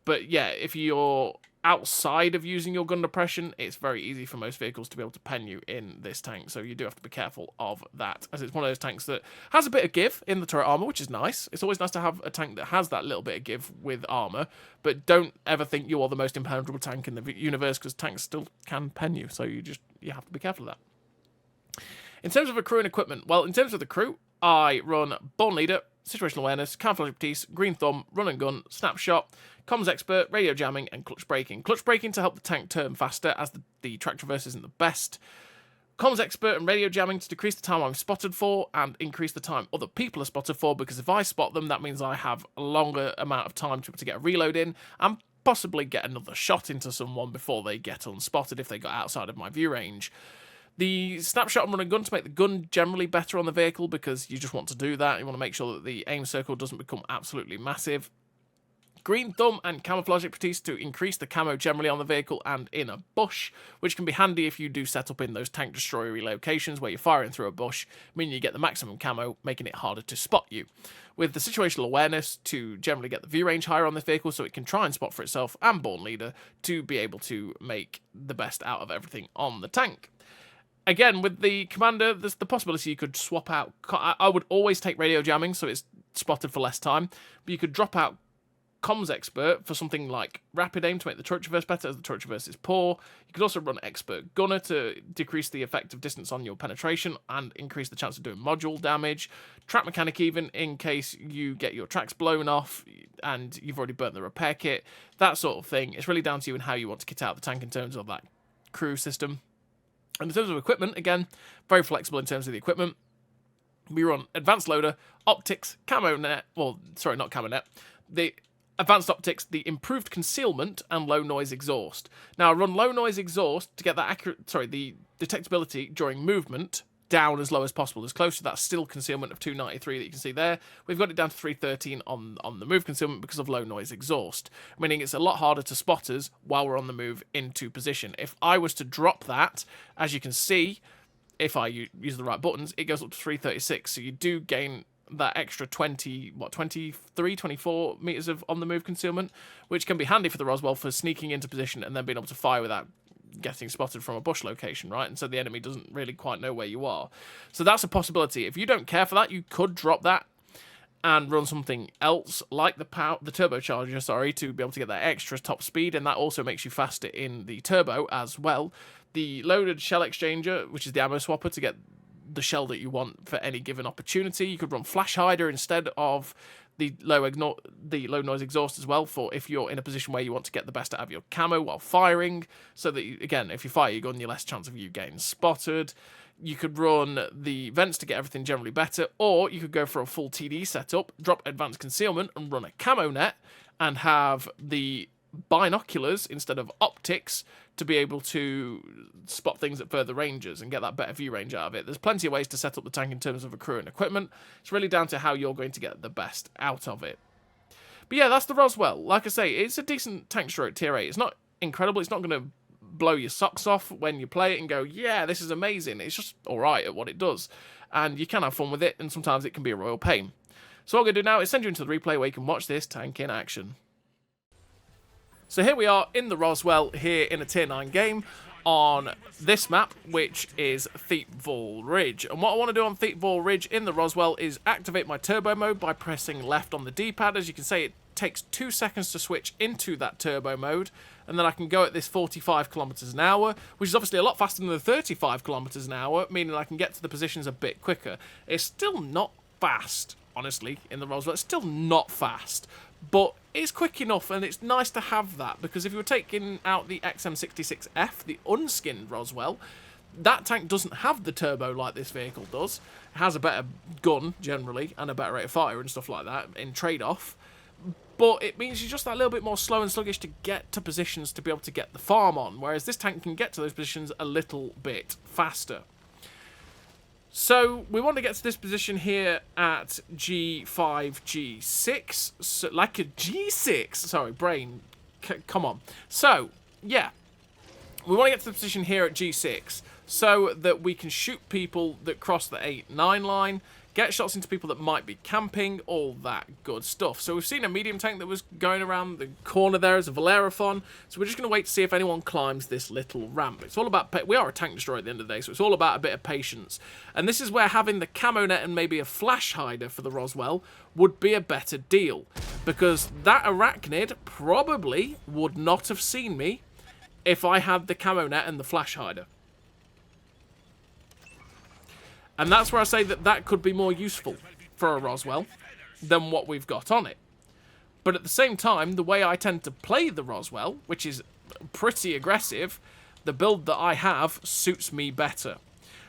But yeah, if you're outside of using your gun depression, it's very easy for most vehicles to be able to pen you in this tank, so you do have to be careful of that, as it's one of those tanks that has a bit of give in the turret armor, which is nice. It's always nice to have a tank that has that little bit of give with armor, but don't ever think you are the most impenetrable tank in the universe, because tanks still can pen you, so you have to be careful of that. In terms of a crew and equipment, well, in terms of the crew, I run Born Leader, Situational Awareness, Camouflage Expertise, Green Thumb, Run and Gun, Snapshot, Comms Expert, Radio Jamming, and Clutch Braking. Clutch Braking to help the tank turn faster, as the track traverse isn't the best. Comms Expert and Radio Jamming to decrease the time I'm spotted for and increase the time other people are spotted for, because if I spot them, that means I have a longer amount of time to get a reload in and possibly get another shot into someone before they get unspotted if they got outside of my view range. The Snapshot and Run and Gun to make the gun generally better on the vehicle, because you just want to do that. You want to make sure that the aim circle doesn't become absolutely massive. Green Thumb and Camouflage Expertise to increase the camo generally on the vehicle and in a bush, which can be handy if you do set up in those tank destroyer locations where you're firing through a bush, meaning you get the maximum camo, making it harder to spot you. With the Situational Awareness to generally get the view range higher on this vehicle so it can try and spot for itself, and Born Leader to be able to make the best out of everything on the tank. Again, with the Commander, there's the possibility you could swap out. I would always take Radio Jamming, so it's spotted for less time. But you could drop out Comms Expert for something like Rapid Aim to make the turret traverse better, as the turret traverse is poor. You could also run Expert Gunner to decrease the effective distance on your penetration and increase the chance of doing module damage. Track Mechanic even, in case you get your tracks blown off and you've already burnt the repair kit. That sort of thing. It's really down to you and how you want to kit out the tank in terms of that crew system. And in terms of equipment, again, very flexible in terms of the equipment. We run Advanced Loader, Optics, Camo Net, well, sorry, not Camo Net, the Advanced Optics, the Improved Concealment, and Low Noise Exhaust. Now, I run Low Noise Exhaust to get that the detectability during movement down as low as possible, as close to that still concealment of 293 that you can see there. We've got it down to 313 on the move concealment because of low noise exhaust, meaning it's a lot harder to spot us while we're on the move into position. If I was to drop that, as you can see, if I use the right buttons, it goes up to 336, so you do gain that extra 24 meters of on the move concealment, which can be handy for the Roswell for sneaking into position and then being able to fire without getting spotted from a bush location, right? And so the enemy doesn't really quite know where you are. So that's a possibility. If you don't care for that, you could drop that and run something else like the turbocharger, to be able to get that extra top speed, and that also makes you faster in the turbo as well. The loaded shell exchanger, which is the ammo swapper to get the shell that you want for any given opportunity. You could run Flash Hider instead of the low noise exhaust as well, for if you're in a position where you want to get the best out of your camo while firing, so that, again, if you fire your gun, you're less chance of you getting spotted. You could run the vents to get everything generally better, or you could go for a full TD setup, drop Advanced Concealment, and run a Camo Net, and have the binoculars instead of optics to be able to spot things at further ranges and get that better view range out of it. There's plenty of ways to set up the tank in terms of a crew and equipment. It's really down to how you're going to get the best out of it. But yeah, that's the Roswell. Like I say, it's a decent tank stroke tier 8. It's not incredible. It's not going to blow your socks off when you play it and go, yeah, this is amazing. It's just alright at what it does. And you can have fun with it, and sometimes it can be a royal pain. So what I'm going to do now is send you into the replay where you can watch this tank in action. So here we are in the Roswell, here in a tier 9 game on this map, which is Thiepval Ridge. And what I want to do on Thiepval Ridge in the Roswell is activate my turbo mode by pressing left on the D-pad. As you can see, it takes 2 seconds to switch into that turbo mode, and then I can go at this 45 kilometers an hour, which is obviously a lot faster than the 35 kilometers an hour, meaning I can get to the positions a bit quicker. It's still not fast, honestly, in the Roswell. It's still not fast, but it's quick enough, and it's nice to have that, because if you were taking out the XM66F, the unskinned Roswell, that tank doesn't have the turbo like this vehicle does. It has a better gun, generally, and a better rate of fire and stuff like that in trade-off, but it means you're just that little bit more slow and sluggish to get to positions to be able to get the farm on, whereas this tank can get to those positions a little bit faster. So we want to get to this position here at G5, G6, so, like a G6, sorry, brain, come on. So, yeah, we want to get to the position here at G6 so that we can shoot people that cross the 8-9 line, get shots into people that might be camping, all that good stuff. So we've seen a medium tank that was going around the corner there as a Valeraphon, so we're just going to wait to see if anyone climbs this little ramp. It's all about, we are a tank destroyer at the end of the day, so it's all about a bit of patience. And this is where having the camo net and maybe a flash hider for the Roswell would be a better deal, because that Arachnid probably would not have seen me if I had the camo net and the flash hider. And that's where I say that that could be more useful for a Roswell than what we've got on it. But at the same time, the way I tend to play the Roswell, which is pretty aggressive, the build that I have suits me better.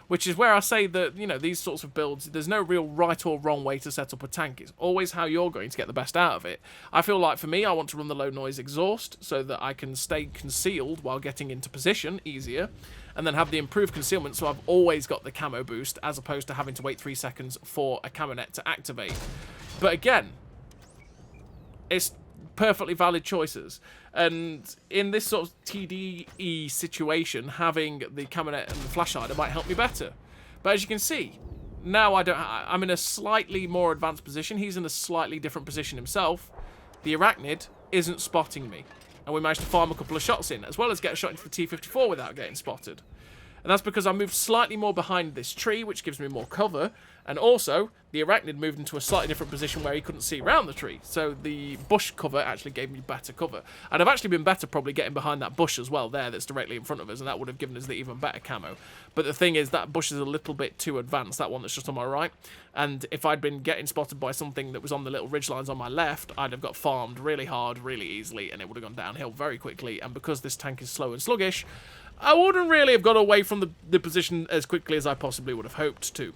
Which is where I say that, you know, these sorts of builds, there's no real right or wrong way to set up a tank. It's always how you're going to get the best out of it. I feel like, for me, I want to run the low noise exhaust so that I can stay concealed while getting into position easier, and then have the improved concealment so I've always got the camo boost, as opposed to having to wait 3 seconds for a camo net to activate. But again, it's perfectly valid choices. And in this sort of TDE situation, having the camo net and the flash hider might help me better. But as you can see, now I'm in a slightly more advanced position. He's in a slightly different position himself. The Arachnid isn't spotting me. And we managed to farm a couple of shots in, as well as get a shot into the T-54 without getting spotted. And that's because I moved slightly more behind this tree, which gives me more cover. And also, the Arachnid moved into a slightly different position where he couldn't see around the tree. So the bush cover actually gave me better cover. And I've actually been better probably getting behind that bush as well there that's directly in front of us. And that would have given us the even better camo. But the thing is, that bush is a little bit too advanced, that one that's just on my right. And if I'd been getting spotted by something that was on the little ridge lines on my left, I'd have got farmed really hard, really easily. And it would have gone downhill very quickly. And because this tank is slow and sluggish, I wouldn't really have got away from the position as quickly as I possibly would have hoped to.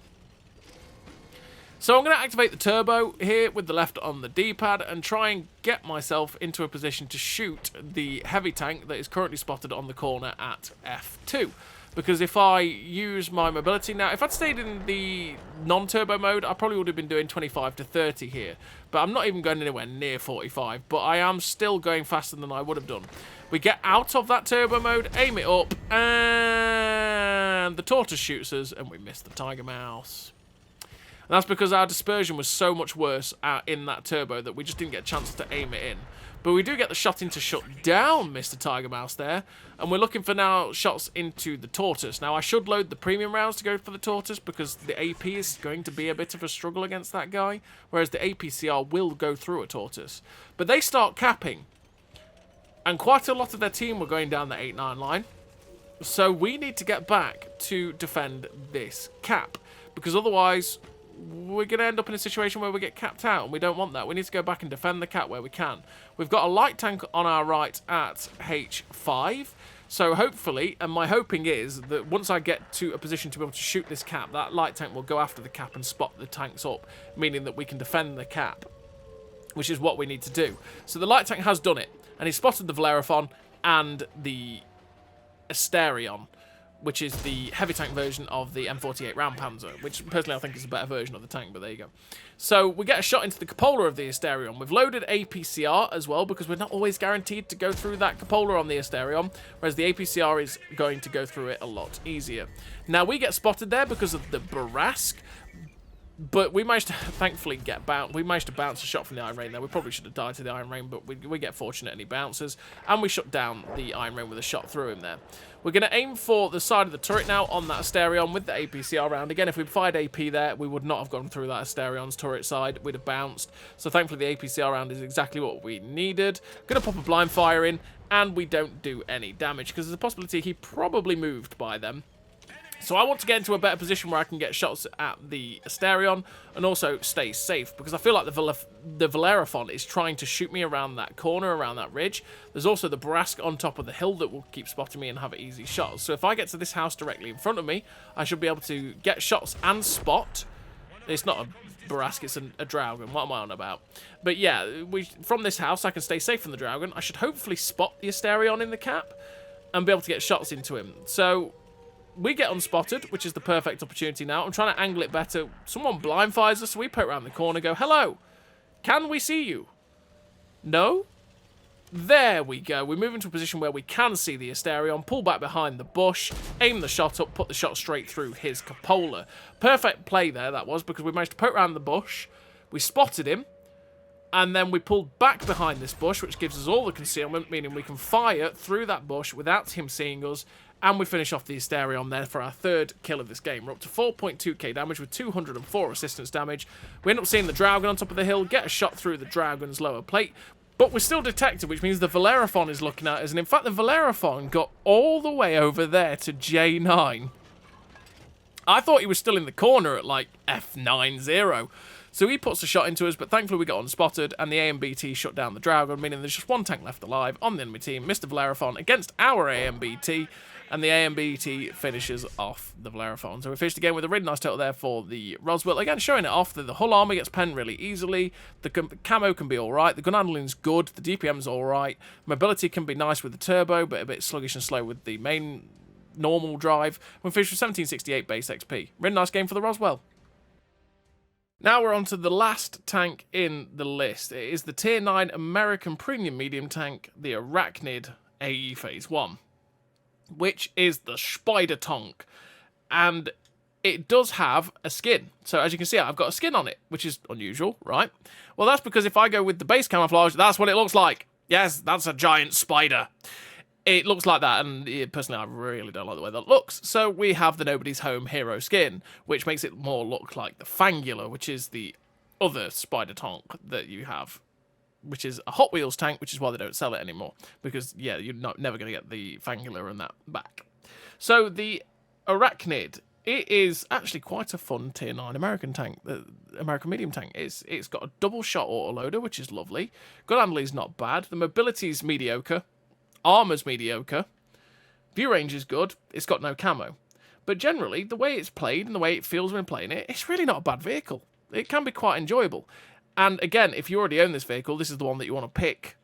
So I'm going to activate the turbo here with the left on the D-pad and try and get myself into a position to shoot the heavy tank that is currently spotted on the corner at F2. Because if I use my mobility now, if I'd stayed in the non-turbo mode, I probably would have been doing 25 to 30 here. But I'm not even going anywhere near 45, but I am still going faster than I would have done. We get out of that turbo mode, aim it up, and the tortoise shoots us, and we miss the tiger mouse. And that's because our dispersion was so much worse in that turbo that we just didn't get a chance to aim it in. But we do get the shot in to shut down Mr. Tiger Mouse there. And we're looking for now shots into the tortoise. Now, I should load the premium rounds to go for the tortoise because the AP is going to be a bit of a struggle against that guy. Whereas the APCR will go through a tortoise. But they start capping. And quite a lot of their team were going down the 8-9 line. So we need to get back to defend this cap. Because otherwise, we're going to end up in a situation where we get capped out, and we don't want that. We need to go back and defend the cap where we can. We've got a light tank on our right at H5, so hopefully, and my hoping is that once I get to a position to be able to shoot this cap, that light tank will go after the cap and spot the tanks up, meaning that we can defend the cap, which is what we need to do. So the light tank has done it, and he spotted the Valeraphon and the Asterion, which is the heavy tank version of the M48 Round Panzer, which personally I think is a better version of the tank, but there you go. So we get a shot into the cupola of the Asterion. We've loaded APCR as well, because we're not always guaranteed to go through that cupola on the Asterion, whereas the APCR is going to go through it a lot easier. Now, we get spotted there because of the Barask, but we managed to, thankfully, we managed to bounce a shot from the Iron Rain there. We probably should have died to the Iron Rain, but we get fortunate and he bounces. And we shut down the Iron Rain with a shot through him there. We're going to aim for the side of the turret now on that Asterion with the APCR round. Again, if we'd fired AP there, we would not have gone through that Asterion's turret side. We'd have bounced. So thankfully, the APCR round is exactly what we needed. Going to pop a blind fire in, and we don't do any damage, because there's a possibility he probably moved by them. So I want to get into a better position where I can get shots at the Asterion and also stay safe, because I feel like the Valeraphon is trying to shoot me around that corner, around that ridge. There's also the Barask on top of the hill that will keep spotting me and have easy shots. So if I get to this house directly in front of me, I should be able to get shots and spot. It's not a Barask, it's a Dragon. What am I on about? But yeah, from this house, I can stay safe from the Dragon. I should hopefully spot the Asterion in the cap and be able to get shots into him. So we get unspotted, which is the perfect opportunity now. I'm trying to angle it better. Someone blind fires us, so we poke around the corner, go, hello, can we see you? No? There we go. We move into a position where we can see the Asterion, pull back behind the bush, aim the shot up, put the shot straight through his cupola. Perfect play there, that was, because we managed to poke around the bush, we spotted him, and then we pulled back behind this bush, which gives us all the concealment, meaning we can fire through that bush without him seeing us, and we finish off the Asterion there for our third kill of this game. We're up to 4.2k damage with 204 resistance damage. We end up seeing the Dragon on top of the hill, get a shot through the Dragon's lower plate, but we're still detected, which means the Valeraphon is looking at us, and in fact the Valeraphon got all the way over there to J9. I thought he was still in the corner at like F90. So he puts a shot into us, but thankfully we got unspotted, and the AMBT shut down the Dragon, meaning there's just one tank left alive on the enemy team, Mr. Valeraphon, against our AMBT, and the AMBT finishes off the Valeraphon. So we finished again with a really nice total there for the Roswell. Again, showing it off that the hull armor gets penned really easily, the camo can be alright, the gun handling's good, the DPM's alright, mobility can be nice with the turbo, but a bit sluggish and slow with the main normal drive. We finished with 1768 base XP. Really nice game for the Roswell. Now we're on to the last tank in the list. It is the Tier 9 American Premium Medium Tank, the Arachnid AE Phase 1, which is the Spider Tonk. And it does have a skin. So as you can see, I've got a skin on it, which is unusual, right? Well, that's because if I go with the base camouflage, that's what it looks like. Yes, that's a giant spider. It looks like that, and personally, I really don't like the way that looks. So we have the Nobody's Home hero skin, which makes it more look like the Fangula, which is the other Spider Tonk that you have, which is a Hot Wheels tank, which is why they don't sell it anymore. Because, yeah, you're never going to get the Fangula and that back. So the Arachnid, it is actually quite a fun Tier 9 American tank. The American medium tank is. It's got a double shot autoloader, which is lovely. Gun handling's not bad. The mobility's mediocre. Armor's mediocre, view range is good, it's got no camo. But generally, the way it's played and the way it feels when playing it, it's really not a bad vehicle. It can be quite enjoyable. And again, if you already own this vehicle, this is the one that you want to pick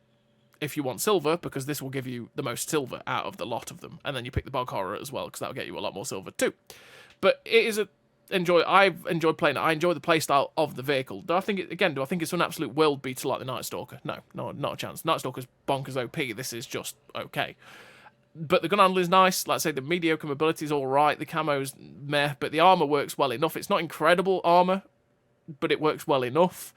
if you want silver, because this will give you the most silver out of the lot of them. And then you pick the Bog Horror as well, because that'll get you a lot more silver too. But it is I've enjoyed playing it. I enjoy the playstyle of the vehicle. Do I think it's an absolute world beater like the Nightstalker? No, not a chance. Nightstalker's bonkers OP. This is just okay. But the gun handling is nice. Like I say, the mediocre mobility is all right. The camo's meh, but the armor works well enough. It's not incredible armor, but it works well enough.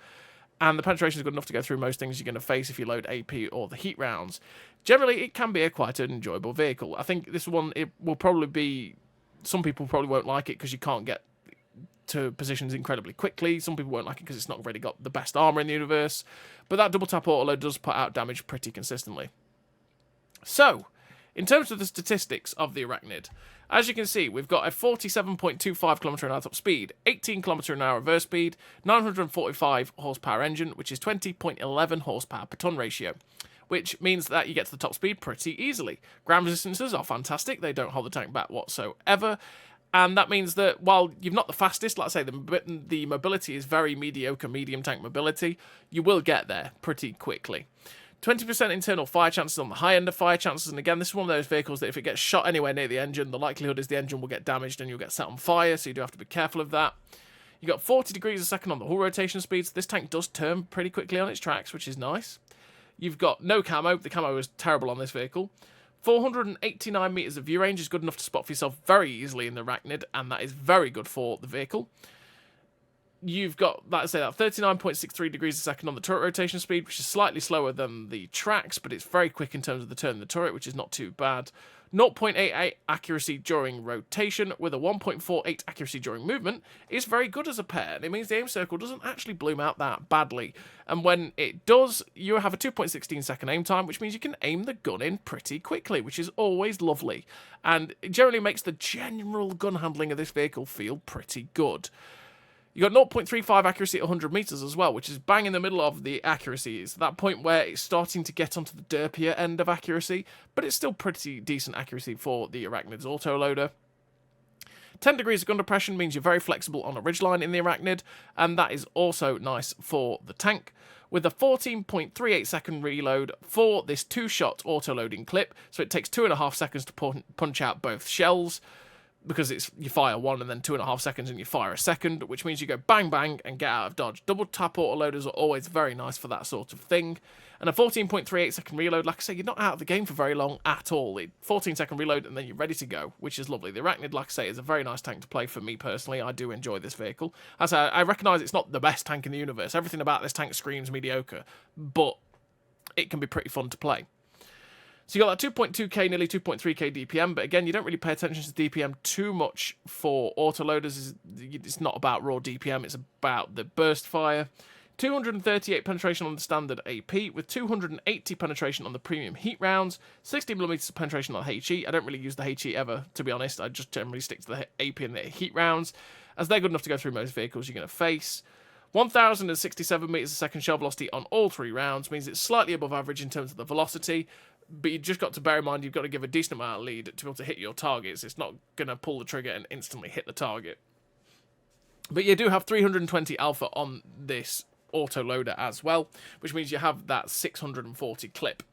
And the penetration is good enough to go through most things you're going to face if you load AP or the heat rounds. Generally, it can be quite an enjoyable vehicle. I think this one, it will probably be... Some people probably won't like it because you can't get to positions incredibly quickly. Some people won't like it because it's not really got the best armor in the universe, but that double tap autoload does put out damage pretty consistently. So, in terms of the statistics of the Arachnid, as you can see, we've got a 47.25 km/h top speed, 18 km/h reverse speed, 945 horsepower engine, which is 20.11 horsepower per ton ratio, which means that you get to the top speed pretty easily. Ground resistances are fantastic, they don't hold the tank back whatsoever. And that means that while you're not the fastest, like I say, the mobility is very mediocre medium tank mobility, you will get there pretty quickly. 20% internal fire chances on the high end of fire chances, and again, this is one of those vehicles that if it gets shot anywhere near the engine, the likelihood is the engine will get damaged and you'll get set on fire, so you do have to be careful of that. You got 40 degrees a second on the hull rotation speeds. This tank does turn pretty quickly on its tracks, which is nice. You've got no camo. The camo is terrible on this vehicle. 489 metres of view range is good enough to spot for yourself very easily in the Arachnid, and that is very good for the vehicle. You've got, like I say, that 39.63 degrees a second on the turret rotation speed, which is slightly slower than the tracks, but it's very quick in terms of the turn of the turret, which is not too bad. 0.88 accuracy during rotation with a 1.48 accuracy during movement is very good as a pair. It means the aim circle doesn't actually bloom out that badly. And when it does, you have a 2.16 second aim time, which means you can aim the gun in pretty quickly, which is always lovely. And it generally makes the general gun handling of this vehicle feel pretty good. You got 0.35 accuracy at 100 meters as well, which is bang in the middle of the accuracy. It's that point where it's starting to get onto the derpier end of accuracy, but it's still pretty decent accuracy for the Arachnid's autoloader. 10 degrees of gun depression means you're very flexible on a ridgeline in the Arachnid, and that is also nice for the tank. With a 14.38 second reload for this two-shot autoloading clip, so it takes 2.5 seconds to punch out both shells. because it's you fire one and then 2.5 seconds and you fire a second, which means you go bang bang and get out of dodge. Double tap autoloaders are always very nice for that sort of thing. And a 14.38 second reload, like I say, you're not out of the game for very long at all. 14 second reload and then you're ready to go, which is lovely. The Arachnid, like I say, is a very nice tank to play for me personally. I do enjoy this vehicle. As I recognise it's not the best tank in the universe. Everything about this tank screams mediocre, but it can be pretty fun to play. So you got that 2.2k, nearly 2.3k DPM, but again, you don't really pay attention to DPM too much for autoloaders. It's not about raw DPM, it's about the burst fire. 238 penetration on the standard AP, with 280 penetration on the premium heat rounds, 60mm penetration on the HE. I don't really use the HE ever, to be honest. I just generally stick to the AP and the heat rounds, as they're good enough to go through most vehicles you're going to face. 1,067 meters a second shell velocity on all 3 rounds means it's slightly above average in terms of the velocity, but you just got to bear in mind you've got to give a decent amount of lead to be able to hit your targets. It's not going to pull the trigger and instantly hit the target. But you do have 320 alpha on this autoloader as well, which means you have that 640 clip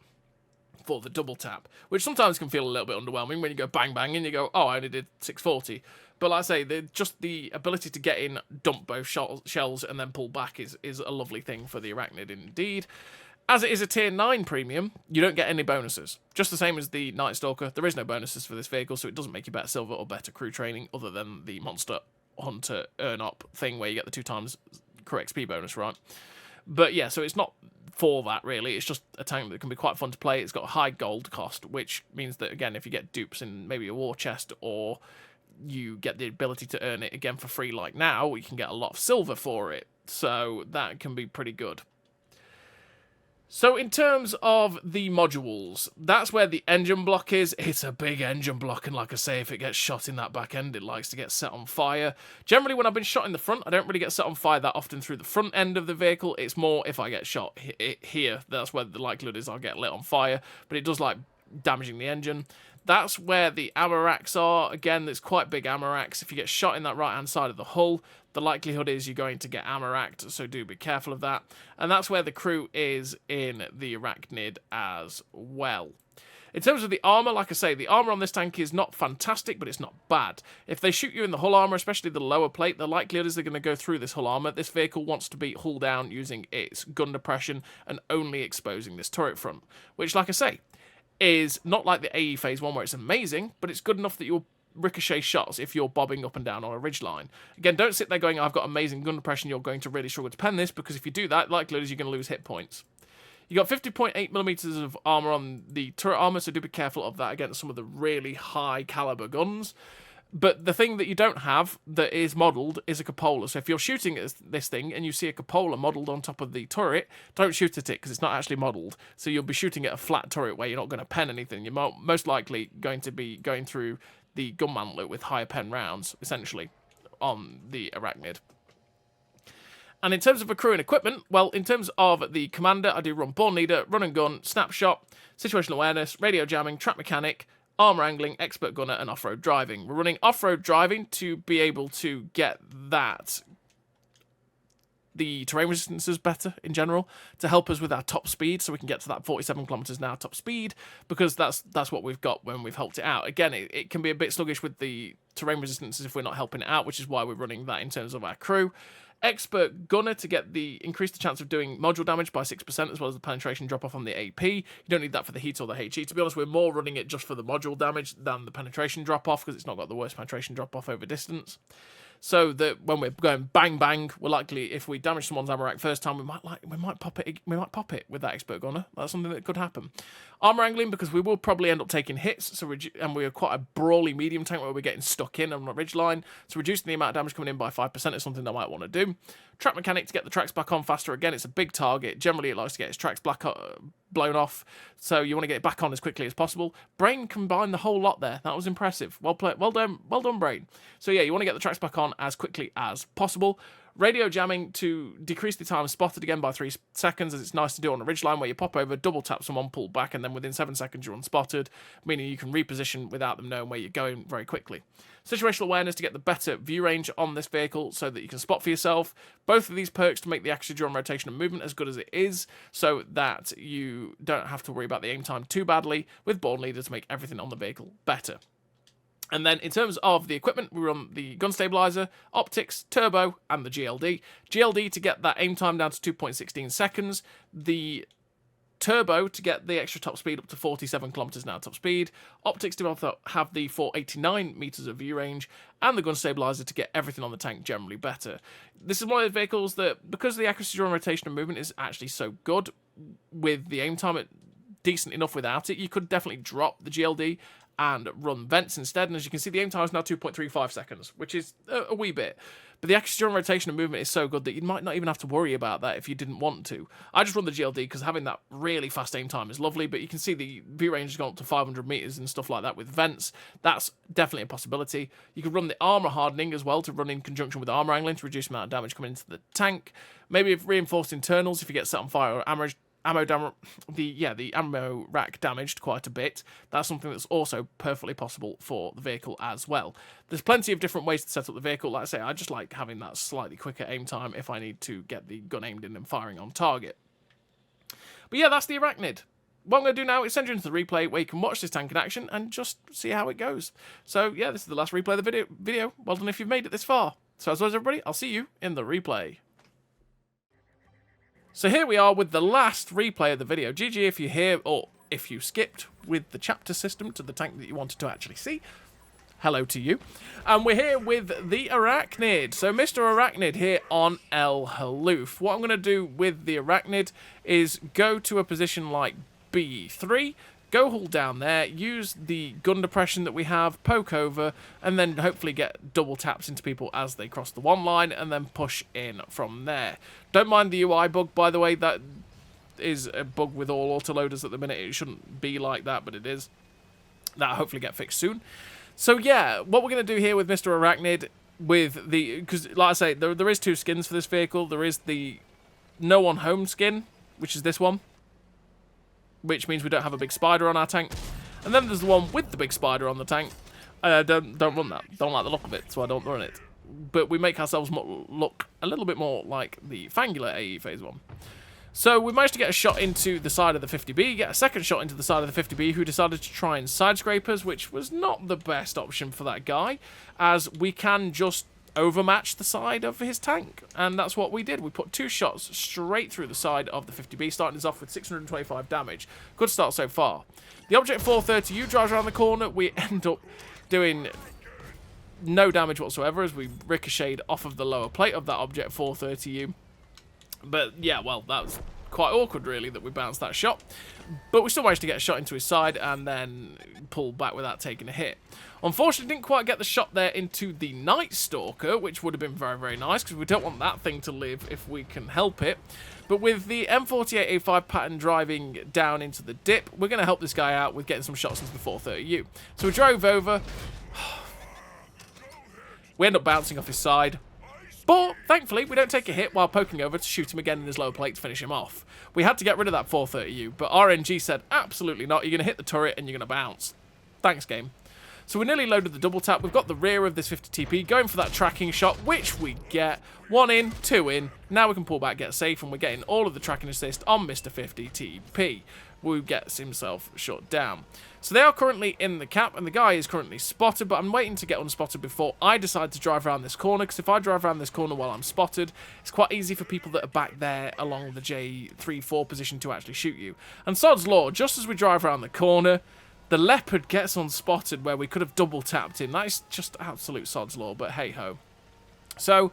for the double tap, which sometimes can feel a little bit underwhelming when you go bang bang and you go, oh, I only did 640. But like I say, just the ability to get in, dump both shells and then pull back is a lovely thing for the Arachnid indeed. As it is a tier 9 premium, you don't get any bonuses. Just the same as the Nightstalker, there is no bonuses for this vehicle, so it doesn't make you better silver or better crew training, other than the Monster Hunter Earn-Up thing where you get the 2 times crew XP bonus, right? But yeah, so it's not for that, really. It's just a tank that can be quite fun to play. It's got a high gold cost, which means that, again, if you get dupes in maybe a war chest, or you get the ability to earn it again for free like now, you can get a lot of silver for it. So that can be pretty good. So in terms of the modules, that's where the engine block is. It's a big engine block, and like I say, if it gets shot in that back end, it likes to get set on fire. Generally, when I've been shot in the front, I don't really get set on fire that often through the front end of the vehicle. It's more if I get shot here, that's where the likelihood is I'll get lit on fire, but it does like damaging the engine. That's where the ammo racks are. Again, there's quite big ammo racks. If you get shot in that right-hand side of the hull, the likelihood is you're going to get ammo racked, so do be careful of that. And that's where the crew is in the Arachnid as well. In terms of the armour, like I say, the armour on this tank is not fantastic, but it's not bad. If they shoot you in the hull armour, especially the lower plate, the likelihood is they're going to go through this hull armour. This vehicle wants to be hull down using its gun depression and only exposing this turret front, which, like I say, is not like the AE Phase 1 where it's amazing, but it's good enough that you'll ricochet shots if you're bobbing up and down on a ridgeline. Again, don't sit there going, I've got amazing gun depression, you're going to really struggle to pen this, because if you do that, likelihood is you're going to lose hit points. You got 50.8mm of armour on the turret armour, so do be careful of that against some of the really high caliber guns. But the thing that you don't have that is modelled is a cupola. So if you're shooting at this thing and you see a cupola modelled on top of the turret, don't shoot at it because it's not actually modelled. So you'll be shooting at a flat turret where you're not going to pen anything. You're most likely going to be going through the gun mantlet with higher pen rounds, essentially, on the Arachnid. And in terms of a crew and equipment, well, in terms of the commander, I do run Born Leader, Run and Gun, Snapshot, Situational Awareness, Radio Jamming, Track Mechanic, Armour Angling, Expert Gunner, and Off-Road Driving. We're running Off-Road Driving to be able to get the terrain resistances better in general, to help us with our top speed, so we can get to that 47 kilometers an hour top speed, because that's what we've got when we've helped it out. Again, it can be a bit sluggish with the terrain resistances if we're not helping it out, which is why we're running that in terms of our crew. Expert Gunner to get increase the chance of doing module damage by 6%, as well as the penetration drop off on the AP. You don't need that for the heat or the HE. To be honest, we're more running it just for the module damage than the penetration drop off, because it's not got the worst penetration drop off over distance. So that when we're going bang bang, we're likely, if we damage someone's ammo rack first time, we might pop it with that Expert Gunner. That's something that could happen. Armour Angling, because we will probably end up taking hits, and we're quite a brawly medium tank where we're getting stuck in on a ridgeline, so reducing the amount of damage coming in by 5% is something that I might want to do. Track Mechanic to get the tracks back on faster. Again, it's a big target. Generally, it likes to get its tracks blown off, so you want to get it back on as quickly as possible. Brain combined the whole lot there. That was impressive. Well played. Well done, Brain. So yeah, you want to get the tracks back on as quickly as possible. Radio Jamming to decrease the time spotted again by 3 seconds, as it's nice to do on a ridgeline where you pop over, double tap someone, pull back, and then within 7 seconds you're unspotted, meaning you can reposition without them knowing where you're going very quickly. Situational Awareness to get the better view range on this vehicle so that you can spot for yourself. Both of these perks to make the accuracy on rotation and movement as good as it is, so that you don't have to worry about the aim time too badly, with Born Leader to make everything on the vehicle better. And then in terms of the equipment, we run the gun stabilizer, optics, turbo, and the GLD. GLD to get that aim time down to 2.16 seconds. The turbo to get the extra top speed up to 47 kilometers an hour top speed. Optics to have the 489 meters of view range. And the gun stabilizer to get everything on the tank generally better. This is one of the vehicles that, because the accuracy during rotation and movement is actually so good, with the aim time decent enough without it, you could definitely drop the GLD and run vents instead. And as you can see, the aim time is now 2.35 seconds, which is a wee bit. But the accuracy during rotation and movement is so good that you might not even have to worry about that if you didn't want to. I just run the GLD because having that really fast aim time is lovely, but you can see the view range has gone up to 500 meters and stuff like that with vents. That's definitely a possibility. You could run the armor hardening as well to run in conjunction with armor angling to reduce the amount of damage coming into the tank. Maybe reinforced internals if you get set on fire, or the ammo rack damaged quite a bit. That's something that's also perfectly possible for the vehicle as well. There's plenty of different ways to set up the vehicle. Like I say, I just like having that slightly quicker aim time if I need to get the gun aimed in and firing on target. But yeah, that's the Arachnid. What I'm going to do now is send you into the replay where you can watch this tank in action and just see how it goes. So yeah, this is the last replay of the video. Well done if you've made it this far. So as always, everybody, I'll see you in the replay. So here we are with the last replay of the video. GG if you're here, or if you skipped with the chapter system to the tank that you wanted to actually see. Hello to you. And we're here with the Arachnid. So Mr. Arachnid here on El Haloof. What I'm going to do with the Arachnid is go to a position like B3, go hull down there, use the gun depression that we have, poke over, and then hopefully get double taps into people as they cross the one line, and then push in from there. Don't mind the UI bug, by the way. That is a bug with all autoloaders at the minute. It shouldn't be like that, but it is. That'll hopefully get fixed soon. So yeah, what we're going to do here with Mr. Arachnid, with the, because like I say, there is two skins for this vehicle. There is the No One Home skin, which is this one, which means we don't have a big spider on our tank. And then there's the one with the big spider on the tank. Don't run that. Don't like the look of it, so I don't run it. But we make ourselves look a little bit more like the Fangular AE Phase 1. So we managed to get a shot into the side of the 50B, get a second shot into the side of the 50B, who decided to try and side scrapers, which was not the best option for that guy, as we can just overmatch the side of his tank. And that's what we did. We put two shots straight through the side of the 50B, starting us off with 625 damage. Good start so far. The Object 430U drives around the corner. We end up doing no damage whatsoever as we ricocheted off of the lower plate of that Object 430U. But yeah, well, that was quite awkward really that we bounced that shot. But we still managed to get a shot into his side and then pull back without taking a hit. Unfortunately, didn't quite get the shot there into the Nightstalker, which would have been very, very nice, because we don't want that thing to live if we can help it. But with the M48A5 pattern driving down into the dip, we're going to help this guy out with getting some shots into the 430U. So we drove over. We end up bouncing off his side. But, thankfully, we don't take a hit while poking over to shoot him again in his lower plate to finish him off. We had to get rid of that 430U, but RNG said, absolutely not, you're going to hit the turret and you're going to bounce. Thanks, game. So we nearly loaded the double tap. We've got the rear of this 50 TP going for that tracking shot, which we get. 1 in, 2 in. Now we can pull back, get safe, and we're getting all of the tracking assist on Mr. 50 TP, who gets himself shot down. So they are currently in the cap, and the guy is currently spotted, but I'm waiting to get unspotted before I decide to drive around this corner, because if I drive around this corner while I'm spotted, it's quite easy for people that are back there along the J3-4 position to actually shoot you. And sod's law, just as we drive around the corner, the Leopard gets unspotted where we could have double tapped him. That is just absolute sod's law, but hey-ho. So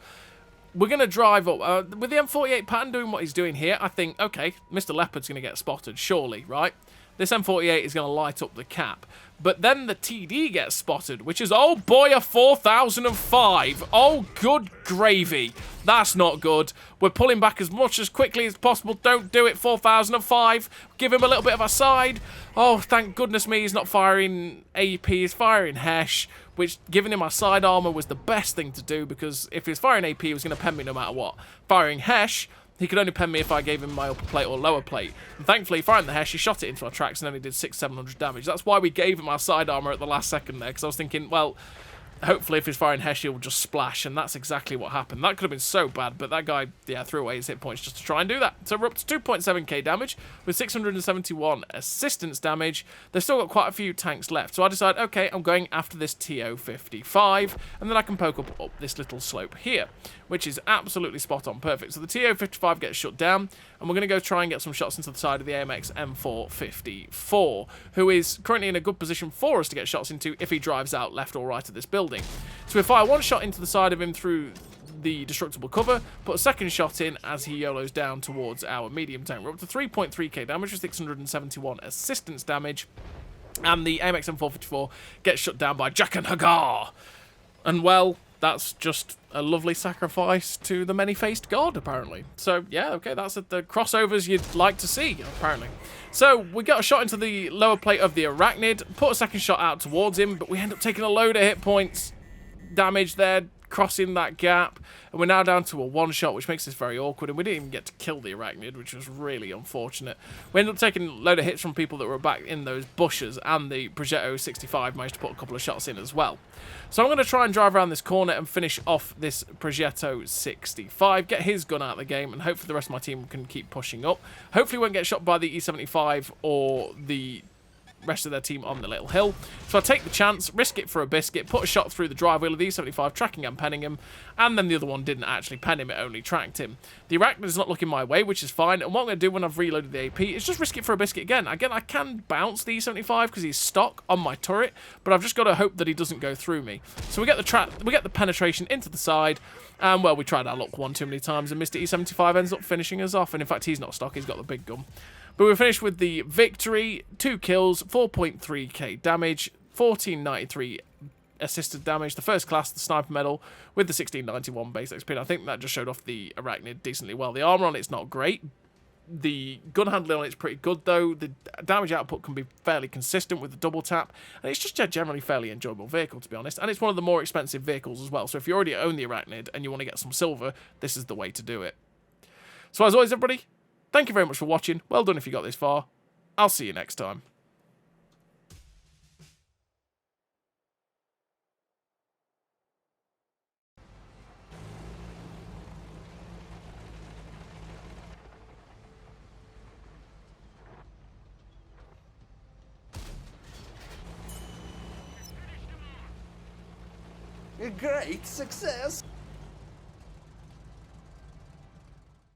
we're going to drive up. With the M48 pattern doing what he's doing here, I think, okay, Mr. Leopard's going to get spotted, surely, right? This M48 is going to light up the cap. But then the TD gets spotted, which is, oh boy, a 4005. Oh, good gravy. That's not good. We're pulling back as much as quickly as possible. Don't do it, 4005. Give him a little bit of a side. Oh, thank goodness me, he's not firing AP, he's firing Hesh, which, giving him my side armor was the best thing to do, because if he was firing AP, he was going to pen me no matter what. Firing Hesh, he could only pen me if I gave him my upper plate or lower plate. And thankfully, firing the Hesh, he shot it into our tracks and only did 600-700 damage. That's why we gave him our side armor at the last second there, because I was thinking, well, hopefully if he's firing Hesh, he'll just splash, and that's exactly what happened. That could have been so bad, but that guy, yeah, threw away his hit points just to try and do that. So we're up to 2.7k damage with 671 assistance damage. They've still got quite a few tanks left, so I decided, okay, I'm going after this TO-55, and then I can poke up this little slope here, which is absolutely spot on, perfect. So the TO-55 gets shut down, and we're going to go try and get some shots into the side of the AMX M454, who is currently in a good position for us to get shots into if he drives out left or right of this building. So we fire one shot into the side of him through the destructible cover, put a second shot in as he YOLOs down towards our medium tank. We're up to 3.3k damage with 671 assistance damage, and the AMX M454 gets shut down by Jack and Hagar. And well, that's just a lovely sacrifice to the many-faced god, apparently. So, yeah, okay, that's the crossovers you'd like to see, apparently. So, we got a shot into the lower plate of the Arachnid, put a second shot out towards him, but we end up taking a load of hit points damage there, crossing that gap, and we're now down to a one-shot, which makes this very awkward, and we didn't even get to kill the Arachnid, which was really unfortunate. We ended up taking a load of hits from people that were back in those bushes, and the Progetto 65 managed to put a couple of shots in as well. So I'm going to try and drive around this corner and finish off this Progetto 65, get his gun out of the game, and hopefully the rest of my team can keep pushing up. Hopefully won't get shot by the E75 or the rest of their team on the little hill. So I take the chance, risk it for a biscuit, put a shot through the drive wheel of the E75, tracking and penning him, and then the other one didn't actually pen him, it only tracked him. The Arachnid is not looking my way, which is fine, and what I'm going to do when I've reloaded the AP is just risk it for a biscuit again. Again, I can bounce the E75 because he's stock on my turret, but I've just got to hope that he doesn't go through me. So we get the penetration into the side, and well, we tried our luck one too many times, and Mr. E75 ends up finishing us off, and in fact, he's not stock, he's got the big gun. But we finished with the victory, 2 kills, 4.3k damage, 1493 assisted damage, the first class, the sniper medal, with the 1691 base XP. And I think that just showed off the Arachnid decently well. The armor on it's not great. The gun handling on it's pretty good, though. The damage output can be fairly consistent with the double tap, and it's just a generally fairly enjoyable vehicle, to be honest. And it's one of the more expensive vehicles as well, so if you already own the Arachnid and you want to get some silver, this is the way to do it. So as always, everybody, thank you very much for watching. Well done if you got this far. I'll see you next time. A great success!